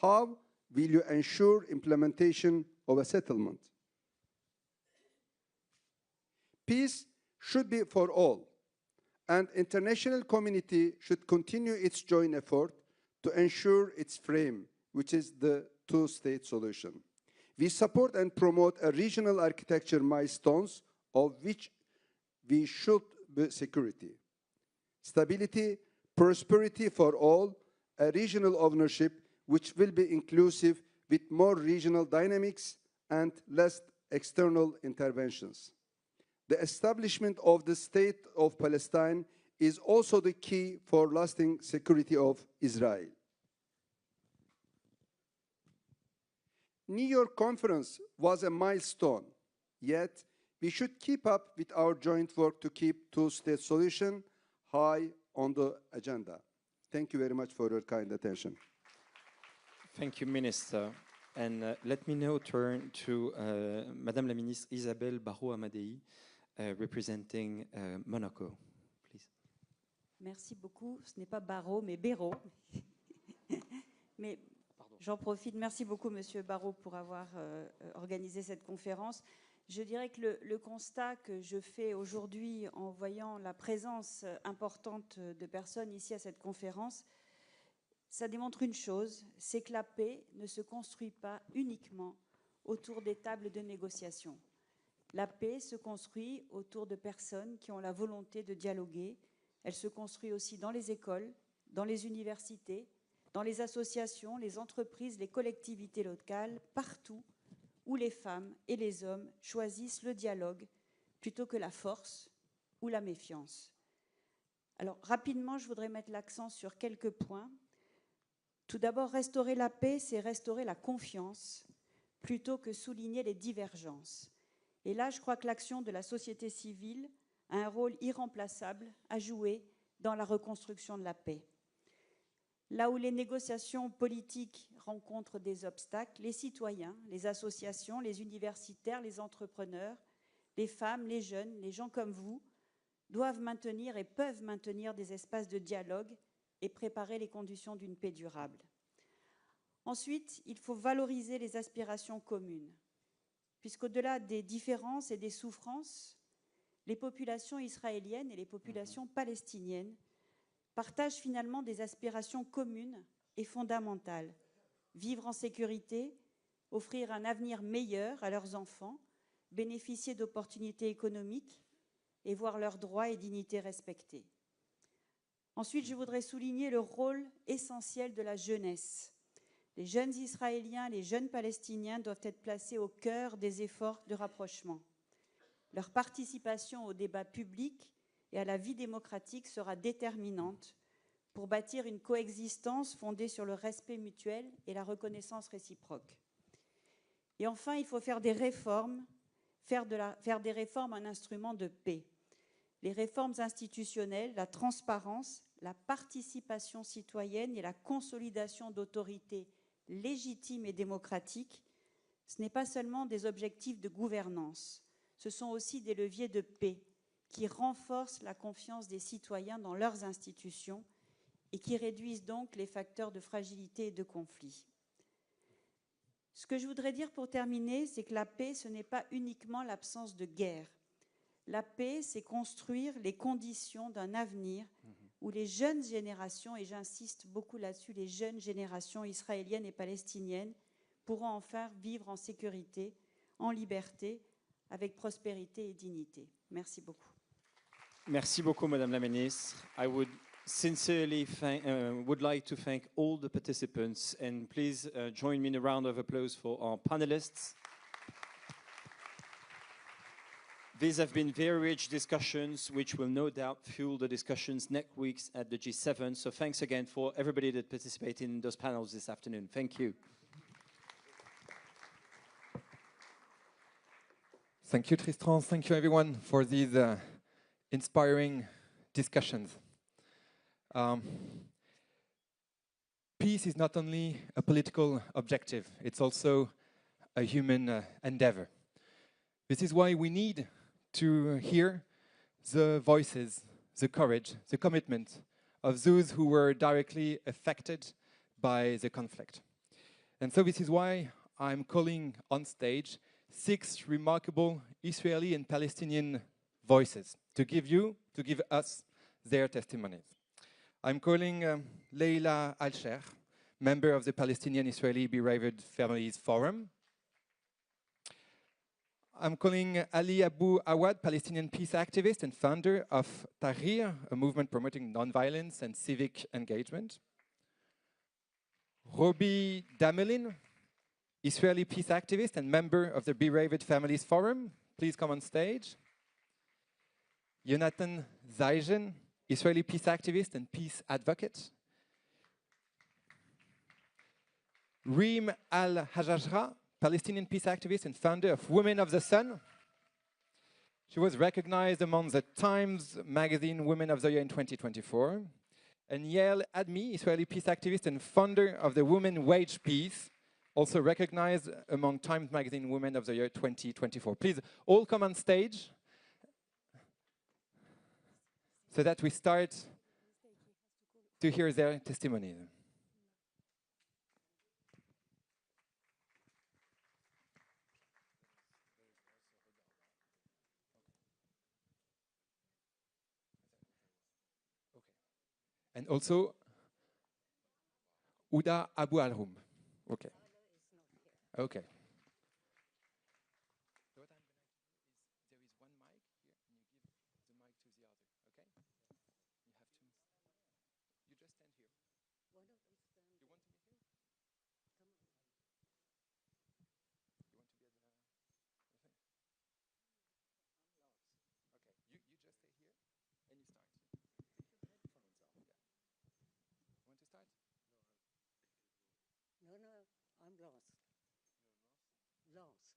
How will you ensure implementation of a settlement? Peace should be for all, and international community should continue its joint effort to ensure its frame, which is the two-state solution. We support and promote a regional architecture milestones of which we should be security, stability, prosperity for all, a regional ownership which will be inclusive with more regional dynamics and less external interventions. The establishment of the State of Palestine is also the key for lasting security of Israel. New York Conference was a milestone, yet we should keep up with our joint work to keep two-state solution high on the agenda. Thank you very much for your kind attention. Thank you, Minister. And let me now turn to Madame la Ministre Isabelle Barrault-Amadei, representing Monaco, please. Merci beaucoup. Ce n'est pas Barrault, mais Bérault. Mais j'en profite. Merci beaucoup, Monsieur Barrault, pour avoir organisé cette conférence. Je dirais que le constat que je fais aujourd'hui en voyant la présence importante de personnes ici à cette conférence, ça démontre une chose, c'est que la paix ne se construit pas uniquement autour des tables de négociation. La paix se construit autour de personnes qui ont la volonté de dialoguer. Elle se construit aussi dans les écoles, dans les universités, dans les associations, les entreprises, les collectivités locales, partout où les femmes et les hommes choisissent le dialogue plutôt que la force ou la méfiance. Alors, rapidement, je voudrais mettre l'accent sur quelques points. Tout d'abord, restaurer la paix, c'est restaurer la confiance plutôt que souligner les divergences. Et là, je crois que l'action de la société civile a un rôle irremplaçable à jouer dans la reconstruction de la paix. Là où les négociations politiques rencontrent des obstacles, les citoyens, les associations, les universitaires, les entrepreneurs, les femmes, les jeunes, les gens comme vous, doivent maintenir et peuvent maintenir des espaces de dialogue et préparer les conditions d'une paix durable. Ensuite, il faut valoriser les aspirations communes, puisqu'au-delà des différences et des souffrances, les populations israéliennes et les populations palestiniennes partagent finalement des aspirations communes et fondamentales. Vivre en sécurité, offrir un avenir meilleur à leurs enfants, bénéficier d'opportunités économiques et voir leurs droits et dignités respectés. Ensuite, je voudrais souligner le rôle essentiel de la jeunesse. Les jeunes Israéliens, les jeunes Palestiniens doivent être placés au cœur des efforts de rapprochement. Leur participation au débat public et à la vie démocratique sera déterminante pour bâtir une coexistence fondée sur le respect mutuel et la reconnaissance réciproque. Et enfin, il faut faire des réformes, faire des réformes un instrument de paix. Les réformes institutionnelles, la transparence, la participation citoyenne et la consolidation d'autorités légitimes et démocratiques, ce n'est pas seulement des objectifs de gouvernance, ce sont aussi des leviers de paix qui renforcent la confiance des citoyens dans leurs institutions et qui réduisent donc les facteurs de fragilité et de conflit. Ce que je voudrais dire pour terminer, c'est que la paix, ce n'est pas uniquement l'absence de guerre. La paix, c'est construire les conditions d'un avenir où les jeunes générations, et j'insiste beaucoup là-dessus, les jeunes générations israéliennes et palestiniennes pourront enfin vivre en sécurité, en liberté, avec prospérité et dignité. Merci beaucoup. Merci beaucoup, Madame la Ministre. I would sincerely would like to thank all the participants, and please join me in a round of applause for our panelists. These have been very rich discussions, which will no doubt fuel the discussions next week at the G7. So thanks again for everybody that participated in those panels this afternoon. Thank you. Thank you, Tristan. Thank you, everyone, for these inspiring discussions. Peace is not only a political objective, it's also a human endeavor. This is why we need to hear the voices, the courage, the commitment of those who were directly affected by the conflict. And so this is why I'm calling on stage 6 remarkable Israeli and Palestinian voices to give us their testimonies. I'm calling Leila Al-Sheikh, member of the Palestinian Israeli Bereaved Families Forum. I'm calling Ali Abu Awad, Palestinian peace activist and founder of Tahrir, a movement promoting nonviolence and civic engagement. Robi Damelin, Israeli peace activist and member of the Bereaved Families Forum. Please come on stage. Yonatan Zayjen, Israeli peace activist and peace advocate. Reem Al-Hajajra, Palestinian peace activist and founder of Women of the Sun. She was recognized among the Times Magazine Women of the Year in 2024. And Yael Admi, Israeli peace activist and founder of the Women Wage Peace, also recognized among Times Magazine Women of the Year 2024. Please all come on stage so that we start to hear their testimonies. And also, Uda Abu Al-Rum. Okay. Okay. So what I'm going to do is, there is one mic here, and you give the mic to the other, okay? You have to, you just stand here. You want to be here? You want to be at the, okay. Okay, you just stay here, and you start. Take your headphones off, yeah. You want to start? No, I'm lost. You're lost? Lost.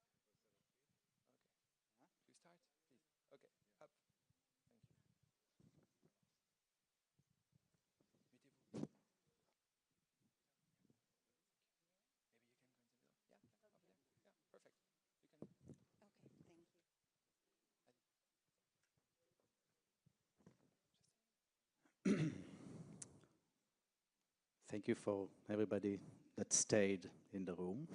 Okay. Huh? You start, please. Okay, up. Thank you. Mettez-vous. Maybe you can go in the middle. Yeah, over there. Yeah, perfect. You can. Okay, thank you. Thank you for everybody that stayed in the room.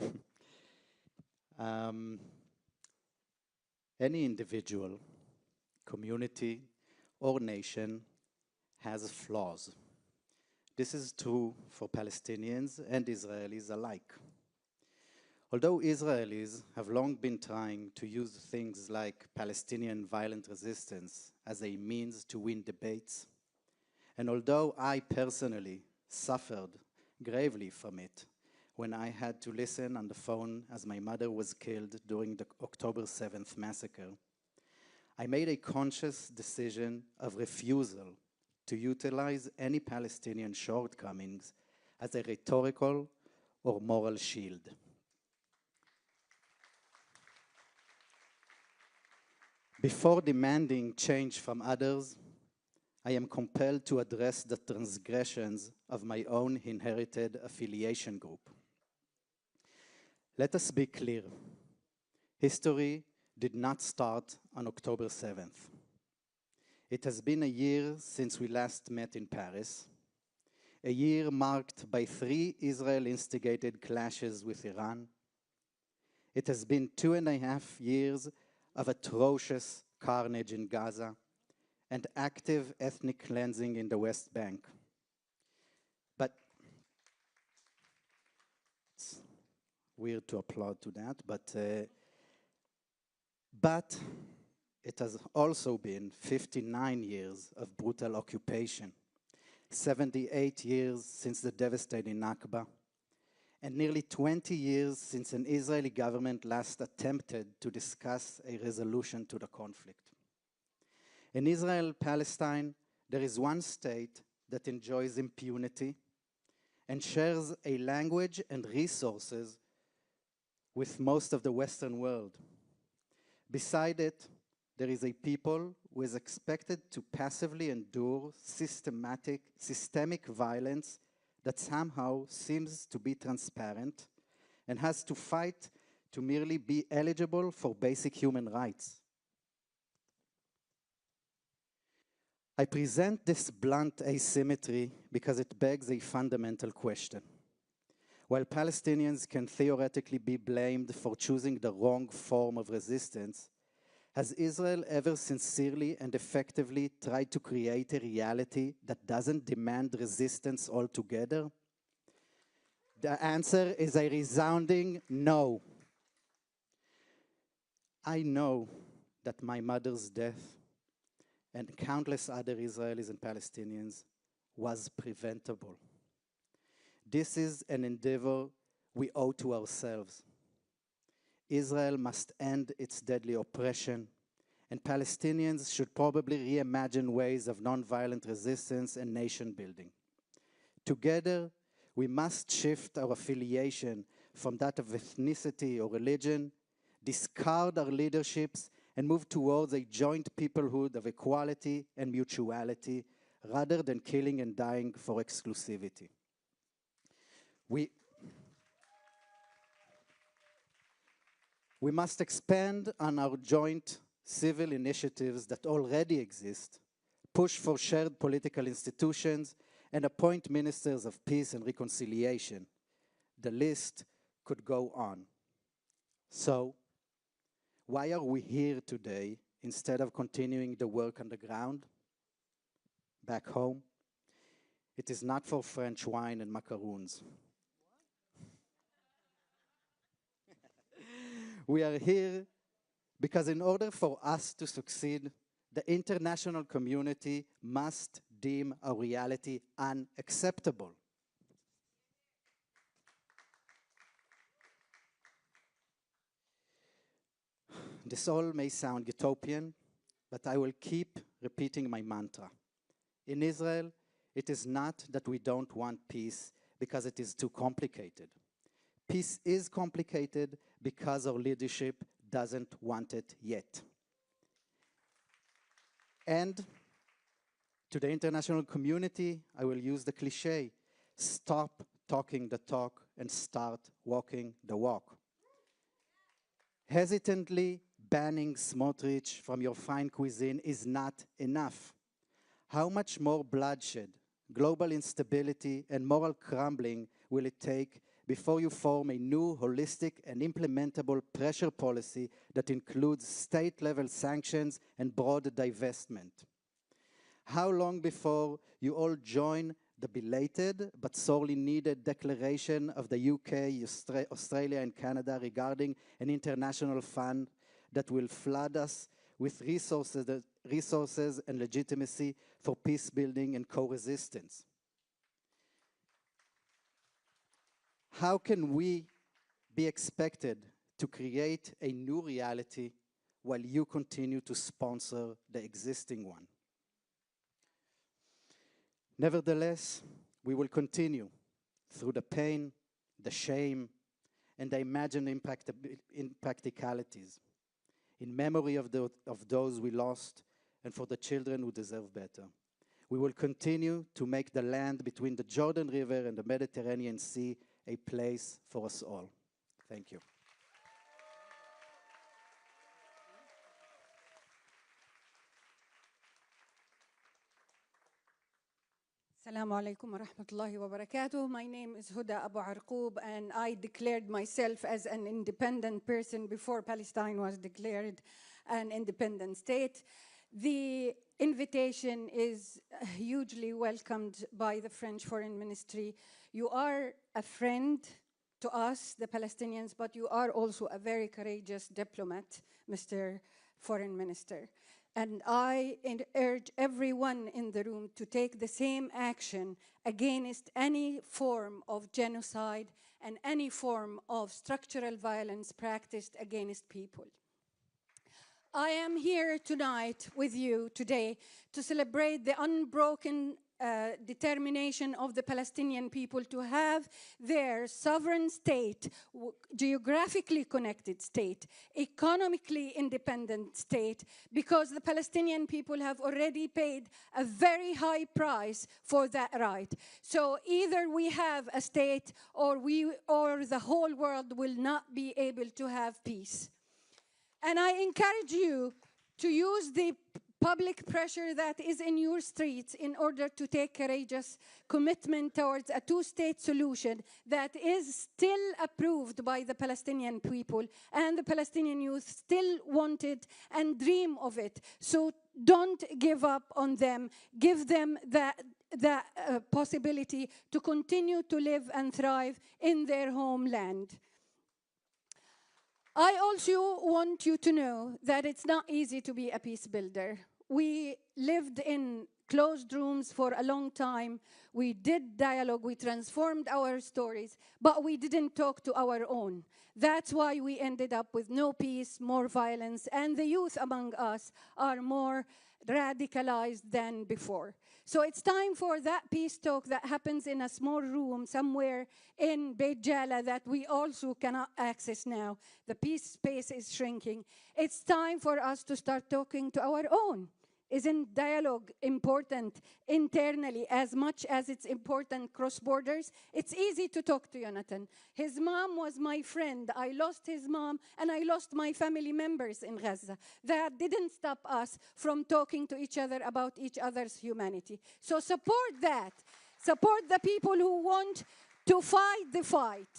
Any individual, community, or nation has flaws. This is true for Palestinians and Israelis alike. Although Israelis have long been trying to use things like Palestinian violent resistance as a means to win debates, and although I personally suffered gravely from it when I had to listen on the phone as my mother was killed during the October 7th massacre, I made a conscious decision of refusal to utilize any Palestinian shortcomings as a rhetorical or moral shield. Before demanding change from others, I am compelled to address the transgressions of my own inherited affiliation group. Let us be clear. History did not start on October 7th. It has been a year since we last met in Paris, a year marked by 3 Israel-instigated clashes with Iran. It has been 2.5 years of atrocious carnage in Gaza and active ethnic cleansing in the West Bank. But it's weird to applaud to that, but it has also been 59 years of brutal occupation, 78 years since the devastating Nakba, and nearly 20 years since an Israeli government last attempted to discuss a resolution to the conflict. In Israel and Palestine, there is one state that enjoys impunity and shares a language and resources with most of the Western world. Beside it, there is a people who is expected to passively endure systemic violence that somehow seems to be transparent and has to fight to merely be eligible for basic human rights. I present this blunt asymmetry because it begs a fundamental question. While Palestinians can theoretically be blamed for choosing the wrong form of resistance, has Israel ever sincerely and effectively tried to create a reality that doesn't demand resistance altogether? The answer is a resounding no. I know that my mother's death and countless other Israelis and Palestinians was preventable. This is an endeavor we owe to ourselves. Israel must end its deadly oppression, and Palestinians should probably reimagine ways of nonviolent resistance and nation building. Together, we must shift our affiliation from that of ethnicity or religion, discard our leaderships, and move towards a joint peoplehood of equality and mutuality, rather than killing and dying for exclusivity. We must expand on our joint civil initiatives that already exist, push for shared political institutions, and appoint ministers of peace and reconciliation. The list could go on. So, why are we here today instead of continuing the work on the ground? Back home? It is not for French wine and macaroons. We are here because in order for us to succeed, the international community must deem our reality unacceptable. This all may sound utopian, but I will keep repeating my mantra. In Israel, it is not that we don't want peace because it is too complicated. Peace is complicated because our leadership doesn't want it yet. And to the international community, I will use the cliche, stop talking the talk and start walking the walk. Hesitantly banning Smotrich from your fine cuisine is not enough. How much more bloodshed, global instability, and moral crumbling will it take before you form a new, holistic, and implementable pressure policy that includes state-level sanctions and broad divestment? How long before you all join the belated but sorely needed declaration of the UK, Australia and Canada regarding an international fund that will flood us with resources and legitimacy for peace building and co-resistance. How can we be expected to create a new reality while you continue to sponsor the existing one? Nevertheless, we will continue through the pain, the shame, and the imagined impracticalities, in memory of those we lost and for the children who deserve better. We will continue to make the land between the Jordan River and the Mediterranean Sea a place for us all. Thank you. Assalamu alaikum wa rahmatullahi wa barakatuh. My name is Huda Abu Arqoub, and I declared myself as an independent person before Palestine was declared an independent state. The invitation is hugely welcomed by the French Foreign Ministry. You are a friend to us, the Palestinians, but you are also a very courageous diplomat, Mr. Foreign Minister. And I urge everyone in the room to take the same action against any form of genocide and any form of structural violence practiced against people. I am here tonight with you today to celebrate the unbroken determination of the Palestinian people to have their sovereign state, geographically connected state, economically independent state, because the Palestinian people have already paid a very high price for that right. So either we have a state or the whole world will not be able to have peace. And I encourage you to use the public pressure that is in your streets in order to take courageous commitment towards a two-state solution that is still approved by the Palestinian people, and the Palestinian youth still want it and dream of it. So don't give up on them. Give them the possibility to continue to live and thrive in their homeland. I also want you to know that it's not easy to be a peace builder. We lived in closed rooms for a long time. We did dialogue, we transformed our stories, but we didn't talk to our own. That's why we ended up with no peace, more violence, and the youth among us are more radicalized than before. So it's time for that peace talk that happens in a small room somewhere in Beit Jala that we also cannot access now. The peace space is shrinking. It's time for us to start talking to our own. Isn't dialogue important internally as much as it's important cross borders? It's easy to talk to Jonathan. His mom was my friend. I lost his mom and I lost my family members in Gaza. That didn't stop us from talking to each other about each other's humanity. So support that. Support the people who want to fight the fight,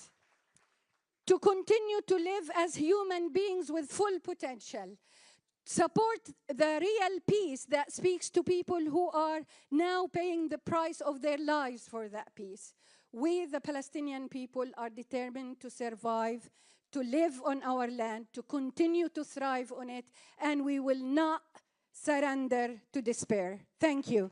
to continue to live as human beings with full potential. Support the real peace that speaks to people who are now paying the price of their lives for that peace. We, the Palestinian people, are determined to survive, to live on our land, to continue to thrive on it, and we will not surrender to despair. Thank you.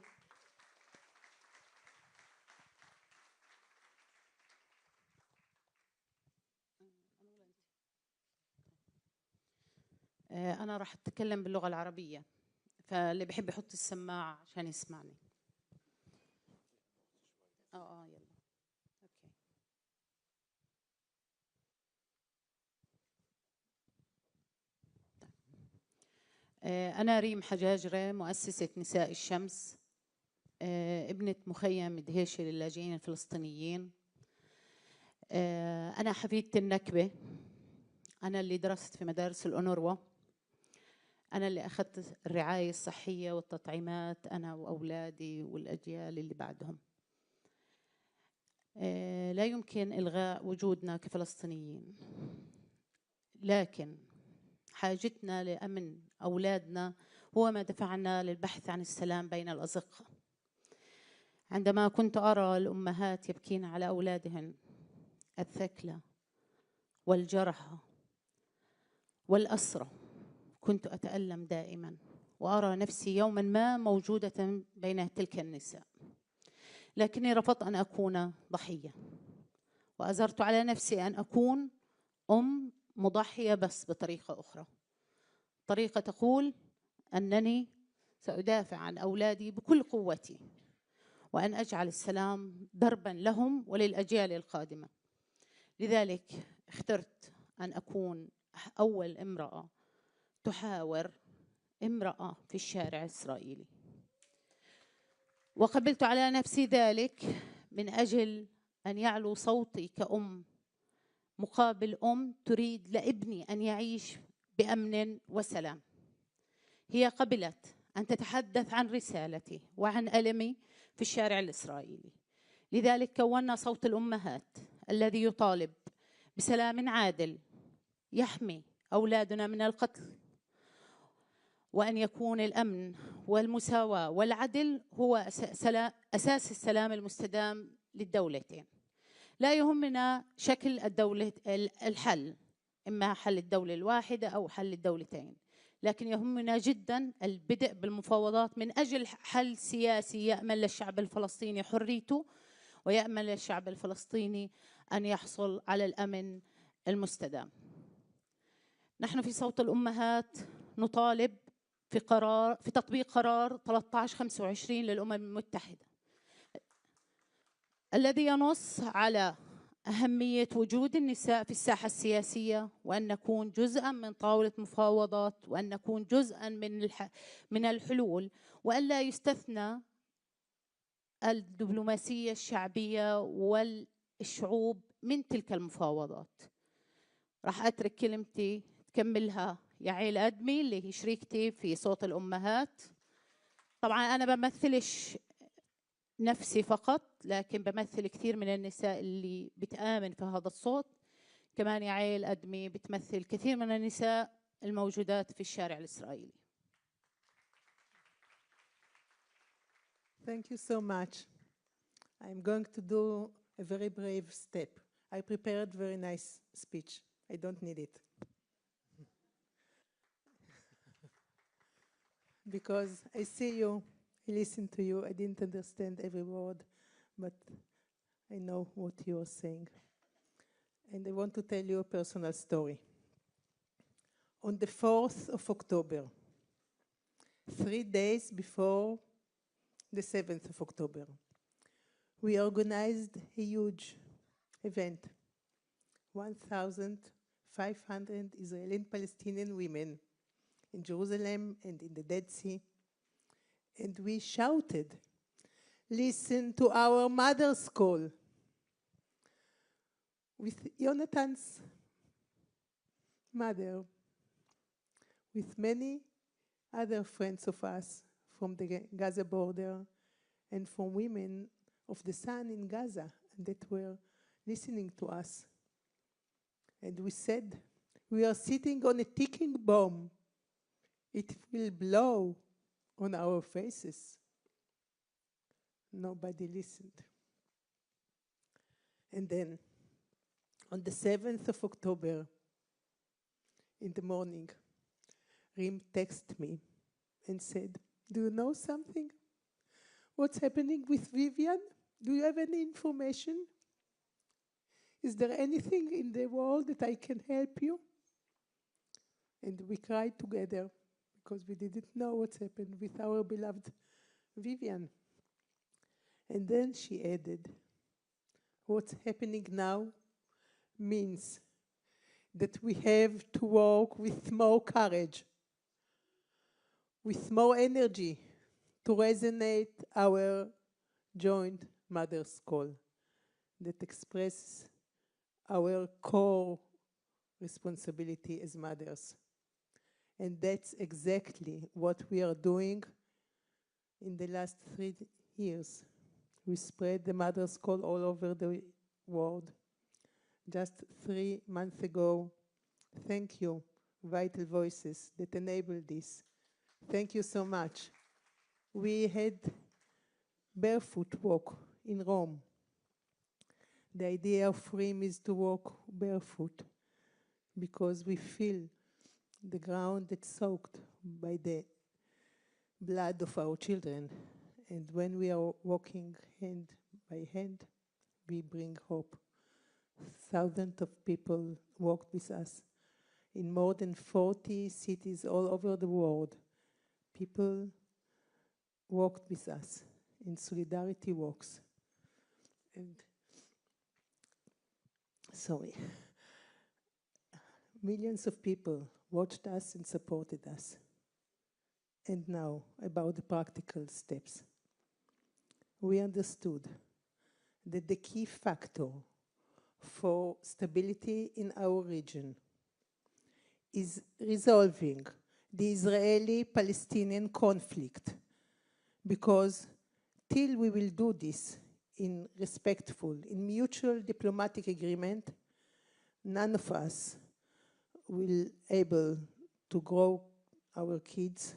أنا راح أتكلم باللغة العربية، فاللي بحب يحط السماعة عشان يسمعني. يلا. أوكي. أنا ريم حجاجرة، مؤسسة نساء الشمس، ابنة مخيم دهيشة للاجئين الفلسطينيين. أنا حفيدة النكبة. أنا اللي درست في مدارس الأونروا. أنا اللي أخذت الرعاية الصحية والتطعيمات، أنا وأولادي والأجيال اللي بعدهم. لا يمكن إلغاء وجودنا كفلسطينيين، لكن حاجتنا لأمن أولادنا هو ما دفعنا للبحث عن السلام بين الأزقة. عندما كنت أرى الأمهات يبكين على أولادهن الثكلى والجرحى والأسرى، كنت أتألم دائما وأرى نفسي يوما ما موجودة بين تلك النساء، لكني رفضت أن أكون ضحية، وأزرت على نفسي أن أكون أم مضحية بس بطريقة أخرى، طريقة تقول أنني سأدافع عن أولادي بكل قوتي وأن أجعل السلام دربا لهم وللأجيال القادمة. لذلك اخترت أن أكون أول امرأة تحاور امرأة في الشارع الإسرائيلي، وقبلت على نفسي ذلك من أجل أن يعلو صوتي كأم مقابل أم تريد لابني أن يعيش بأمن وسلام. هي قبلت أن تتحدث عن رسالتي وعن ألمي في الشارع الإسرائيلي. لذلك كونا صوت الأمهات الذي يطالب بسلام عادل يحمي أولادنا من القتل، وأن يكون الأمن والمساواة والعدل هو أساس السلام المستدام للدولتين. لا يهمنا شكل الدولة الحل، إما حل الدولة الواحدة أو حل الدولتين، لكن يهمنا جدا البدء بالمفاوضات من أجل حل سياسي يأمن للشعب الفلسطيني حريته ويأمن للشعب الفلسطيني أن يحصل على الأمن المستدام. نحن في صوت الأمهات نطالب في تطبيق قرار 1325 للأمم المتحدة الذي ينص على أهمية وجود النساء في الساحة السياسية، وأن نكون جزءاً من طاولة مفاوضات، وأن نكون جزءاً من الحلول، وأن لا يستثنى الدبلوماسية الشعبية والشعوب من تلك المفاوضات. راح أترك كلمتي تكملها يعيل أدمي اللي هي شريكتي في صوت الأمهات. طبعاً أنا بمثلش نفسي فقط، لكن بمثل كثير من النساء اللي بتآمن في هذا الصوت. كمان يعيل أدمي بتمثل كثير من النساء الموجودات في الشارع الإسرائيلي. Thank you so much. I'm going to do a very brave step. I prepared a very nice speech. I don't need it. Because I see you, I listen to you, I didn't understand every word, but I know what you are saying. And I want to tell you a personal story. On the 4th of October, 3 days before the 7th of October, we organized a huge event. 1,500 Israeli and Palestinian women in Jerusalem and in the Dead Sea. And we shouted, "Listen to our mother's call." With Jonathan's mother, with many other friends of us from the Gaza border and from women of the Sun in Gaza that were listening to us. And we said, "We are sitting on a ticking bomb. It will blow on our faces." Nobody listened. And then, on the 7th of October, in the morning, Rim texted me and said, "Do you know something? What's happening with Vivian? Do you have any information? Is there anything in the world that I can help you?" And we cried together because we didn't know what's happened with our beloved Vivian. And then she added, "What's happening now means that we have to work with more courage, with more energy to resonate our joint mother's call that expresses our core responsibility as mothers." And that's exactly what we are doing in the last 3 years. We spread the mother's call all over the world. Just 3 months ago, thank you, Vital Voices, that enabled this. Thank you so much. We had barefoot walk in Rome. The idea of Rim is to walk barefoot because we feel the ground that's soaked by the blood of our children. And when we are walking hand by hand, we bring hope. Thousands of people walked with us in more than 40 cities all over the world. People walked with us in solidarity walks. And millions of people watched us and supported us. And now, about the practical steps. We understood that the key factor for stability in our region is resolving the Israeli-Palestinian conflict, because till we will do this in respectful, in mutual diplomatic agreement, none of us will able to grow our kids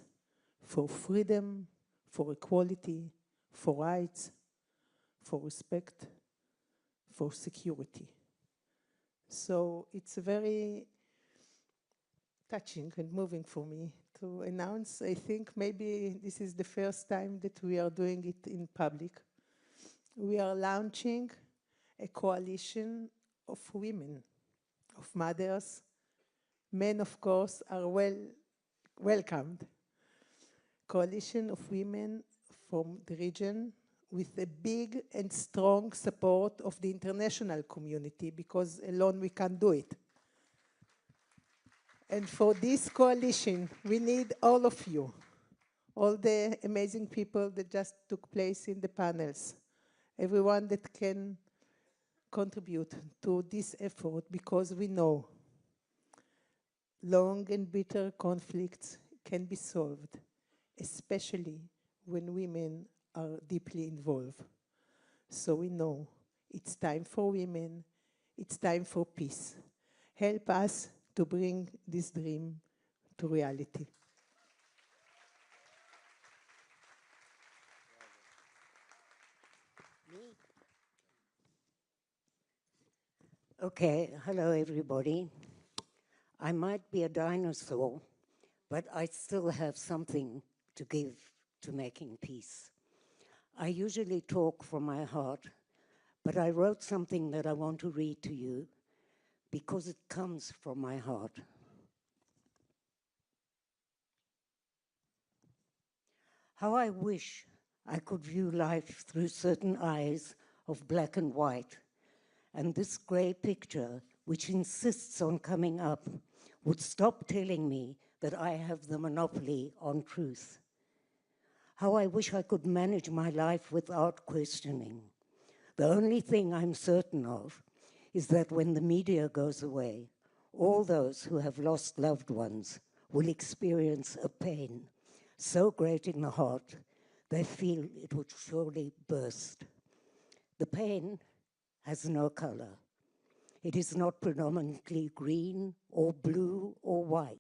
for freedom, for equality, for rights, for respect, for security. So it's very touching and moving for me to announce. I think maybe this is the first time that we are doing it in public. We are launching a coalition of women, of mothers. Men, of course, are welcomed. Coalition of women from the region with a big and strong support of the international community, because alone we can't do it. And for this coalition, we need all of you, all the amazing people that just took place in the panels, everyone that can contribute to this effort, because we know long and bitter conflicts can be solved, especially when women are deeply involved. So we know it's time for women, it's time for peace. Help us to bring this dream to reality. Okay, hello everybody. I might be a dinosaur, but I still have something to give to making peace. I usually talk from my heart, but I wrote something that I want to read to you because it comes from my heart. How I wish I could view life through certain eyes of black and white, and this grey picture, which insists on coming up, would stop telling me that I have the monopoly on truth. How I wish I could manage my life without questioning. The only thing I'm certain of is that when the media goes away, all those who have lost loved ones will experience a pain so great in the heart they feel it would surely burst. The pain has no color. It is not predominantly green or blue or white.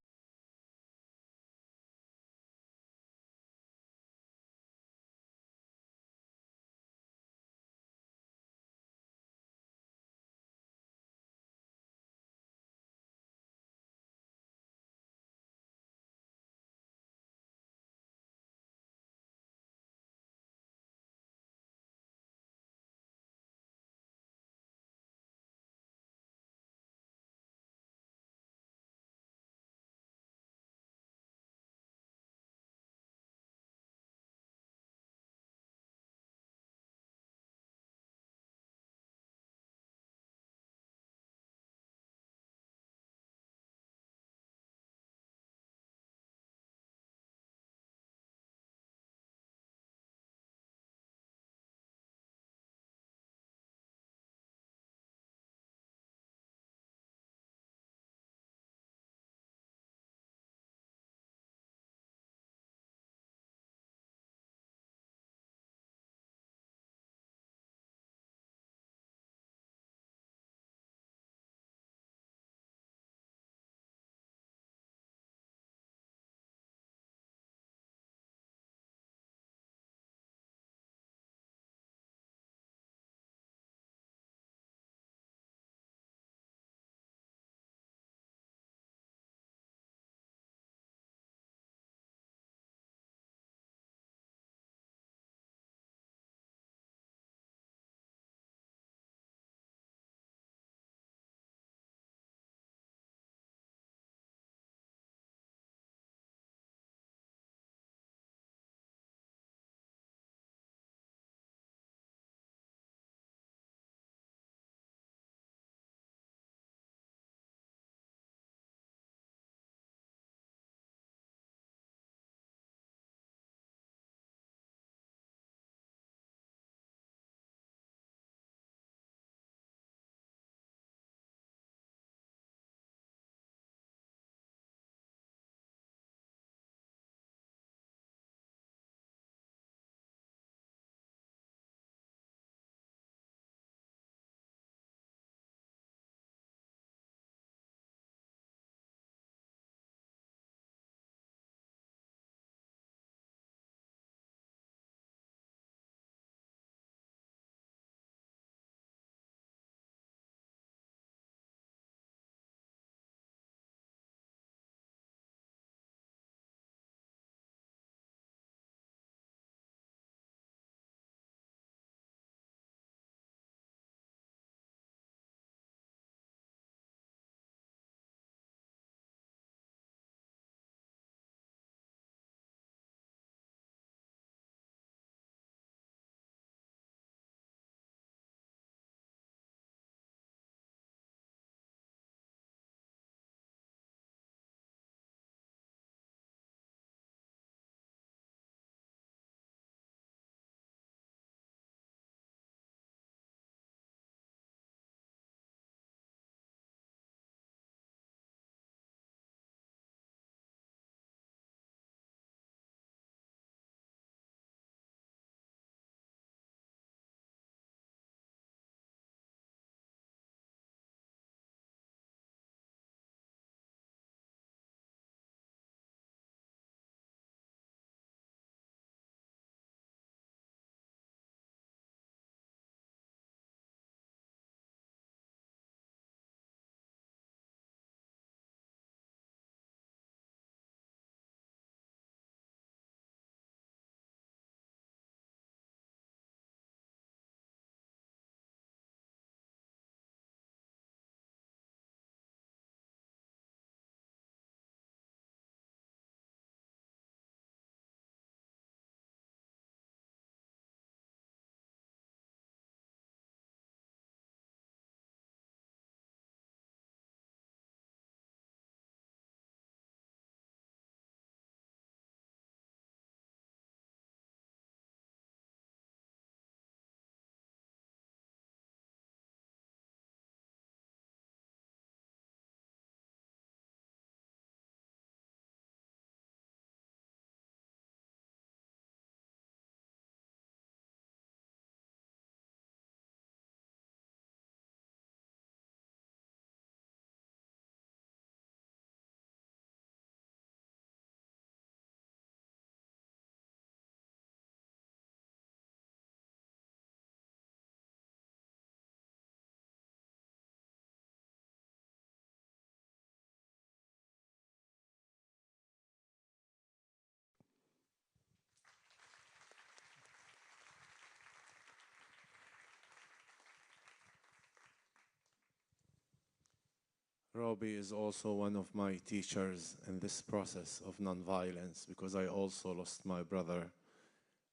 Robbie is also one of my teachers in this process of nonviolence, because I also lost my brother,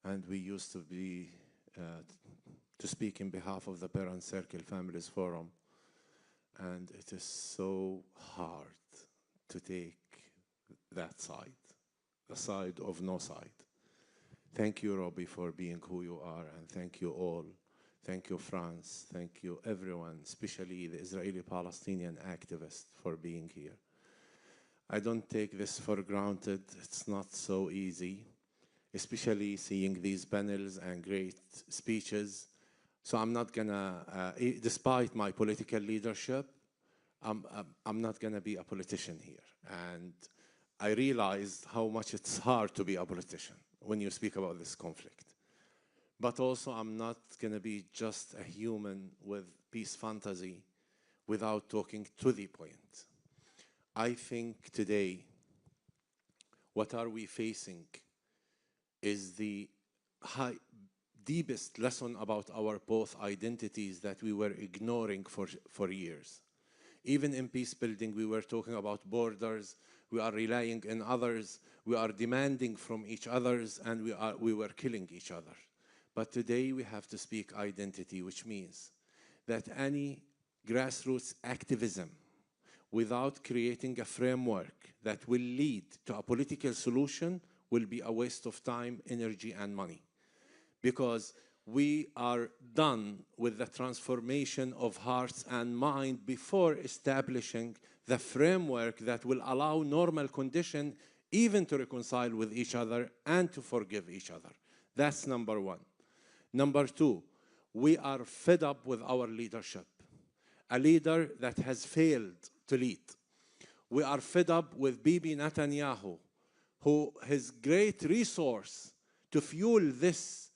and we used to be to speak in behalf of the Parent Circle Families Forum, and it is so hard to take that side, the side of no side. Thank you, Robbie, for being who you are, and thank you all. Thank you, France. Thank you, everyone, especially the Israeli-Palestinian activists, for being here. I don't take this for granted. It's not so easy, especially seeing these panels and great speeches. So I'm not gonna, despite my political leadership, I'm not gonna be a politician here. And I realized how much it's hard to be a politician when you speak about this conflict. But also, I'm not going to be just a human with peace fantasy without talking to the point. I think today, what are we facing is the deepest lesson about our both identities that we were ignoring for years. Even in peace building, we were talking about borders, we are relying on others, we are demanding from each others, and we were killing each other. But today we have to speak identity, which means that any grassroots activism without creating a framework that will lead to a political solution will be a waste of time, energy, and money. Because we are done with the transformation of hearts and mind before establishing the framework that will allow normal condition even to reconcile with each other and to forgive each other. That's number one. Number two, we are fed up with our leadership, a leader that has failed to lead. We are fed up with Bibi Netanyahu, who his great resource to fuel this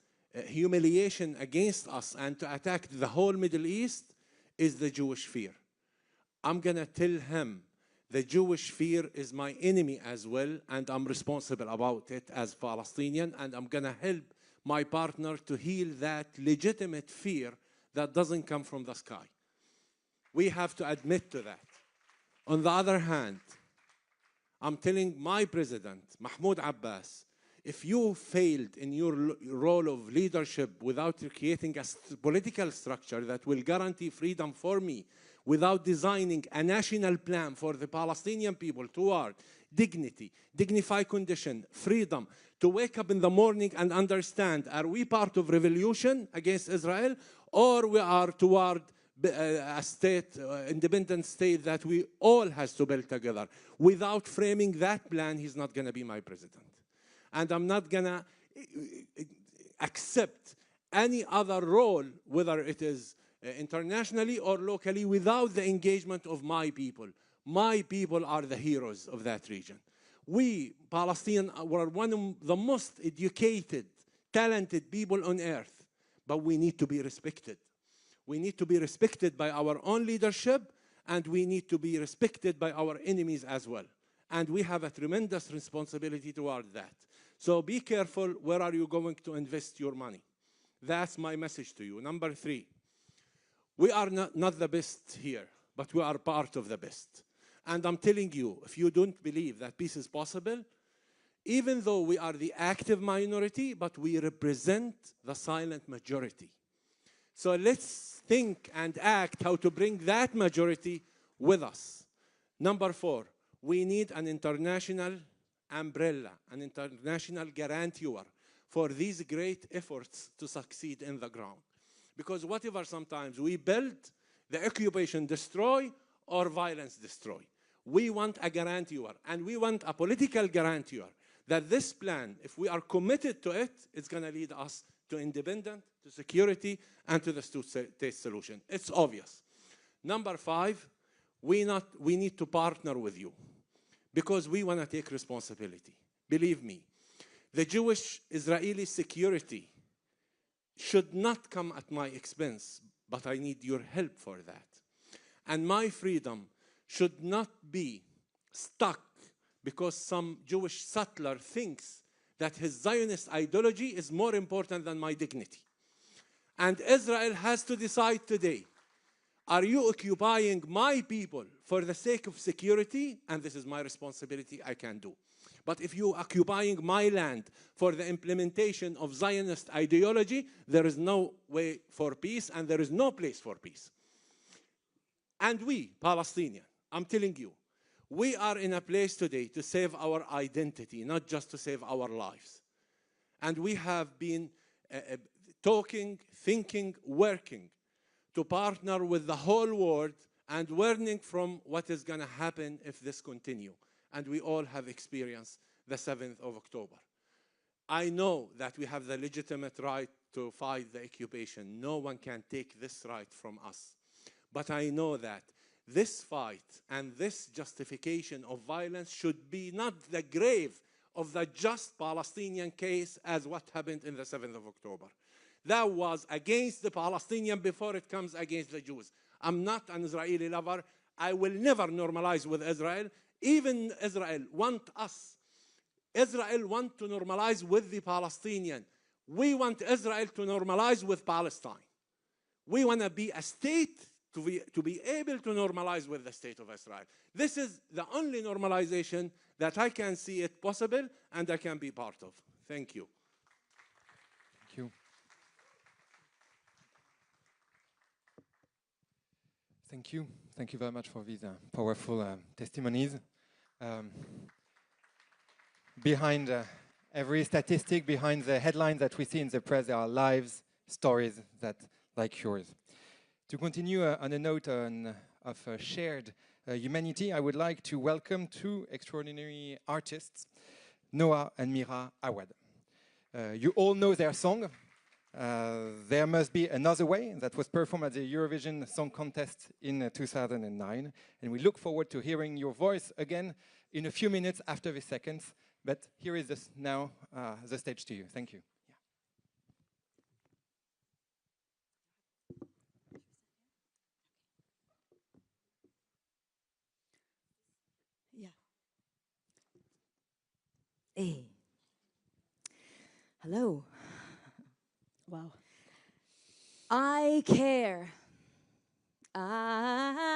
humiliation against us and to attack the whole Middle East is the Jewish fear. I'm gonna tell him the Jewish fear is my enemy as well, and I'm responsible about it as Palestinian, and I'm gonna help my partner to heal that legitimate fear that doesn't come from the sky. We have to admit to that. On the other hand, I'm telling my president, Mahmoud Abbas, if you failed in your role of leadership without creating a political structure that will guarantee freedom for me, without designing a national plan for the Palestinian people toward dignity, dignified condition, freedom, to wake up in the morning and understand, are we part of revolution against Israel, or we are toward a state, independent state that we all has to build together? Without framing that plan, he's not going to be my president. And I'm not going to accept any other role, whether it is internationally or locally, without the engagement of my people. My people are the heroes of that region. We, Palestinians, were one of the most educated, talented people on earth, but we need to be respected. We need to be respected by our own leadership, and we need to be respected by our enemies as well. And we have a tremendous responsibility toward that. So be careful, where are you going to invest your money? That's my message to you. Number three, we are not the best here, but we are part of the best. And I'm telling you, if you don't believe that peace is possible, even though we are the active minority, but we represent the silent majority. So let's think and act how to bring that majority with us. Number four, we need an international umbrella, an international guarantor for these great efforts to succeed in the ground. Because whatever sometimes we build, the occupation destroy or violence destroy. We want a guarantor, and we want a political guarantor that this plan, if we are committed to it, it's going to lead us to independence, to security, and to the two-state solution. It's obvious. Number five, we need to partner with you because we want to take responsibility. Believe me, the Jewish-Israeli security should not come at my expense, but I need your help for that. And my freedom should not be stuck because some Jewish settler thinks that his Zionist ideology is more important than my dignity. And Israel has to decide today, Are you occupying my people for the sake of security? And this is my responsibility, I can do. But if you're occupying my land for the implementation of Zionist ideology, there is no way for peace and there is no place for peace. And we, Palestinians, I'm telling you, we are in a place today to save our identity, not just to save our lives. And we have been talking, thinking, working to partner with the whole world and learning from what is going to happen if this continues. And we all have experienced the 7th of October. I know that we have the legitimate right to fight the occupation. No one can take this right from us. But I know that this fight and this justification of violence should be not the grave of the just Palestinian case as what happened in the 7th of October. That was against the Palestinian before it comes against the Jews. I'm not an Israeli lover. I will never normalize with Israel. Even Israel want us. Israel want to normalize with the Palestinian. We want Israel to normalize with Palestine. We want to be a state to be able to normalize with the state of Israel. This is the only normalization that I can see it possible and I can be part of. Thank you. Thank you. Thank you. Thank you very much for these powerful testimonies. Behind every statistic, behind the headlines that we see in the press, there are lives, stories that, like yours. To continue on a note of shared humanity, I would like to welcome two extraordinary artists, Noah and Mira Awad. You all know their song, There Must Be Another Way, that was performed at the Eurovision Song Contest in 2009. And we look forward to hearing your voice again in a few minutes after the seconds. But here is now the stage to you. Thank you. Hey. Hello. Wow. I care. I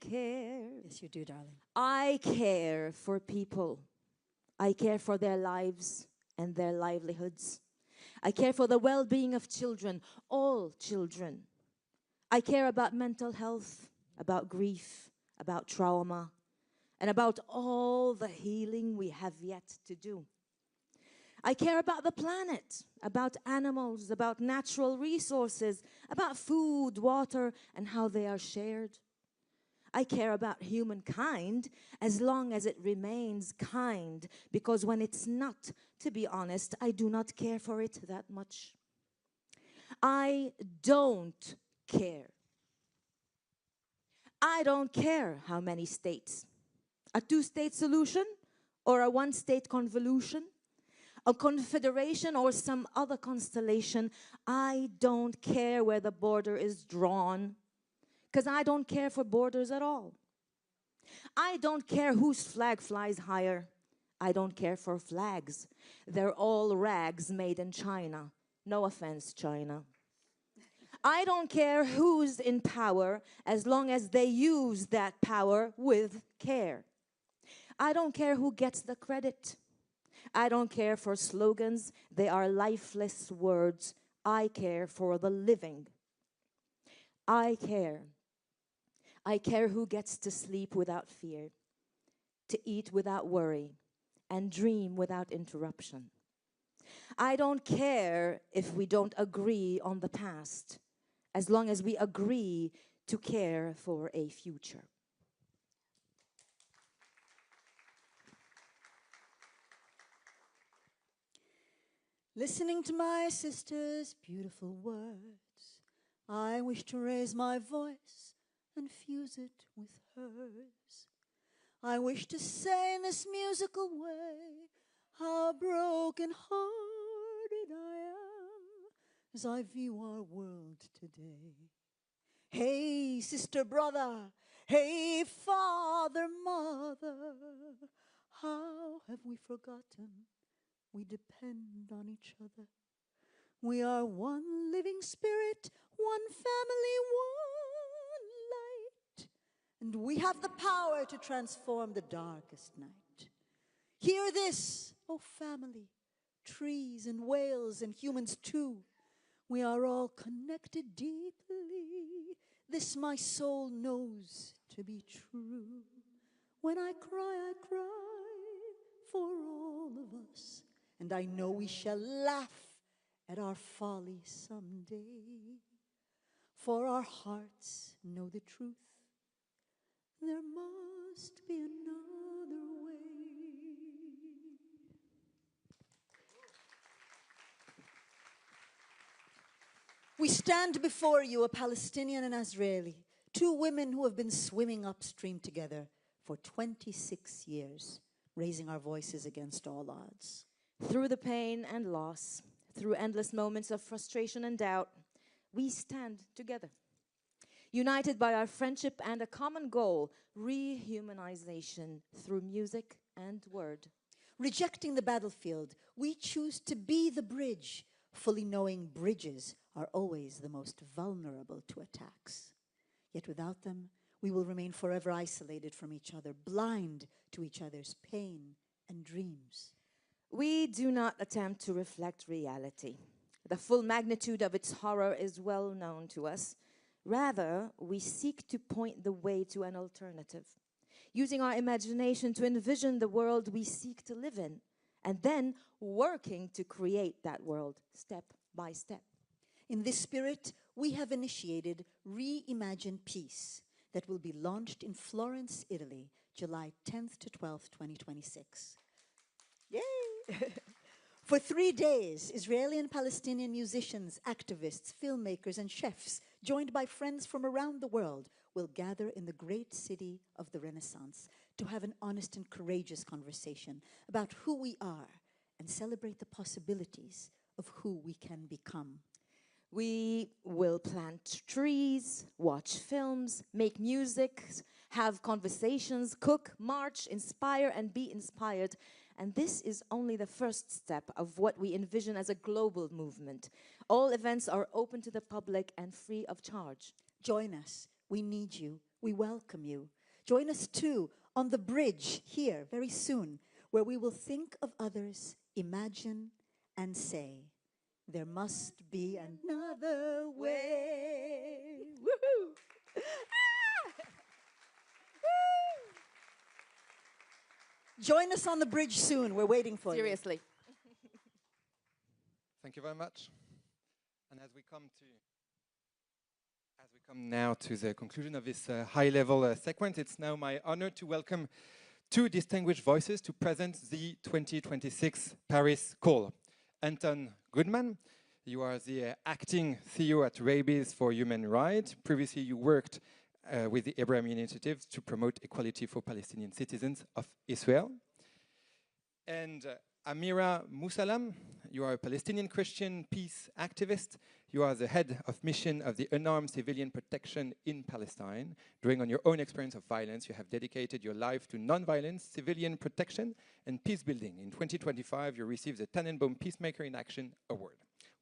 care. Yes, you do, darling. I care for people. I care for their lives and their livelihoods. I care for the well-being of children, all children. I care about mental health, about grief, about trauma, and about all the healing we have yet to do. I care about the planet, about animals, about natural resources, about food, water, and how they are shared. I care about humankind as long as it remains kind, because when it's not, to be honest, I do not care for it that much. I don't care. I don't care how many states. A two-state solution or a one-state convolution, a confederation or some other constellation. I don't care where the border is drawn, because I don't care for borders at all. I don't care whose flag flies higher. I don't care for flags. They're all rags made in China. No offense, China. I don't care who's in power as long as they use that power with care. I don't care who gets the credit. I don't care for slogans. They are lifeless words. I care for the living. I care. I care who gets to sleep without fear, to eat without worry, and dream without interruption. I don't care if we don't agree on the past, as long as we agree to care for a future. Listening to my sister's beautiful words, I wish to raise my voice and fuse it with hers. I wish to say in this musical way how broken-hearted I am as I view our world today. Hey, sister, brother, hey, father, mother, how have we forgotten we depend on each other? We are one living spirit, one family, one light. And we have the power to transform the darkest night. Hear this, O family, trees and whales and humans too. We are all connected deeply. This my soul knows to be true. When I cry for all of us. And I know we shall laugh at our folly someday. For our hearts know the truth. There must be another way. We stand before you, a Palestinian and Israeli, two women who have been swimming upstream together for 26 years, raising our voices against all odds. Through the pain and loss, through endless moments of frustration and doubt, we stand together, united by our friendship and a common goal, rehumanization through music and word. Rejecting the battlefield, we choose to be the bridge, fully knowing bridges are always the most vulnerable to attacks. Yet without them, we will remain forever isolated from each other, blind to each other's pain and dreams. We do not attempt to reflect reality. The full magnitude of its horror is well known to us. Rather, we seek to point the way to an alternative, using our imagination to envision the world we seek to live in, and then working to create that world step by step. In this spirit, we have initiated Reimagine Peace that will be launched in Florence, Italy, July 10th to 12th, 2026. Yay! For 3 days, Israeli and Palestinian musicians, activists, filmmakers, and chefs, joined by friends from around the world, will gather in the great city of the Renaissance to have an honest and courageous conversation about who we are and celebrate the possibilities of who we can become. We will plant trees, watch films, make music, have conversations, cook, march, inspire, and be inspired. And this is only the first step of what we envision as a global movement. All events are open to the public and free of charge. Join us. We need you. We welcome you. Join us too on the bridge here very soon, where we will think of others, imagine, and say, there must be another way. Woohoo! Join us on the bridge soon. We're waiting for you. Seriously. Thank you very much. And as we come now to the conclusion of this high-level sequence, it's now my honor to welcome two distinguished voices to present the 2026 Paris Call. Anton Goodman, you are the acting CEO at Rabies for Human Rights. Previously, you worked with the Abraham Initiative to promote equality for Palestinian citizens of Israel. And Amira Musalam, you are a Palestinian Christian peace activist. You are the head of mission of the Unarmed Civilian Protection in Palestine. Drawing on your own experience of violence, you have dedicated your life to nonviolence, civilian protection, and peace building. In 2025, you received the Tannenbaum Peacemaker in Action Award.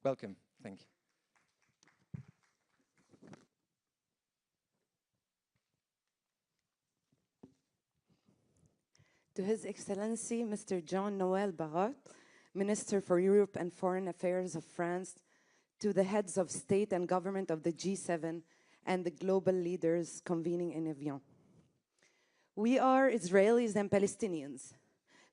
Welcome. Thank you. To His Excellency, Mr. Jean-Noël Barrot, Minister for Europe and Foreign Affairs of France, to the heads of state and government of the G7 and the global leaders convening in Evian. We are Israelis and Palestinians,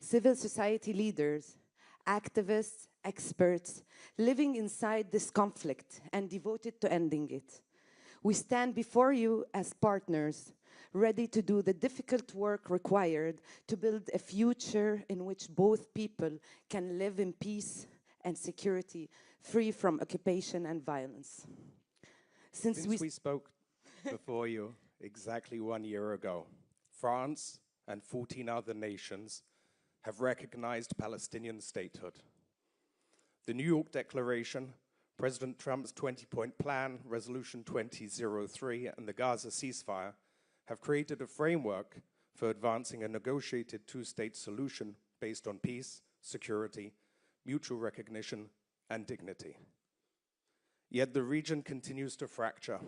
civil society leaders, activists, experts, living inside this conflict and devoted to ending it. We stand before you as partners, ready to do the difficult work required to build a future in which both people can live in peace and security, free from occupation and violence. Since we spoke before you exactly 1 year ago, France and 14 other nations have recognized Palestinian statehood. The New York Declaration, President Trump's 20-point plan, Resolution 2003, and the Gaza ceasefire have created a framework for advancing a negotiated two-state solution based on peace, security, mutual recognition, and dignity. Yet the region continues to fracture.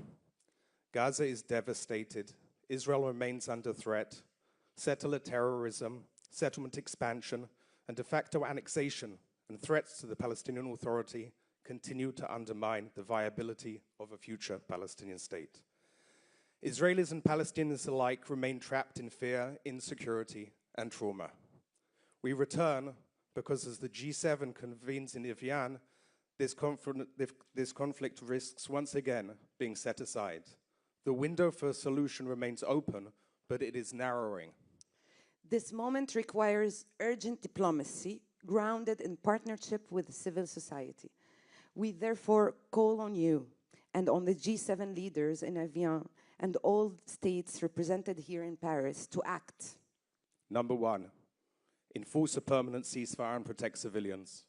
Gaza is devastated. Israel remains under threat. Settler terrorism, settlement expansion, and de facto annexation and threats to the Palestinian Authority continue to undermine the viability of a future Palestinian state. Israelis and Palestinians alike remain trapped in fear, insecurity, and trauma. We return because as the G7 convenes in Evian, this conflict risks once again being set aside. The window for a solution remains open, but it is narrowing. This moment requires urgent diplomacy grounded in partnership with civil society. We therefore call on you and on the G7 leaders in Evian and all states represented here in Paris to act. Number one, enforce a permanent ceasefire and protect civilians.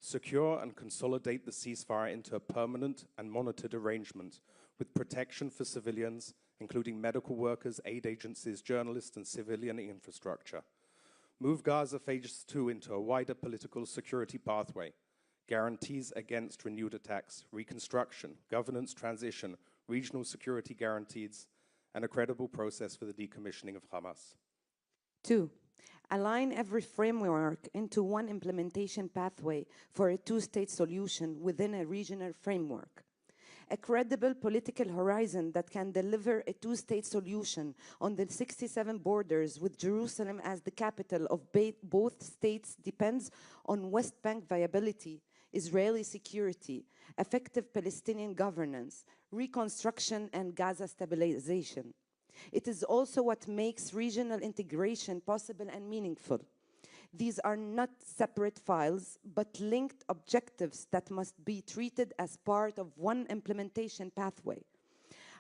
Secure and consolidate the ceasefire into a permanent and monitored arrangement with protection for civilians, including medical workers, aid agencies, journalists, and civilian infrastructure. Move Gaza Phase 2 into a wider political security pathway, guarantees against renewed attacks, reconstruction, governance transition, regional security guarantees, and a credible process for the decommissioning of Hamas. 2. Align every framework into one implementation pathway for a two-state solution within a regional framework. A credible political horizon that can deliver a two-state solution on the 67 borders with Jerusalem as the capital of both states depends on West Bank viability, Israeli security, effective Palestinian governance, reconstruction, and Gaza stabilization. It is also what makes regional integration possible and meaningful. These are not separate files, but linked objectives that must be treated as part of one implementation pathway.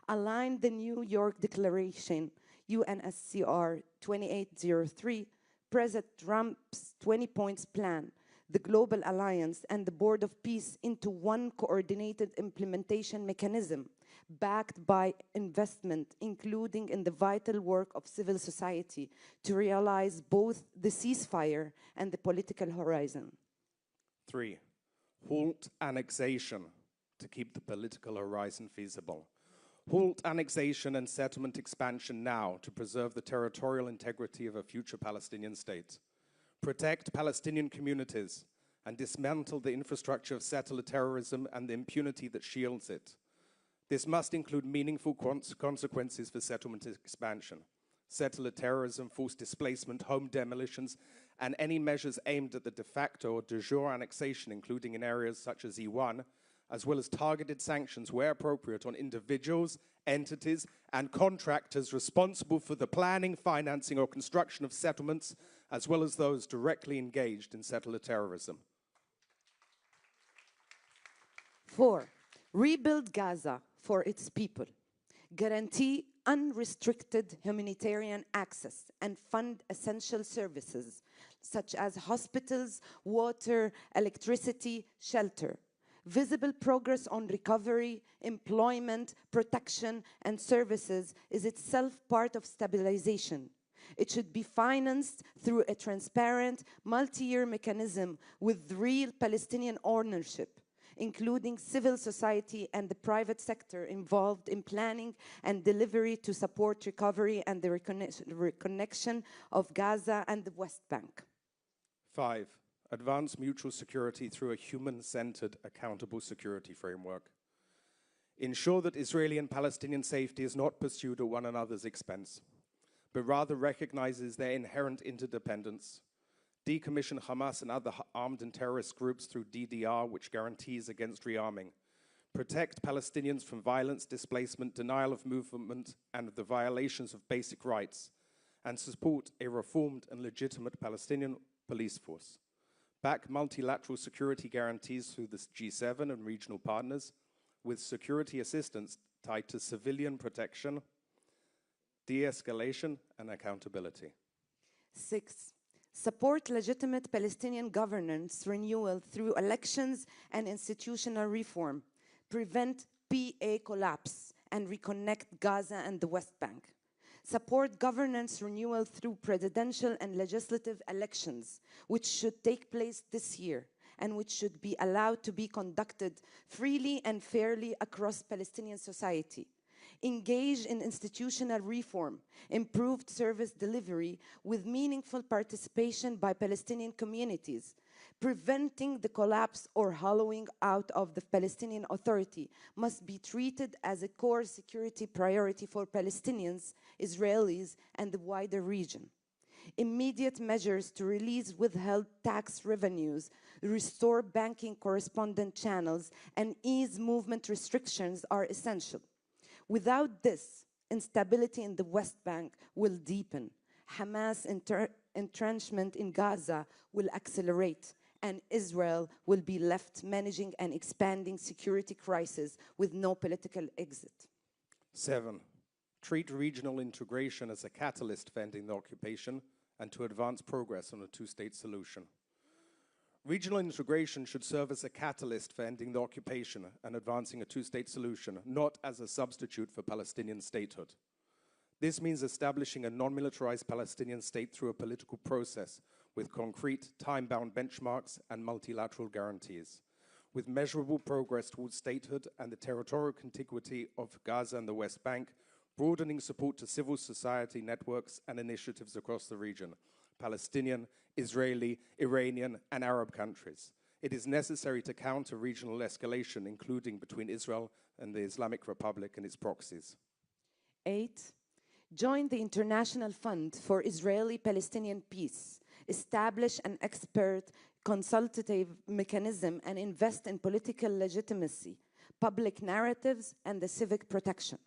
Align the New York Declaration, UNSCR 2803, President Trump's 20 points plan, the Global Alliance, and the Board of Peace into one coordinated implementation mechanism, backed by investment, including in the vital work of civil society, to realize both the ceasefire and the political horizon. 3. Halt annexation to keep the political horizon feasible. Halt annexation and settlement expansion now to preserve the territorial integrity of a future Palestinian state. Protect Palestinian communities and dismantle the infrastructure of settler terrorism and the impunity that shields it. This must include meaningful consequences for settlement expansion, settler terrorism, forced displacement, home demolitions, and any measures aimed at the de facto or de jure annexation, including in areas such as E1, as well as targeted sanctions where appropriate on individuals, entities, and contractors responsible for the planning, financing, or construction of settlements, as well as those directly engaged in settler terrorism. 4. Rebuild Gaza for its people. Guarantee unrestricted humanitarian access and fund essential services such as hospitals, water, electricity, shelter. Visible progress on recovery, employment, protection, and services is itself part of stabilization. It should be financed through a transparent, multi-year mechanism with real Palestinian ownership, including civil society and the private sector involved in planning and delivery to support recovery and the reconnection of Gaza and the West Bank. 5. Advance mutual security through a human-centered, accountable security framework. Ensure that Israeli and Palestinian safety is not pursued at one another's expense, but rather recognizes their inherent interdependence. Decommission Hamas and other armed and terrorist groups through DDR, which guarantees against rearming. Protect Palestinians from violence, displacement, denial of movement, and the violations of basic rights, and support a reformed and legitimate Palestinian police force. Back multilateral security guarantees through the G7 and regional partners, with security assistance tied to civilian protection, de-escalation, and accountability. 6. Support legitimate Palestinian governance renewal through elections and institutional reform. Prevent PA collapse and reconnect Gaza and the West Bank. Support governance renewal through presidential and legislative elections, which should take place this year, and which should be allowed to be conducted freely and fairly across Palestinian society. Engage in institutional reform, improved service delivery with meaningful participation by Palestinian communities, preventing the collapse or hollowing out of the Palestinian Authority must be treated as a core security priority for Palestinians, Israelis, and the wider region. Immediate measures to release withheld tax revenues, restore banking correspondent channels, and ease movement restrictions are essential. Without this, instability in the West Bank will deepen. Hamas entrenchment in Gaza will accelerate, and Israel will be left managing an expanding security crisis with no political exit. 7, treat regional integration as a catalyst for ending the occupation and to advance progress on a two-state solution. Regional integration should serve as a catalyst for ending the occupation and advancing a two-state solution, not as a substitute for Palestinian statehood. This means establishing a non-militarized Palestinian state through a political process with concrete, time-bound benchmarks and multilateral guarantees, with measurable progress towards statehood and the territorial contiguity of Gaza and the West Bank, broadening support to civil society networks and initiatives across the region, Palestinian, Israeli, Iranian, and Arab countries. It is necessary to counter regional escalation, including between Israel and the Islamic Republic and its proxies. 8, join the International Fund for Israeli-Palestinian Peace, establish an expert consultative mechanism, and invest in political legitimacy, public narratives, and the civic protection.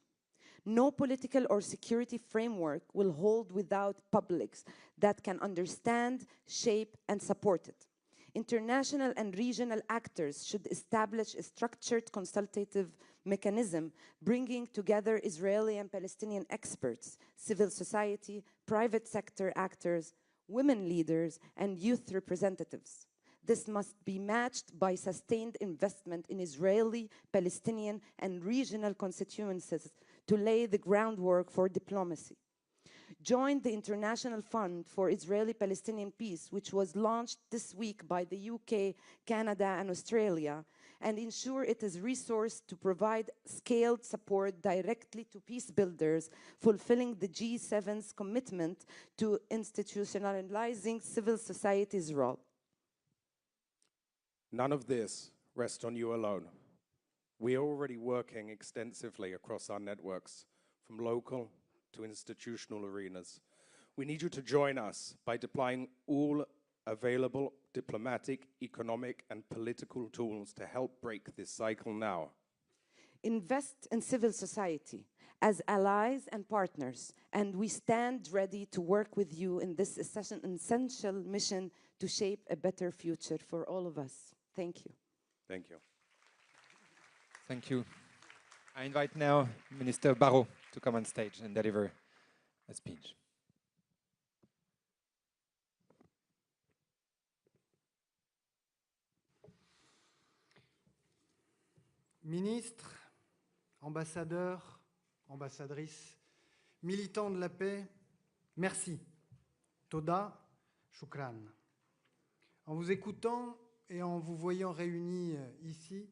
No political or security framework will hold without publics that can understand, shape, and support it. International and regional actors should establish a structured consultative mechanism bringing together Israeli and Palestinian experts, civil society, private sector actors, women leaders, and youth representatives. This must be matched by sustained investment in Israeli, Palestinian, and regional constituencies to lay the groundwork for diplomacy. Join the International Fund for Israeli-Palestinian Peace, which was launched this week by the UK, Canada, and Australia, and ensure it is resourced to provide scaled support directly to peace builders, fulfilling the G7's commitment to institutionalizing civil society's role. None of this rests on you alone. We are already working extensively across our networks, from local to institutional arenas. We need you to join us by deploying all available diplomatic, economic, and political tools to help break this cycle now. Invest in civil society as allies and partners, and we stand ready to work with you in this essential mission to shape a better future for all of us. Thank you. Thank you. Thank you. I invite now Minister Barrot to come on stage and deliver a speech. Ministres, ambassadeurs, ambassadrices, militants de la paix, merci. Toda, shukran. En vous écoutant et en vous voyant réunis ici,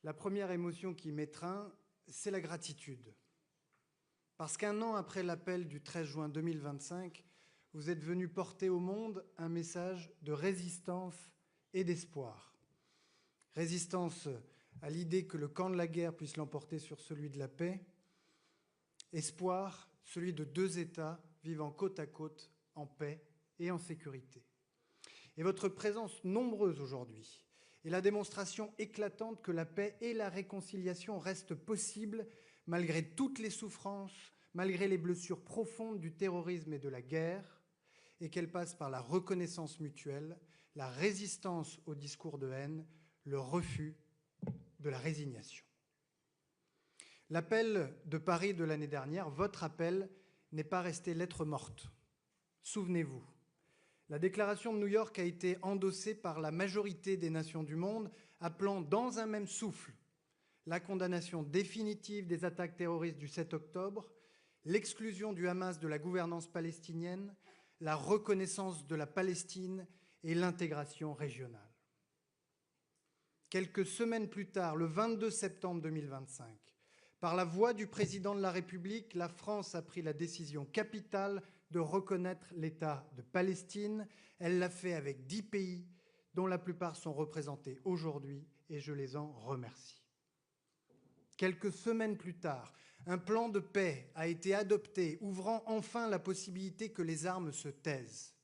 la première émotion qui m'étreint, c'est la gratitude. Parce qu'un an après l'appel du 13 juin 2025, vous êtes venus porter au monde un message de résistance et d'espoir. Résistance à l'idée que le camp de la guerre puisse l'emporter sur celui de la paix. Espoir, celui de deux États vivant côte à côte en paix et en sécurité. Et votre présence nombreuse aujourd'hui est la démonstration éclatante que la paix et la réconciliation restent possibles malgré toutes les souffrances, malgré les blessures profondes du terrorisme et de la guerre, et qu'elle passe par la reconnaissance mutuelle, la résistance au discours de haine, le refus de la résignation. L'appel de Paris de l'année dernière, votre appel, n'est pas resté lettre morte. Souvenez-vous, la déclaration de New York a été endossée par la majorité des nations du monde, appelant dans un même souffle la condamnation définitive des attaques terroristes du 7 octobre, l'exclusion du Hamas de la gouvernance palestinienne, la reconnaissance de la Palestine et l'intégration régionale. quelques semaines plus tard, le 22 septembre 2025, par la voix du président de la République, la France a pris la décision capitale de reconnaître l'État de Palestine. Elle l'a fait avec 10 pays, dont la plupart sont représentés aujourd'hui, et je les en remercie. Quelques semaines plus tard, un plan de paix a été adopté, ouvrant enfin la possibilité que les armes se taisent.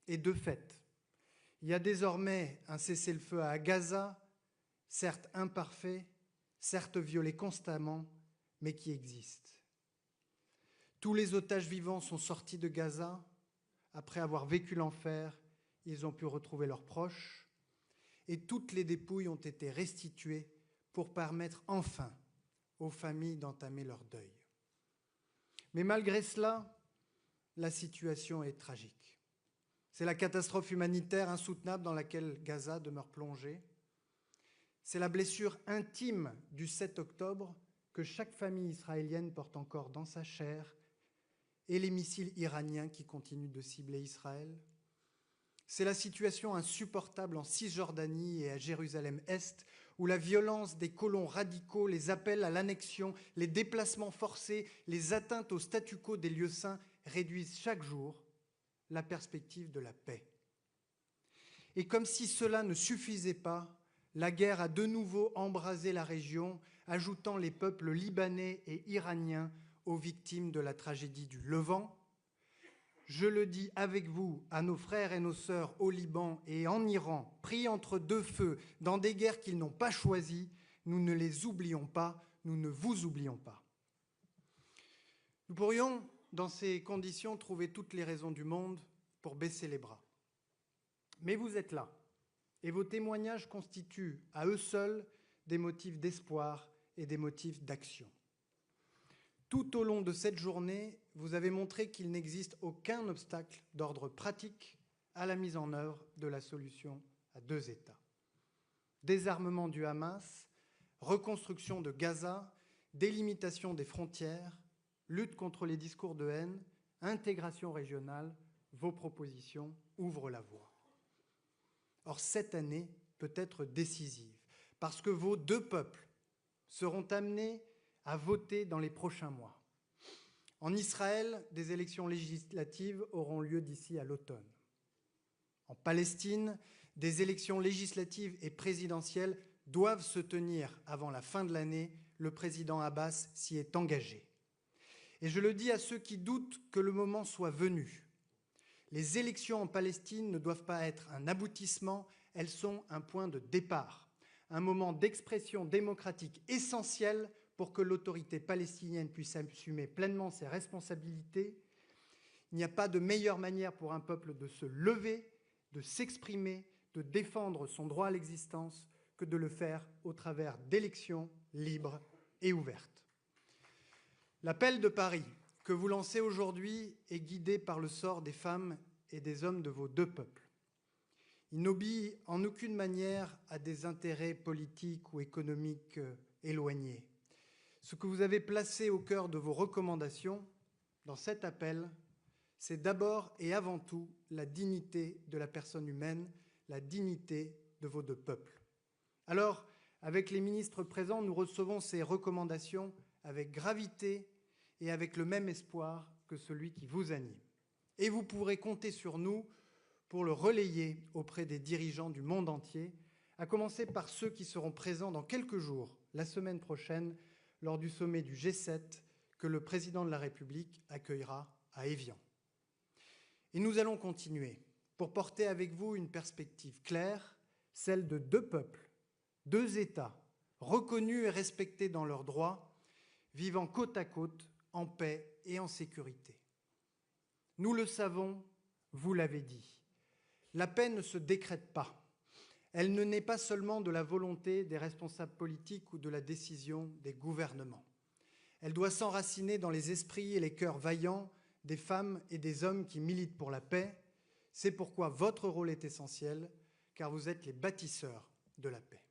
Et de fait, il y a désormais un cessez-le-feu à Gaza, certes imparfait, certes violé constamment, mais qui existe. Tous les otages vivants sont sortis de Gaza. Après avoir vécu l'enfer, ils ont pu retrouver leurs proches. Et toutes les dépouilles ont été restituées pour permettre enfin aux familles d'entamer leur deuil. Mais malgré cela, la situation est tragique. C'est la catastrophe humanitaire insoutenable dans laquelle Gaza demeure plongée. C'est la blessure intime du 7 octobre que chaque famille israélienne porte encore dans sa chair et les missiles iraniens qui continuent de cibler Israël. C'est la situation insupportable en Cisjordanie et à Jérusalem-Est, où la violence des colons radicaux, les appels à l'annexion, les déplacements forcés, les atteintes au statu quo des lieux saints réduisent chaque jour la perspective de la paix. Et comme si cela ne suffisait pas, la guerre a de nouveau embrasé la région, ajoutant les peuples libanais et iraniens aux victimes de la tragédie du Levant. Je le dis avec vous, à nos frères et nos sœurs au Liban et en Iran, pris entre deux feux, dans des guerres qu'ils n'ont pas choisies, nous ne les oublions pas, nous ne vous oublions pas. Nous pourrions, dans ces conditions, trouver toutes les raisons du monde pour baisser les bras. Mais vous êtes là, et vos témoignages constituent à eux seuls des motifs d'espoir et des motifs d'action. Tout au long de cette journée, vous avez montré qu'il n'existe aucun obstacle d'ordre pratique à la mise en œuvre de la solution à deux États. Désarmement du Hamas, reconstruction de Gaza, délimitation des frontières, lutte contre les discours de haine, intégration régionale, vos propositions ouvrent la voie. Or, cette année peut être décisive, parce que vos deux peuples seront amenés à voter dans les prochains mois. En Israël, des élections législatives auront lieu d'ici à l'automne. En Palestine, des élections législatives et présidentielles doivent se tenir avant la fin de l'année. Le président Abbas s'y est engagé. Et je le dis à ceux qui doutent que le moment soit venu. Les élections en Palestine ne doivent pas être un aboutissement, elles sont un point de départ, un moment d'expression démocratique essentiel pour que l'autorité palestinienne puisse assumer pleinement ses responsabilités. Il n'y a pas de meilleure manière pour un peuple de se lever, de s'exprimer, de défendre son droit à l'existence que de le faire au travers d'élections libres et ouvertes. L'appel de Paris que vous lancez aujourd'hui est guidé par le sort des femmes et des hommes de vos deux peuples. Il n'obéit en aucune manière à des intérêts politiques ou économiques éloignés. Ce que vous avez placé au cœur de vos recommandations dans cet appel, c'est d'abord et avant tout la dignité de la personne humaine, la dignité de vos deux peuples. Alors, avec les ministres présents, nous recevons ces recommandations avec gravité et avec le même espoir que celui qui vous anime. Et vous pourrez compter sur nous pour le relayer auprès des dirigeants du monde entier, à commencer par ceux qui seront présents dans quelques jours, la semaine prochaine, lors du sommet du G7 que le président de la République accueillera à Évian. Et nous allons continuer pour porter avec vous une perspective claire, celle de deux peuples, deux États, reconnus et respectés dans leurs droits, vivant côte à côte, en paix et en sécurité. Nous le savons, vous l'avez dit, la paix ne se décrète pas. Elle ne naît pas seulement de la volonté des responsables politiques ou de la décision des gouvernements. Elle doit s'enraciner dans les esprits et les cœurs vaillants des femmes et des hommes qui militent pour la paix. C'est pourquoi votre rôle est essentiel, car vous êtes les bâtisseurs de la paix.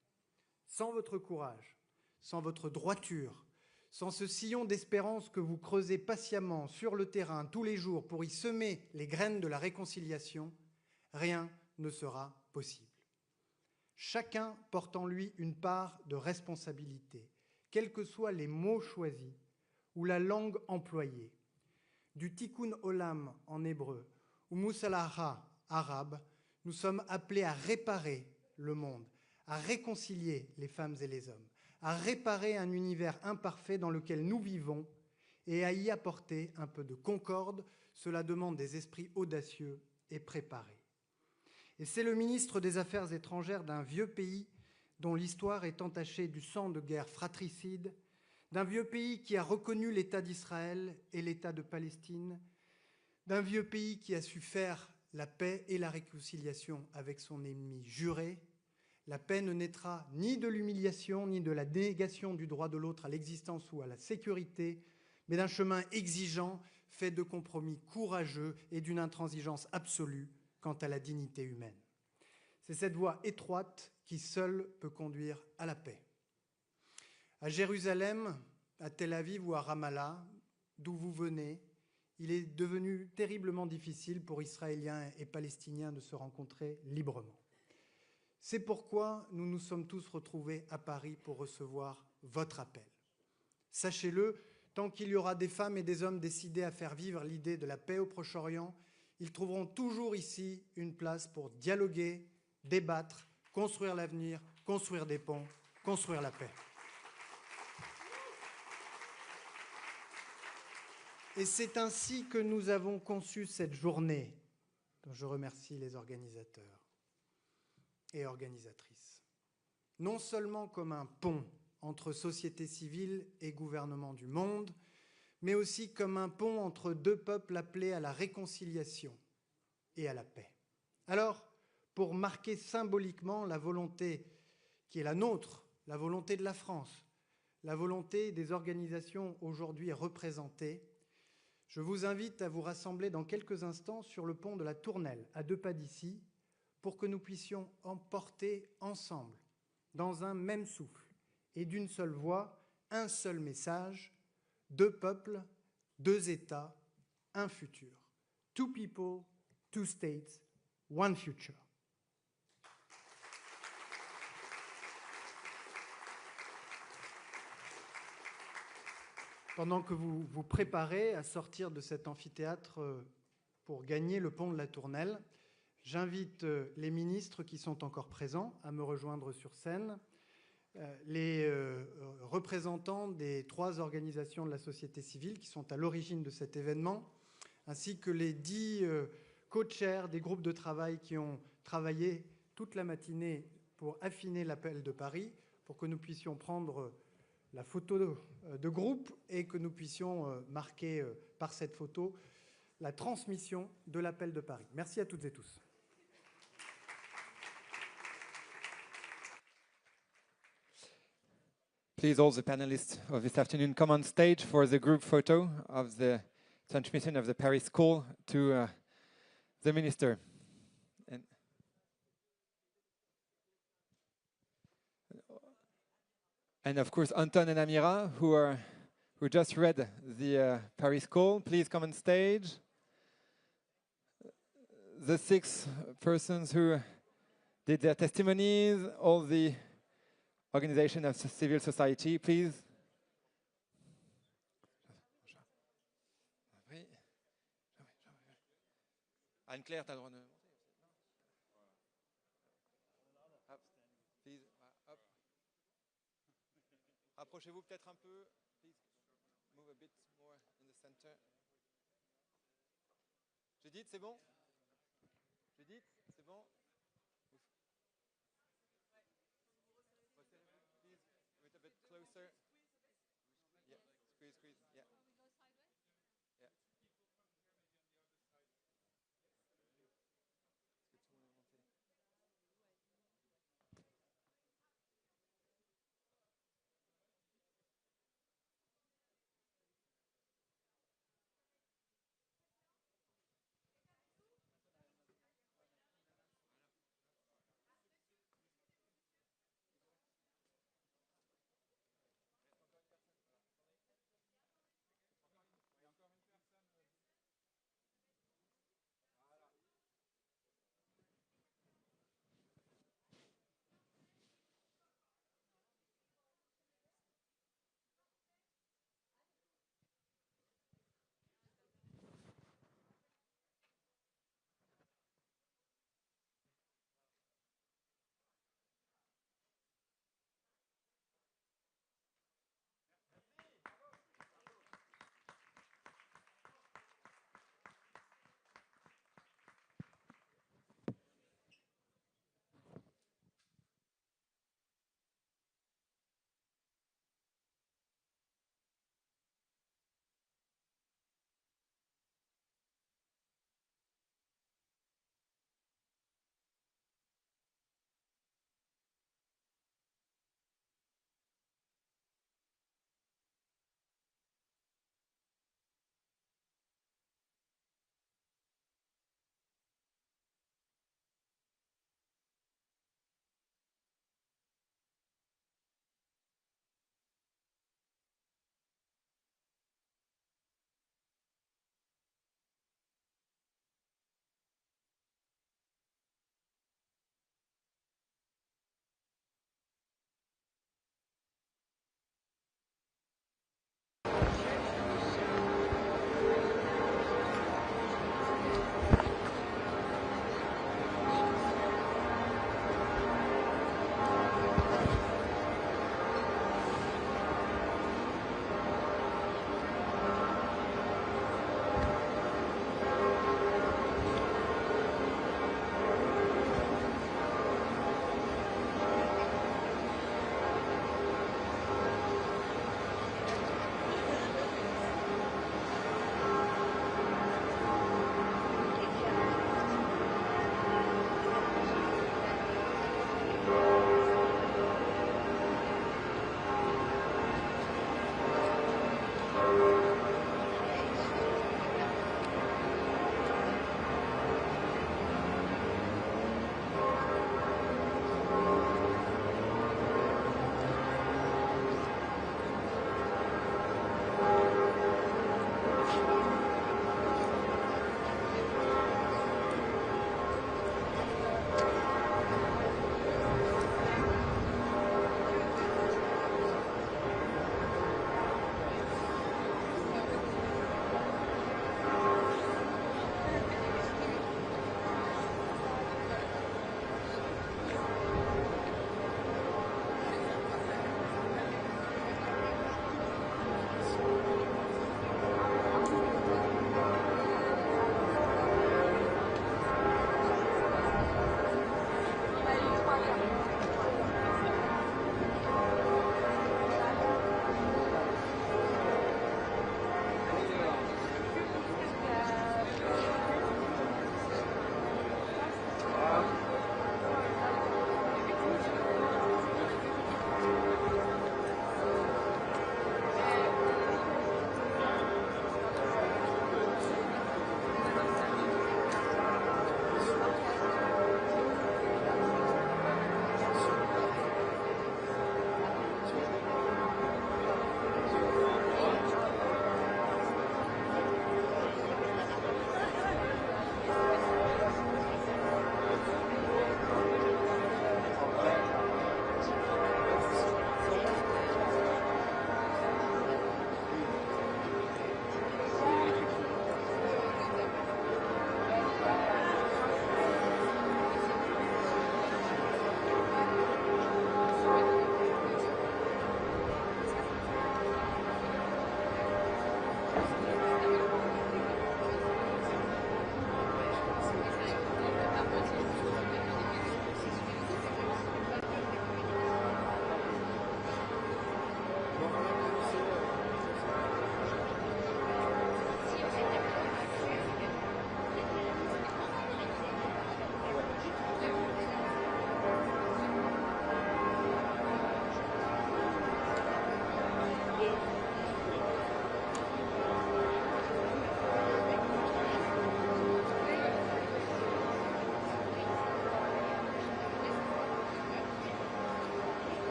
Sans votre courage, sans votre droiture, sans ce sillon d'espérance que vous creusez patiemment sur le terrain tous les jours pour y semer les graines de la réconciliation, rien ne sera possible. chacun porte en lui une part de responsabilité, quels que soient les mots choisis ou la langue employée. Du tikkun olam en hébreu ou musalaha arabe, nous sommes appelés à réparer le monde, à réconcilier les femmes et les hommes, à réparer un univers imparfait dans lequel nous vivons et à y apporter un peu de concorde. Cela demande des esprits audacieux et préparés. Et c'est le ministre des Affaires étrangères d'un vieux pays dont l'histoire est entachée du sang de guerre fratricide, d'un vieux pays qui a reconnu l'État d'Israël et l'État de Palestine, d'un vieux pays qui a su faire la paix et la réconciliation avec son ennemi juré. La paix ne naîtra ni de l'humiliation, ni de la négation du droit de l'autre à l'existence ou à la sécurité, mais d'un chemin exigeant, fait de compromis courageux et d'une intransigeance absolue quant à la dignité humaine. C'est cette voie étroite qui seule peut conduire à la paix. À Jérusalem, à Tel Aviv ou à Ramallah, d'où vous venez, il est devenu terriblement difficile pour Israéliens et Palestiniens de se rencontrer librement. C'est pourquoi nous nous sommes tous retrouvés à Paris pour recevoir votre appel. Sachez-le, tant qu'il y aura des femmes et des hommes décidés à faire vivre l'idée de la paix au Proche-Orient, ils trouveront toujours ici une place pour dialoguer, débattre, construire l'avenir, construire des ponts, construire la paix. Et c'est ainsi que nous avons conçu cette journée, dont je remercie les organisateurs et organisatrices. Non seulement comme un pont entre société civile et gouvernement du monde, mais aussi comme un pont entre deux peuples appelés à la réconciliation et à la paix. Alors, pour marquer symboliquement la volonté qui est la nôtre, la volonté de la France, la volonté des organisations aujourd'hui représentées, je vous invite à vous rassembler dans quelques instants sur le pont de la Tournelle, à 2 pas d'ici, pour que nous puissions emporter ensemble, dans un même souffle et d'une seule voix, un seul message: 2 peuples, 2 États, un futur. 2 people, 2 states, 1 future. Pendant que vous vous préparez à sortir de cet amphithéâtre pour gagner le pont de la Tournelle, j'invite les ministres qui sont encore présents à me rejoindre sur scène, les représentants des 3 organisations de la société civile qui sont à l'origine de cet événement, ainsi que les 10 co-chairs des groupes de travail qui ont travaillé toute la matinée pour affiner l'appel de Paris, pour que nous puissions prendre la photo de groupe et que nous puissions marquer par cette photo la transmission de l'appel de Paris. Merci à toutes et tous. Please, all the panelists of this afternoon come on stage for the group photo of the transmission of the Paris call to the minister. And of course, Anton and Amira, who just read the Paris call, please come on stage. The 6 persons who did their testimonies, all the organization of civil society, please. Anne-Claire, tu as le droit de... Please, hop. Rapprochez-vous peut-être un peu. Please move a bit more in the center. Judith, c'est bon? Judith, c'est bon? Please, wait a bit closer. Yeah, squeeze, squeeze, yeah. Yeah.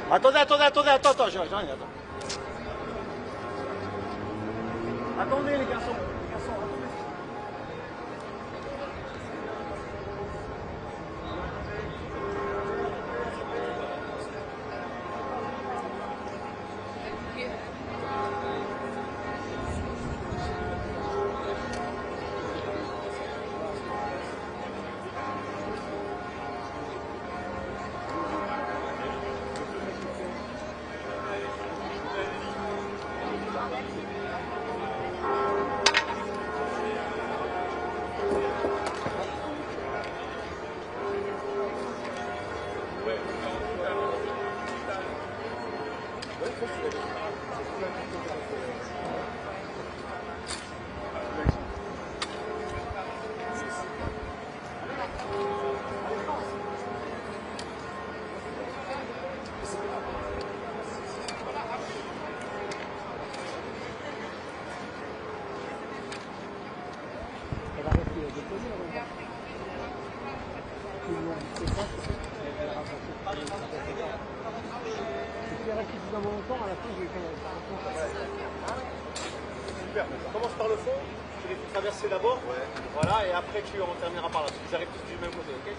Attends, j'arrive, attends. Attendez les garçons, attendez. Super, on commence par le fond, tu les fais traverser d'abord, voilà, et après on terminera par là, parce qu'ils arrivent tous du même côté, ok?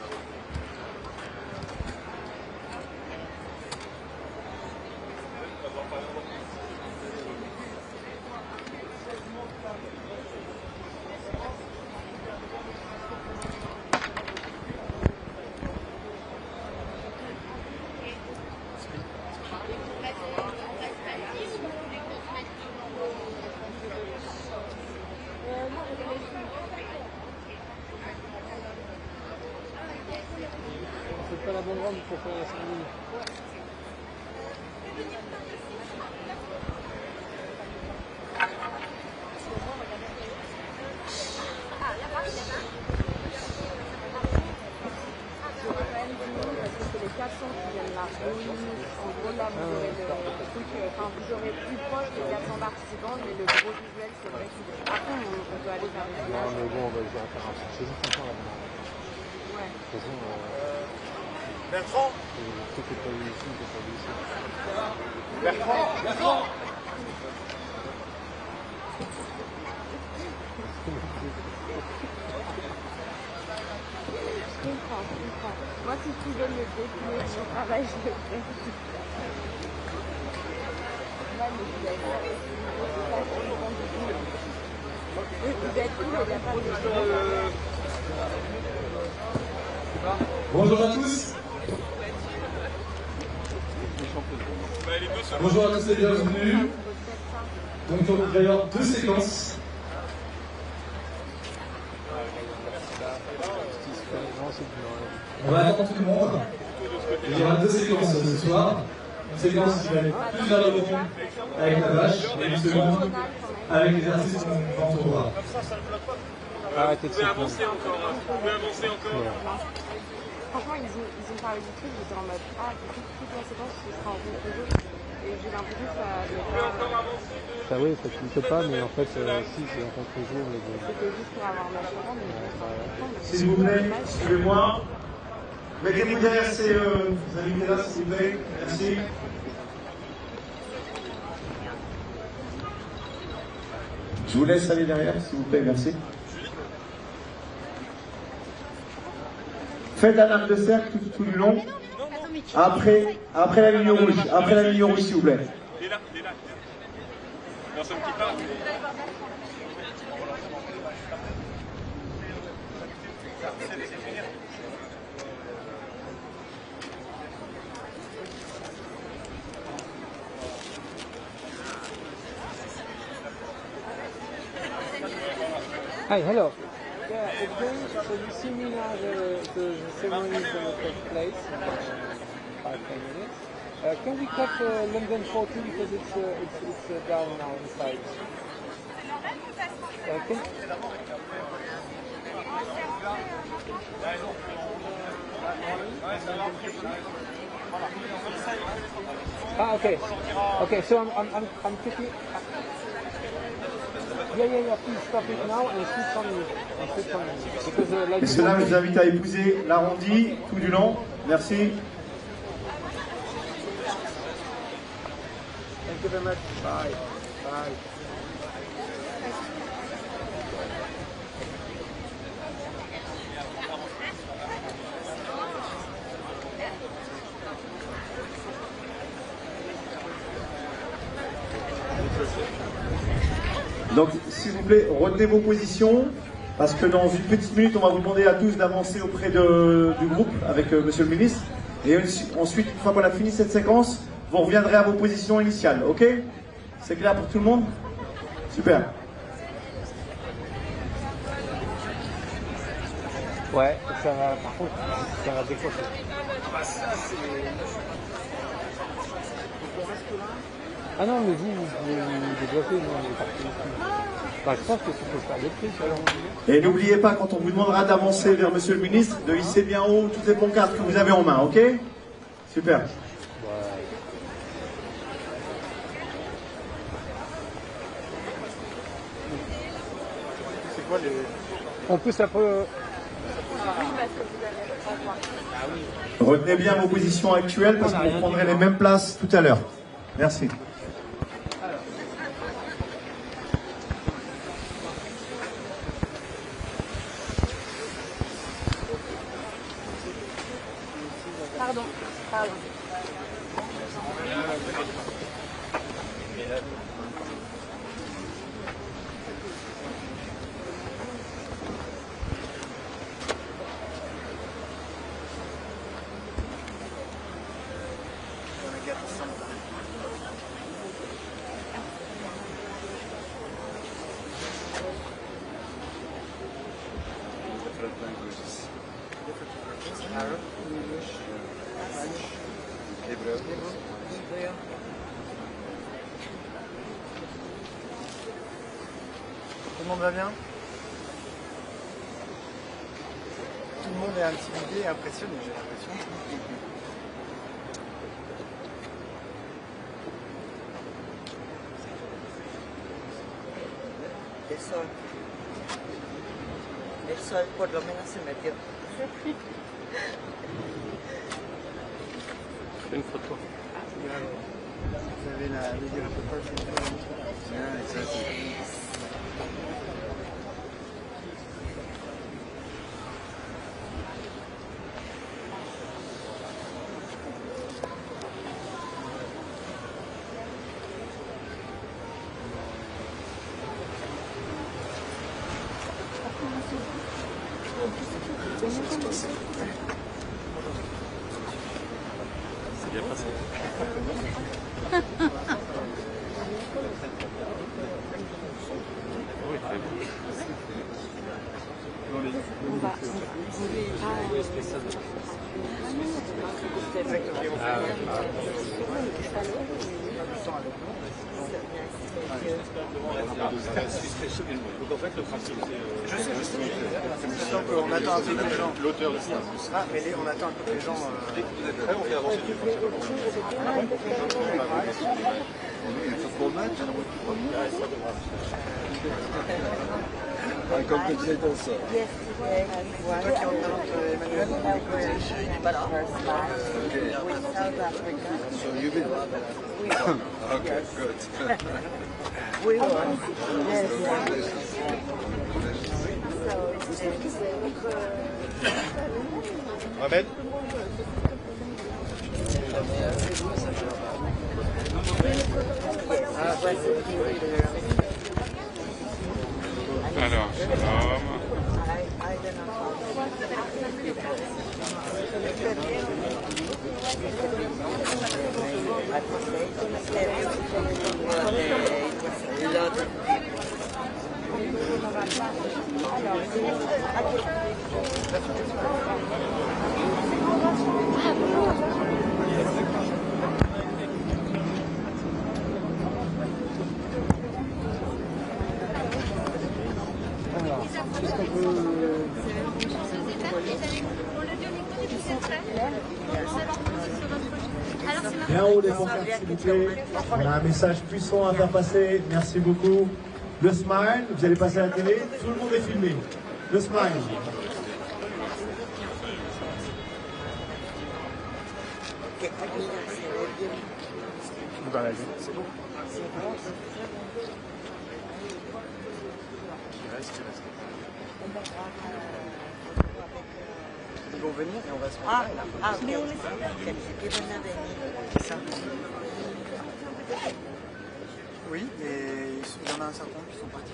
C'est pas la bonne rampe pour faire la cérémonie. Les 400 qui viennent là. En gros, là, vous aurez le truc, enfin, vous aurez plus proche les 400 participants, mais le gros visuel, c'est vrai que après, on peut aller faire des images. Non, mais bon, on va le faire un truc. C'est juste un temps là-bas. Ouais. De toute façon, Bertrand tout est pas vu ici, c'est pas vu ici. Bertrand Je comprends. Moi, si tu veux me définir mon travail, je le fais. Ouais, mais vous avez pas vous êtes où, il n'y a pas de... Bonjour à tous. Bonjour à tous et bienvenue. Donc il va y avoir deux séquences. On va attendre tout le monde. Il y aura deux séquences ce soir. Une séquence qui va aller plus vers le fond avec la vache et une seconde avec l'exercice qu'on entourera. Arrêtez de se plaindre. Vous pouvez avancer encore. Franchement, ils ont parlé du truc, j'étais en mode du coup, toute la séquence, ce sera en contre-jeu. Et j'ai l'impression que ça devait pas... Ça, oui, ça tilte pas, mais en fait, si, c'est en contre-jour. C'était juste pour avoir ma chambre, mais S'il vous plaît, suivez-moi. Mettez-vous derrière ces invités-là, s'il vous plaît. Merci. Je vous laisse aller derrière, s'il vous plaît, merci. Faites un arc de cercle tout du long. Après la ligne rouge. Après la ligne rouge, s'il vous plaît. Personne qui parle. Hi, hello. Yeah, so you see me now, the ceremony is going to take place in 5-10 minutes. Can we cut London 40 because it's down now inside? Okay. Okay, so I'm quickly. Yeah, please stop it now and switch on me. Because, Messieurs, dames, je vous invite à épouser l'arrondi tout du long. Merci. you very much. Bye. Bye. Donc, s'il vous plaît, retenez vos positions, parce que dans une petite minute, on va vous demander à tous d'avancer auprès du groupe avec Monsieur le ministre. Et ensuite, une fois qu'on a fini cette séquence, vous reviendrez à vos positions initiales, ok? C'est clair pour tout le monde? Super. Ouais, ça va, par contre, ça va décrocher. Ah non, mais vous pouvez vous débloquer, nous on est parti ici. Enfin, je pense que ça peut faire des prix, alors. Et n'oubliez pas, quand on vous demandera d'avancer vers Monsieur le ministre, de hisser bien haut toutes les pancartes que vous avez en main, ok? Super. C'est quoi les... On pousse un peu... Retenez bien vos positions actuelles, parce que vous prendrez les mêmes places tout à l'heure. Merci. Pardon. Arab, English, French, Hebrew. Tout le monde va bien? Tout le monde est intimidé et impressionné, j'ai l'impression. El sol por lo menos se metió. Une photo. Vous avez la media reportage. Yeah, exactly. C'est bien passé. Oui, très bien. Donc en fait, le principe, c'est... Je sais. On attend un peu que les gens... L'auteur de ça. Ah, mais on attend un peu que les gens... Dès que vous êtes prêts, on fait avancer du I compensate also. Yes, Toi qui représente Emmanuel. with South Africa. So you win. Okay, good. We won. Yes, yes. Mohamed? Alors, shalom. Bien haut les pancartes, s'il vous plaît. On a un message puissant à faire passer. Merci beaucoup. Le smile, vous allez passer à la télé. Tout le monde est filmé. Le smile. Dans la vie, c'est bon. Ils vont venir et on va se Ah, retrouver là. ah, ok. Che vanno a venire. Oui, et il y en a un certain nombre qui sont partis.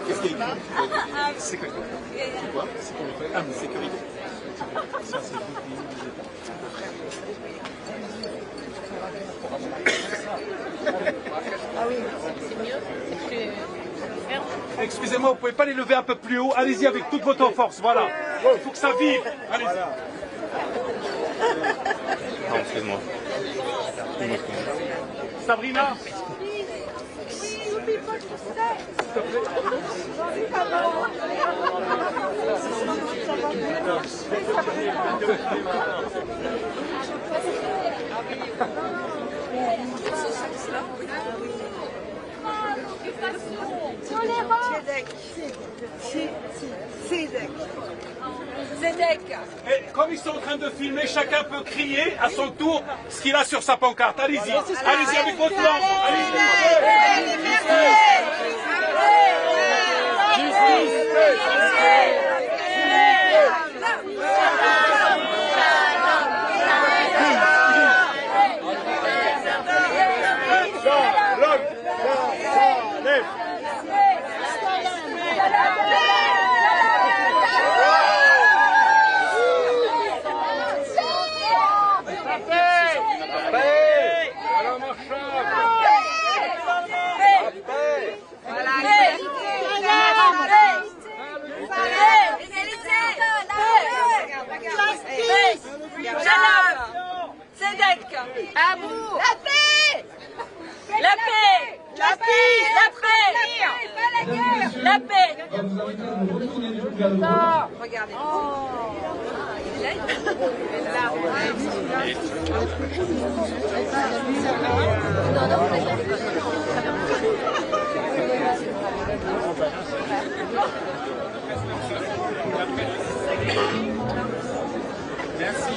Qu'est-ce qu'il y a écrit? Sécurité. C'est quoi? Ah, mais sécurité. Ça, c'est tout. Ah oui, c'est mieux, c'est plus ferme. Excusez-moi, vous pouvez pas les lever un peu plus haut? Allez-y avec toute votre force, voilà. Il faut que ça vibre. Allez-y. Non, excuse-moi. Sabrina. Et comme ils sont en train de filmer, chacun peut crier à son tour ce qu'il a sur sa pancarte. Allez-y, allez-y avec votre langue. La paix. Regardez. Merci.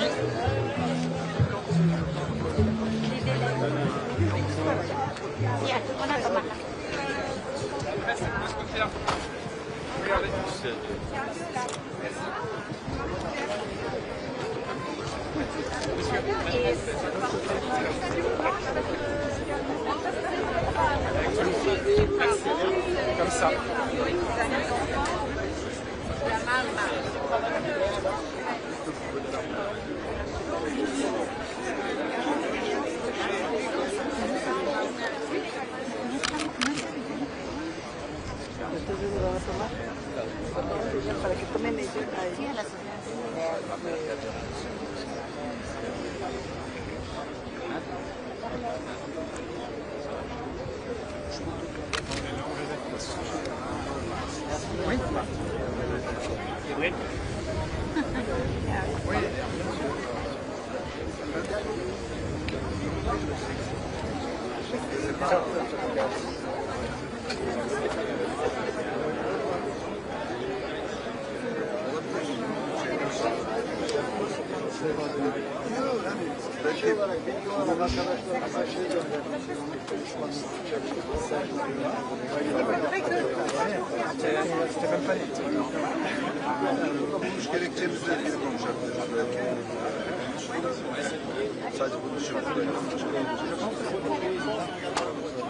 Comme ça. Para que tomen ellos ahí. Oui. Oui.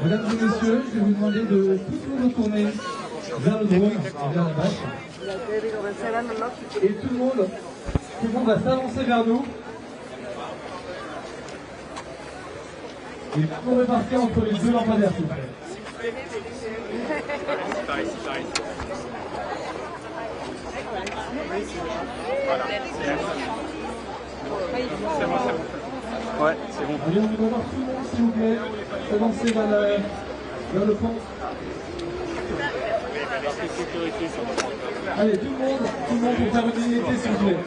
Mesdames et messieurs, je vais vous demander de tous vous retourner vers le drone et vers la bâche. Et tout le monde va s'avancer vers nous. Et pour répartir entre les deux lampadaires, s'il vous plaît. Par ici, par ici. Voilà. C'est bon, c'est bon. Ouais, c'est bon. Allez, on va voir tout le monde, s'il vous plaît. Avancez vers le fond. Allez, tout le monde pour faire une unité, s'il vous plaît.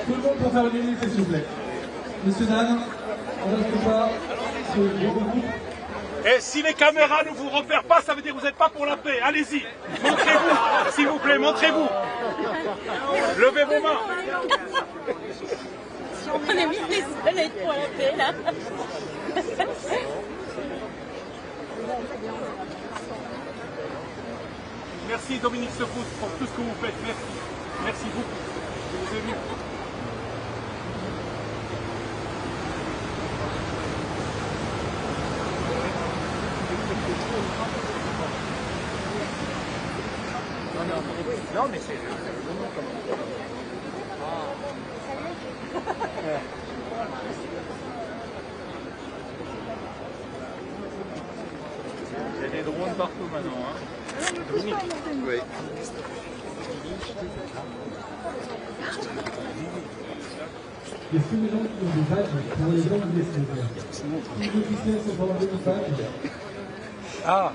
Tout le monde pour faire une unité, s'il vous plaît. Monsieur Dan, on ne reste pas sur le groupe. Et si les caméras ne vous repèrent pas, ça veut dire que vous n'êtes pas pour la paix. Allez-y, montrez-vous, s'il vous plaît, montrez-vous. Levez vos mains. On est mis les soleils pour la paix, là. Merci Dominique Secours pour tout ce que vous faites. Merci. Merci beaucoup. Je vous ai vu. Non, mais c'est... Il y a des drones partout maintenant. Hein. Dominique. Oui. Est-ce que les gens qui ont des badges pour les gens qui les suivent? Les officiels sont pas enlevés des badges. Ah.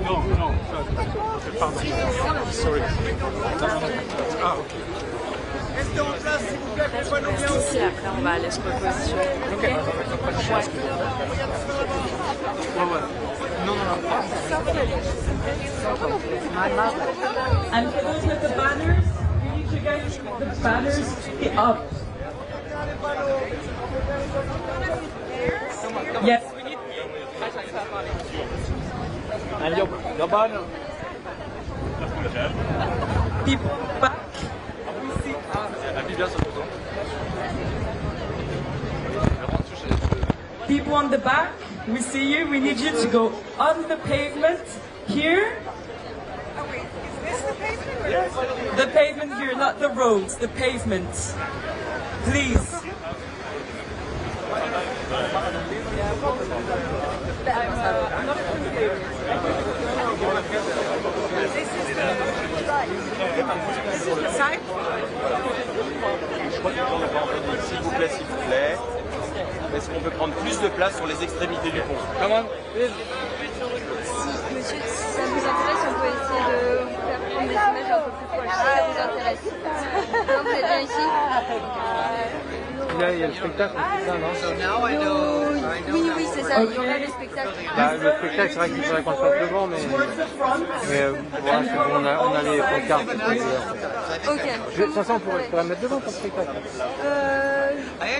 Non, non, pardon. Sorry. Ah, ok. Restez en place, s'il vous plaît, qu'on voit nos biens aussi. Après, on va aller se repositionner. Ok. Non, non, non. And for those with the banners, we need to get the banners up. Yes, we need. And your banner. People back. People on the back, we see you. We need you to go on the pavement here. Oh wait, is this the pavement? The pavement here, not the roads, the pavement. Please. I'm not familiar. This is the side. S'il vous plaît, s'il vous plaît. Est-ce qu'on peut prendre plus de place sur les extrémités du pont? Comment? Si, monsieur, si ça vous intéresse, on peut essayer de vous faire prendre des images un peu plus proches. Si ça vous intéresse. Non, vous êtes bien ici? Là, il y a le spectacle, c'est ça, non? Oui, oui, c'est ça. Il y aura le spectacle. Bah, le spectacle, c'est vrai qu'il faudrait qu'on le fasse devant, mais voilà, c'est bon, on a les pancartes. Ok. De toute façon, on pourrait mettre devant ton spectacle.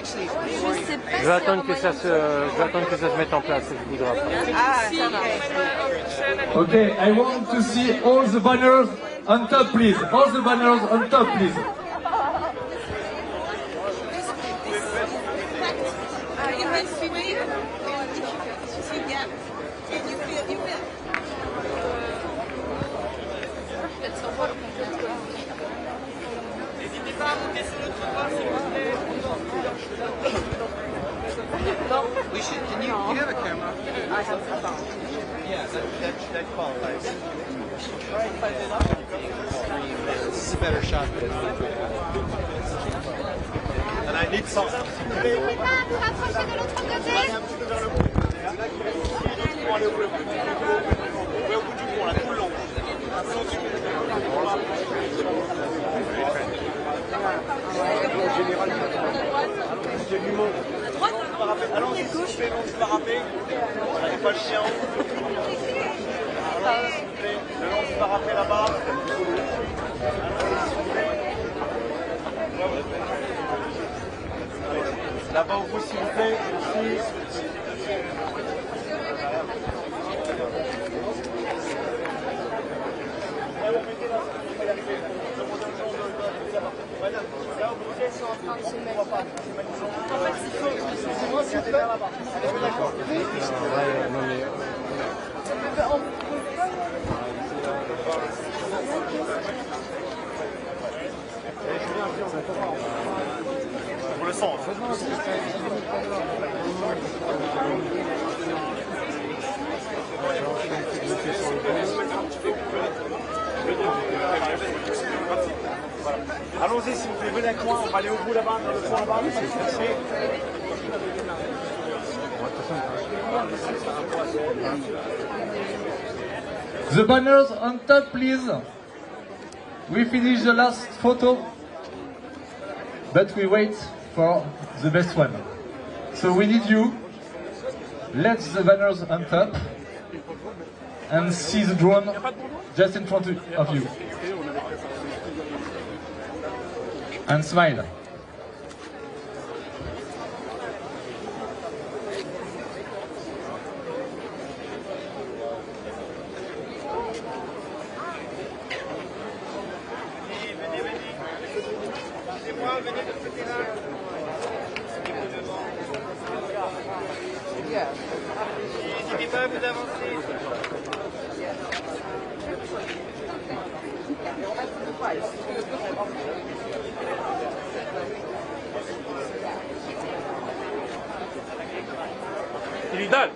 Je sais pas. Je vais attendre que ça se mette en place, je voudrais. Ah, ça marche. Okay, I want to see all the banners on top, please. All the banners on top, please. Can you have a camera? I have a phone. Yeah, that qualifies. This is a better shot. And I need some. plaît. Vous pas vous rapprocher de l'autre côté. Allez un petit peu vers le bout. C'est là qu'il faut aller au bout. Oui, au bout du pont, là, tout le long. Il y a du monde. Allons-y, s'il vous plaît, long du parapet. Voilà, il n'y a pas le chien. Allons-y, s'il vous plaît. Le long du parapet là-bas. Là-bas au bout, s'il vous plaît. Ici. Pour le sens. Voilà. Allons-y s'il vous plaît, venez avec moi, on va aller au bout là-bas, dans le fond là-bas. The banners on top, please. We finish the last photo, but we wait for the best one. So we need you. Let the banners on top and see the drone just in front of you. And smile. N'hésitez pas à vous avancer. Vidal.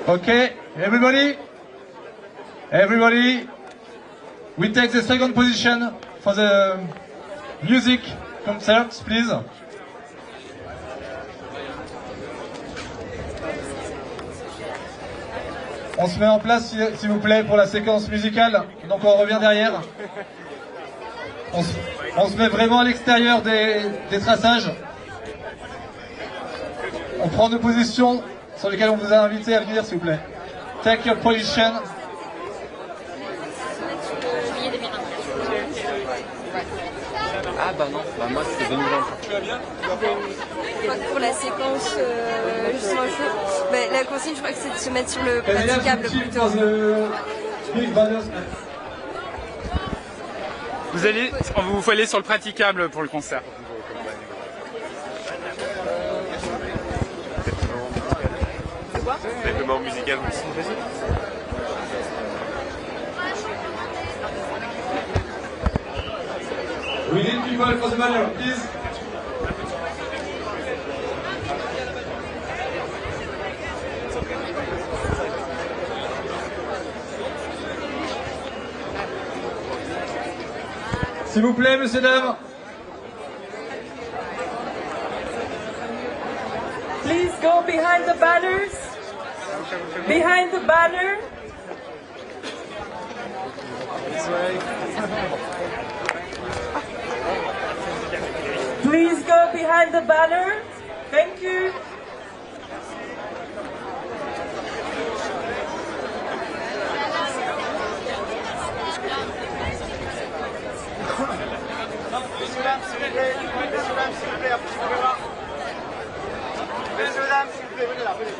Okay, everybody, we take the second position for the music concert, please. On se met en place, s'il vous plaît, pour la séquence musicale. Donc on revient derrière. On se met vraiment à l'extérieur des traçages. On prend nos positions sur lesquelles on vous a invité à venir, s'il vous plaît. Take your position. Ah bah non, bah moi c'était 2020. Tu vas bien? Je crois que pour la séquence, justement, la consigne, je crois que c'est de se mettre sur le praticable plutôt. Vous faut aller sur le praticable pour le concert. C'est quoi? Simplement musical aussi. We need people for the banner, please. S'il vous plaît, messieurs, dames. Please go behind the banners. Behind the banner. Please go behind the banner. Thank you. Messieurs, dames, s'il vous plaît. Messieurs, dames, s'il vous plaît, après, je vous verrai. Messieurs, dames, s'il vous plaît, venez là, venez.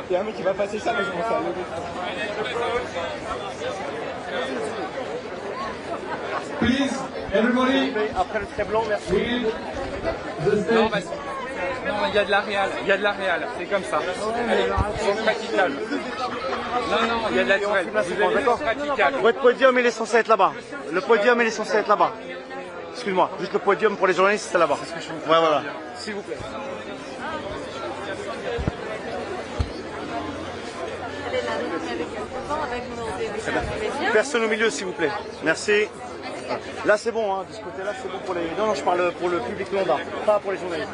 Il y a un mec qui va passer ça, mais je pense à lever. Please, everybody. Après le trait blanc, merci. Non, non, il y a de la réal, il y a de la réal, c'est comme ça. Allez, c'est praticable. Non, non, il y a de la naturelle. D'accord. Votre podium, il est censé être là-bas. Le podium, il est censé être là-bas. Excuse-moi, juste le podium pour les journalistes, c'est là-bas. Ouais, voilà. S'il vous plaît. Personne au milieu, s'il vous plaît. Merci. Là, c'est bon, hein. De ce côté-là, c'est bon pour les... Non, non, je parle pour le public lambda, pas pour les journalistes.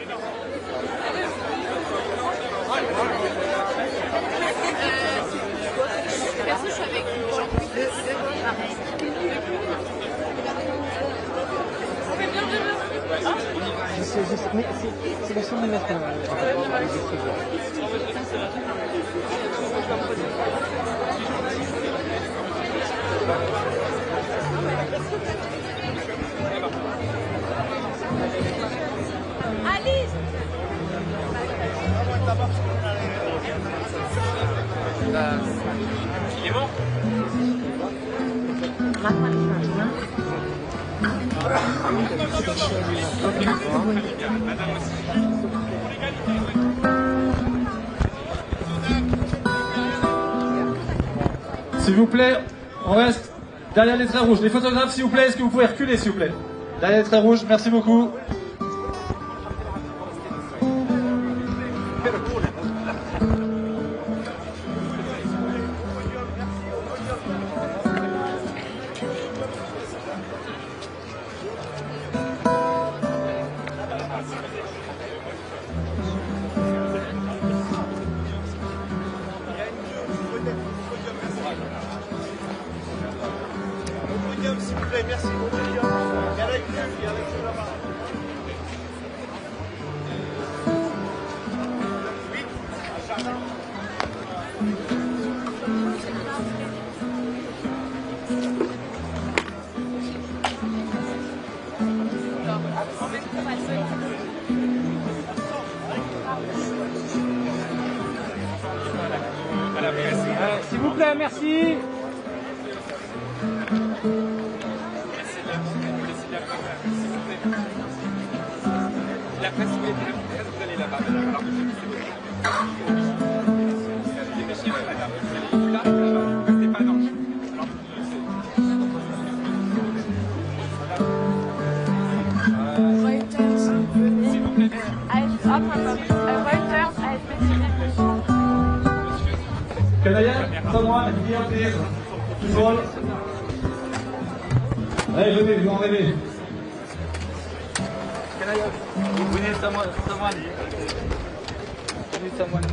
Perso, je suis avec C'est la seule mettre Alice. Il est mort. S'il vous plaît, on reste derrière les traits rouges. Les photographes, s'il vous plaît, est-ce que vous pouvez reculer, s'il vous plaît? Derrière les traits rouges, merci beaucoup. S'il vous plaît, merci. S'il vous plaît, merci. La presse, vous allez là-bas. Someone here, please. People. Allez, venez, vous en rêvez. We need someone. We need someone.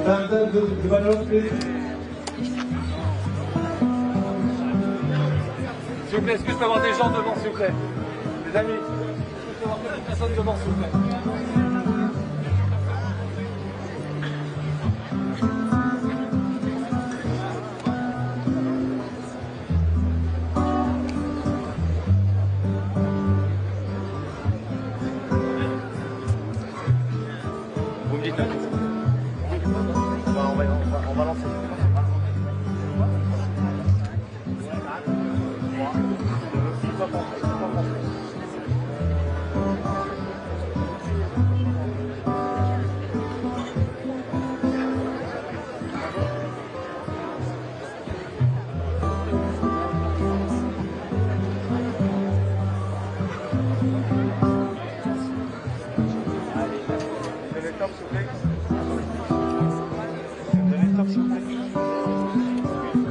Stand up, the ballot, please. S'il vous plaît, est-ce que je peux avoir des gens devant, s'il vous plaît? Les amis, est-ce que je peux avoir quelques personnes devant, s'il vous plaît? Vous me dites un peu. On va lancer.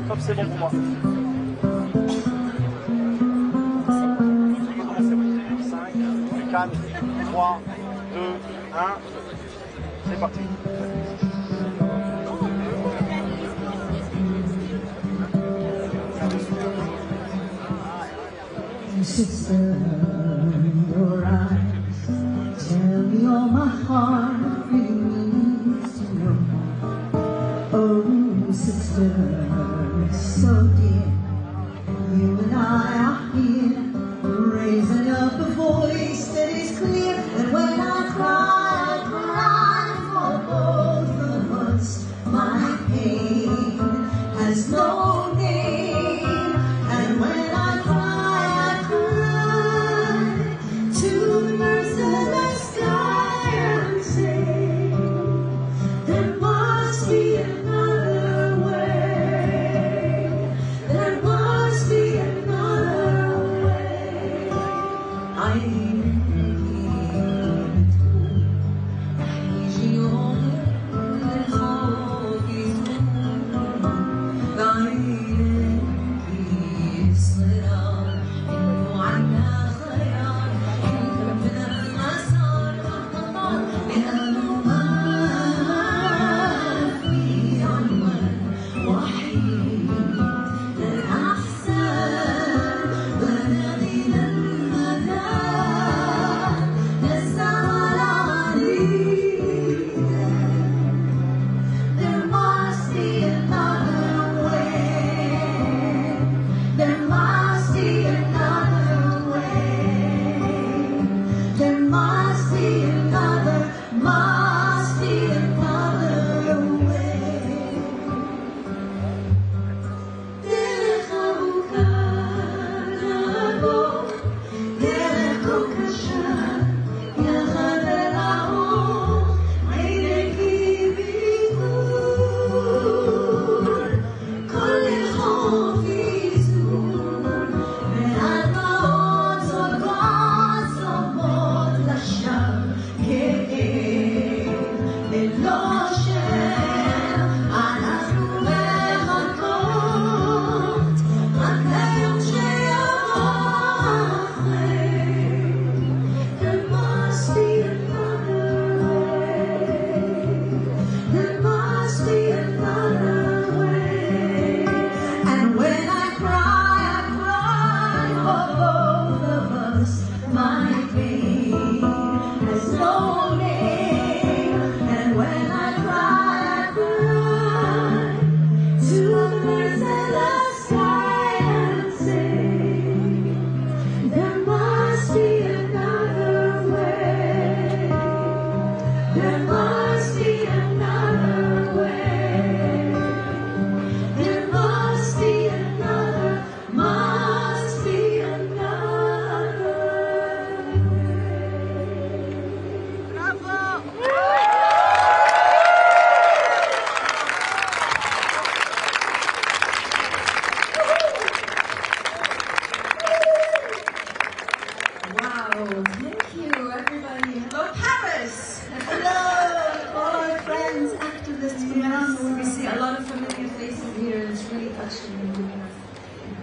Hop, c'est bon pour moi. 5, 4, Suzanne. 3, 2, 1. C'est parti. Sister, your eyes tell me all my heart really needs to know. Oh, sister, so dear, you and I are here, raising up a voice that is clear. And when I cry for both of us. My pain has no name, and when I cry to the merciless sky and say, there must be another way. There must be another way. I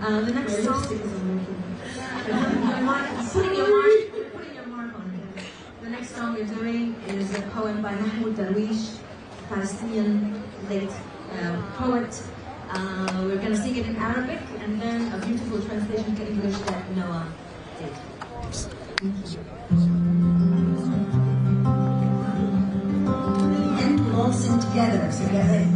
The next song, putting your mark on it. The next song we're doing is a poem by Mahmoud Darwish, Palestinian late poet. We're going to sing it in Arabic and then a beautiful translation to English that Noah did. And we'll all sing together, so get ready.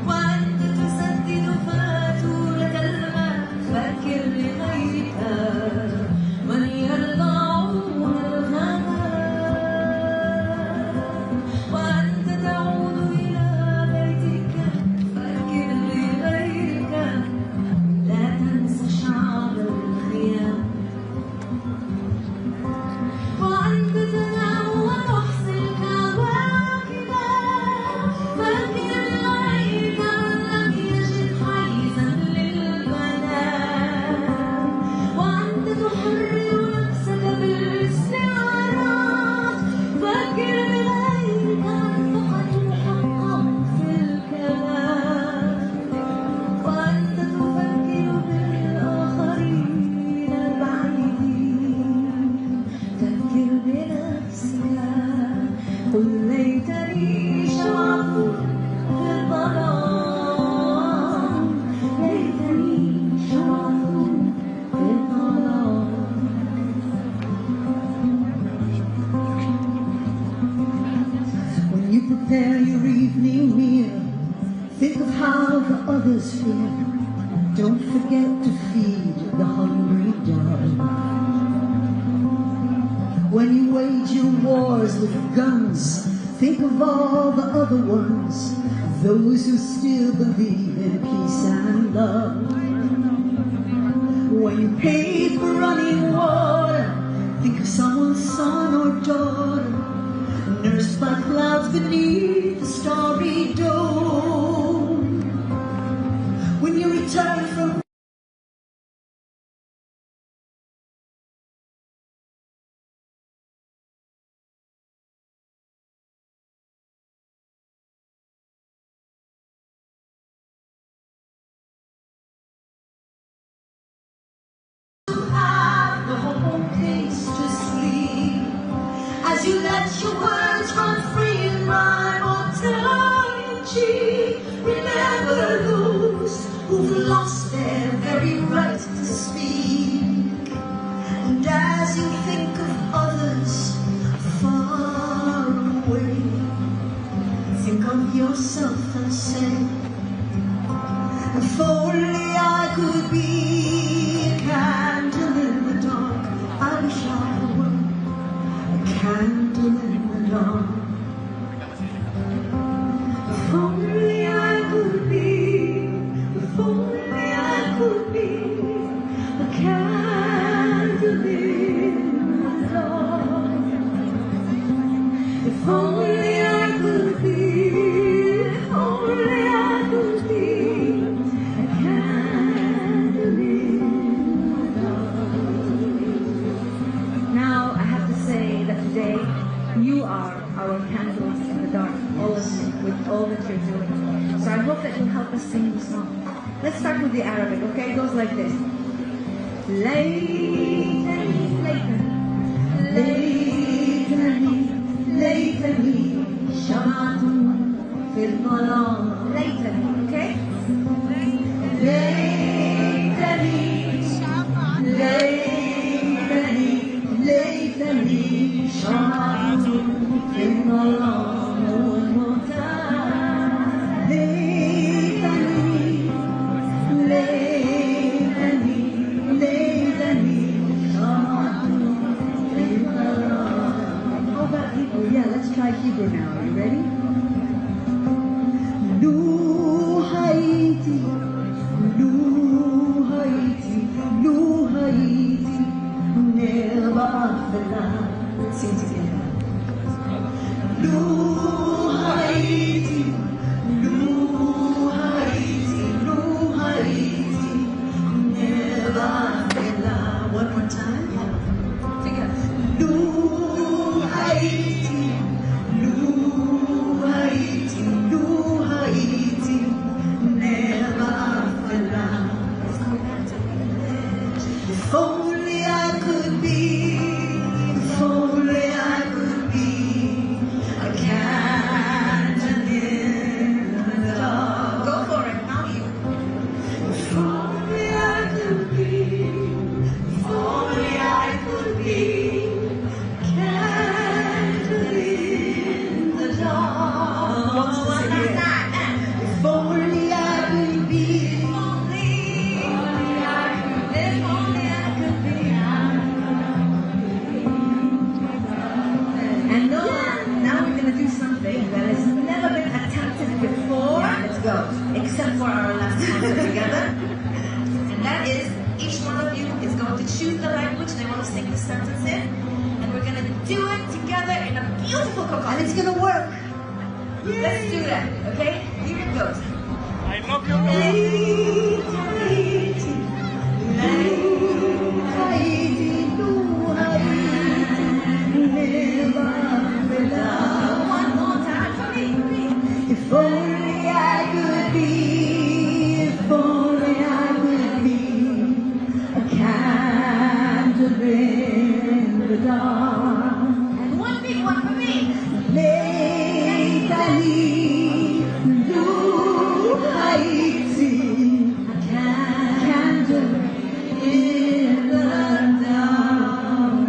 وأنت تسدد evening meal, think of how the others feel. Don't forget to feed the hungry dog. When you wage your wars with guns, think of all the other ones, those who still believe in peace and love. When you pay for running water, think of someone's son or daughter, nursed by clouds beneath the starry dome. When you return from have the whole place to sleep, as you let your words run free and rhyme on tongue in cheek. Remember those who've lost their very right to speak, and as you think of others far away, think of yourself and say, if only I could be a candle in the dark, I wish I were a candle in the dark. If only I could be, if only I could be a candle in the dark. If only I could be, if only I could be a candle in the dark. Now I have to say that today you are our candles in the dark, all of you, with all that you're doing. So I hope that you'll help us sing the song. Let's start with the Arabic, okay? It goes like this. ليتني ليتني ليتني شمعة في الظلام. ليتني, okay? ليتني ليتني ليتني شمعة في الظلام والمغتاب. ليتني ليتني ليتني شمعة في الظلام. How about Hebrew? Yeah, let's try Hebrew now. Are you ready? لو هايتي لو هايتي لو هايتي نبقى فلا. Sing together. لو هايتي لو هايتي لو هايتي نبقى فلا. One more time. Together. لو هايتي لو هايتي لو هايتي نبقى فلا. If only I could be, if only I could be a candle in the dark. Go for it, now you. If only I could be, if only I could be a candle in the dark. What's the singing? If only I could be, if only I could, if only I could be. And now we're going to do something that has never been attempted before. Let's go. Except for our last concert together. And that is, each one of you is going to choose the language they want to sing the sentence in. And we're going to do it together in a beautiful cacophony. And it's going to work. Yay. Let's do that, okay? Here it goes. I love you. One more time for me. If only I could be, if only I could be a candle in the dark. And one big one for me. Lately, blue Haiti, a candle in the dark,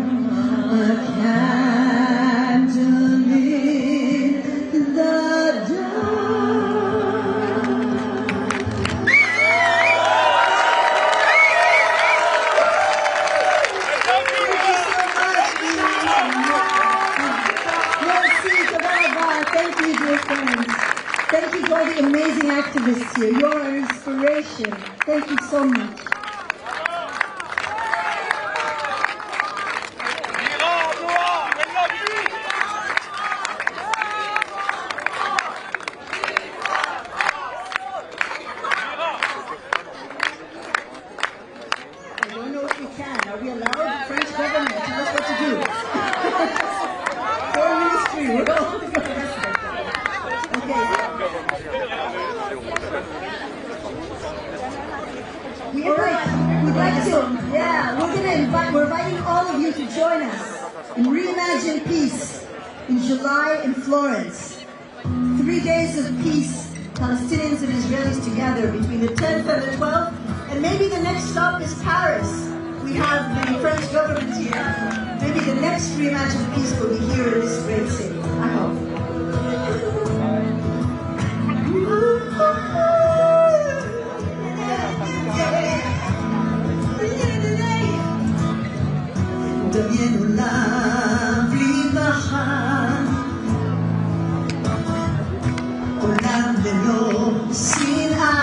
a candle in the dark. Thank you to all the amazing activists here. You're our inspiration. Thank you so much. I don't know if we can. Are we allowed? The French government tell us what to do. Foreign ministry, we're all okay. We'd like to, we're inviting all of you to join us in Reimagine Peace in July in Florence. 3 days of peace, Palestinians and Israelis together between the 10th and the 12th, and maybe the next stop is Paris. We have the French government here. Maybe the next Reimagine Peace will be here in this great city. I hope. דמיינו לה בלי מחר, עולם ללא שנאה,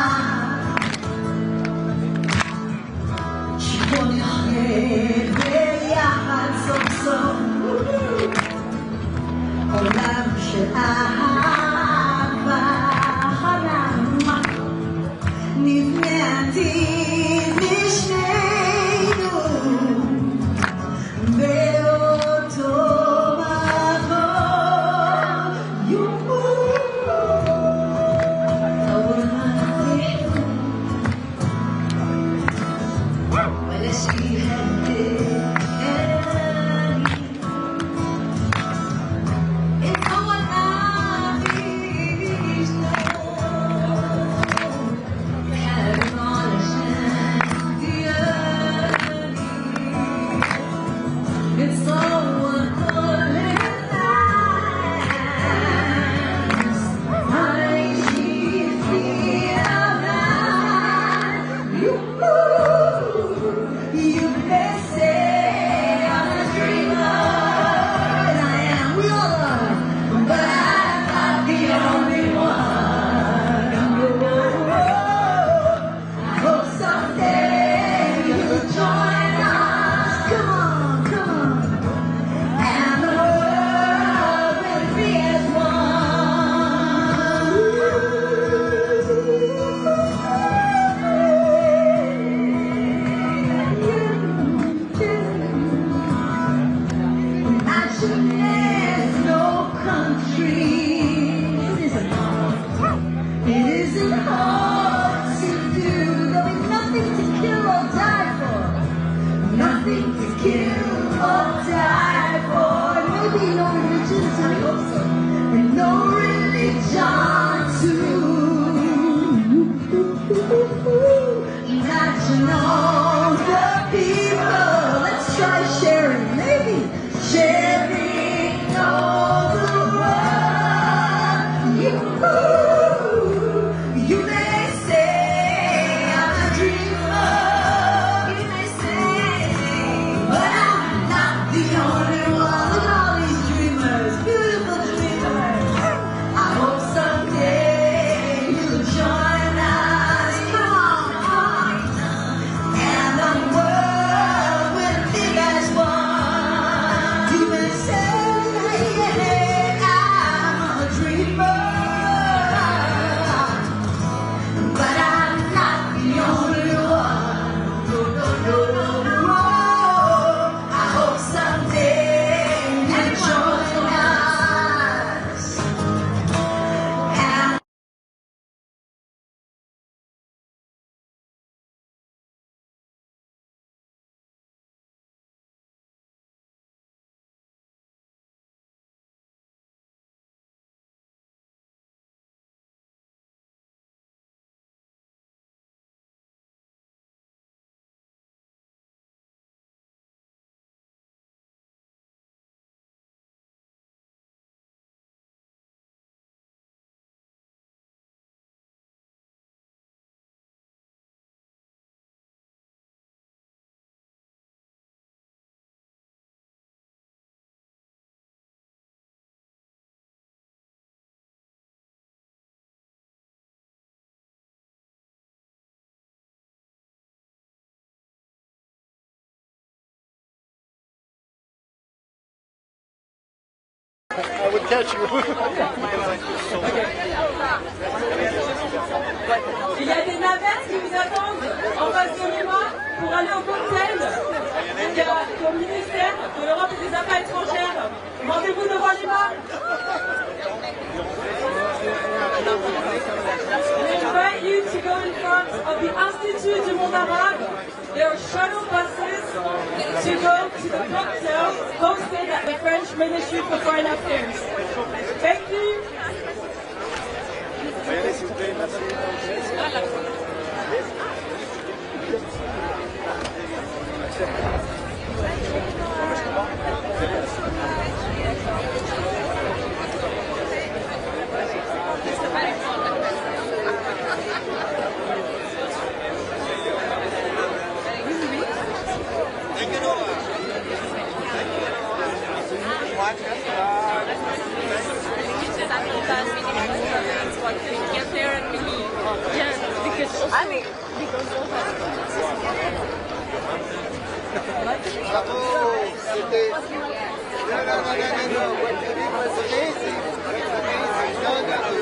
שבו נחיה ביחד סוף סוף, עולם של אהבה חלמה, נבנה עתיד לשנינו באותו world catch you. Il y a des navettes qui vous attendent en face de moi pour aller au cocktail au ministère de l'Europe et des Affaires étrangères. Rendez-vous devant l'imam. We invite you to go in front of the Institut du Monde Arabe. There are shuttle buses to go to the cocktail hosted at the French Ministry for Foreign Affairs. Thank you. C'était... Non, what you did was amazing. That's amazing. No,